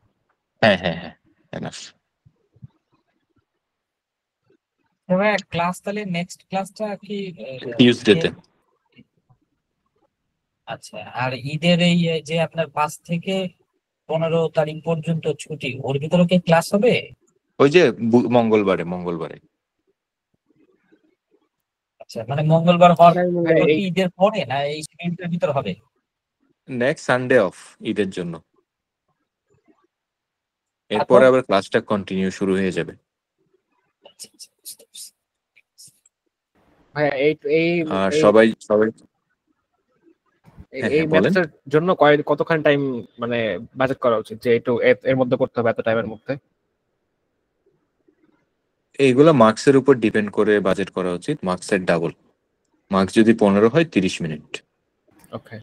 হ্যাঁ হ্যাঁ হ্যাঁ enough. ভাইয়া ক্লাস তাহলে নেক্সট ক্লাসটা কি টিউসডেতে। আচ্ছা, আর ঈদের এই যে আপনার 5 থেকে 15 তারিখ পর্যন্ত ছুটি, ওর ভিতরে কি ক্লাস হবে? ওই যে মঙ্গলবারে আচ্ছা, মানে মঙ্গলবার হওয়ার হ্যাঁ, পর এই কি ঈদের পরে না এই স্ক্রিনটার ভিতর হবে? নেক্সট সানডে অফ ঈদের জন্য, এরপরে আবার ক্লাসটা কন্টিনিউ শুরু হয়ে যাবে। আচ্ছা, আচ্ছা, বুঝতে পারছি। ভাই এই এই আর এই- সবাই এই- হ্যাঁ, এই বলেন। ম্যাথটার জন্য কতখানি টাইম মানে বাজেট করা উচিত, যে একটু এর মধ্যে করতে হবে এত টাইমের মধ্যে? এইগুলো মার্কসের উপর ডিপেন্ড করে বাজেট করা উচিত। মার্কসের ডাবল, মার্কস যদি 15 হয় 30 মিনিট। ওকে,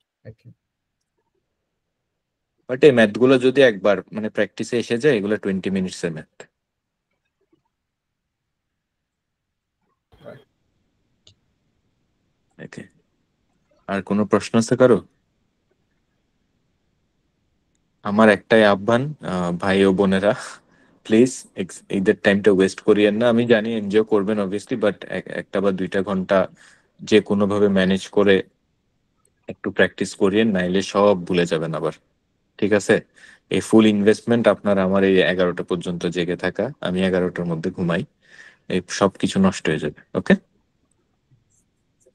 বাট এই ম্যাথ গুলো যদি একবার মানে প্র্যাকটিসে এসে যায়, এগুলো 20 মিনিটস এর ম্যাথ। ওকে, আর কোনো প্রশ্ন আছে কারো? আমার একটাই আহ্বান, ভাই ও বোনেরা, প্লিজ ঈদের টাইমটা ওয়েস্ট করিয়েন না। আমি জানি এনজয় করবেন অবভিয়াসলি, বাট একটা বা 2টা ঘন্টা যে কোনো ভাবে ম্যানেজ করে একটু প্র্যাকটিস করিয়েন, নাইলে সব ভুলে যাবেন আবার। ঠিক আছে? এই ফুল ইনভেস্টমেন্ট আপনার আমার এই 11টা পর্যন্ত জেগে থাকা, আমি 11টার মধ্যে ঘুমাই, এই সব কিছু নষ্ট হয়ে যাবে। ওকে,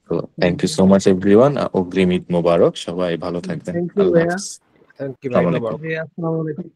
তো thank you so much everyone. অগ্রিম ঈদ মোবারক, সবাই ভালো থাকবেন। Thank you, আল্লাহ ভাইয়া। হাফেজ। থ্যাংক ইউ ভাই। আসসালামু আলাইকুম। জি, আসসালামু আলাইকুম।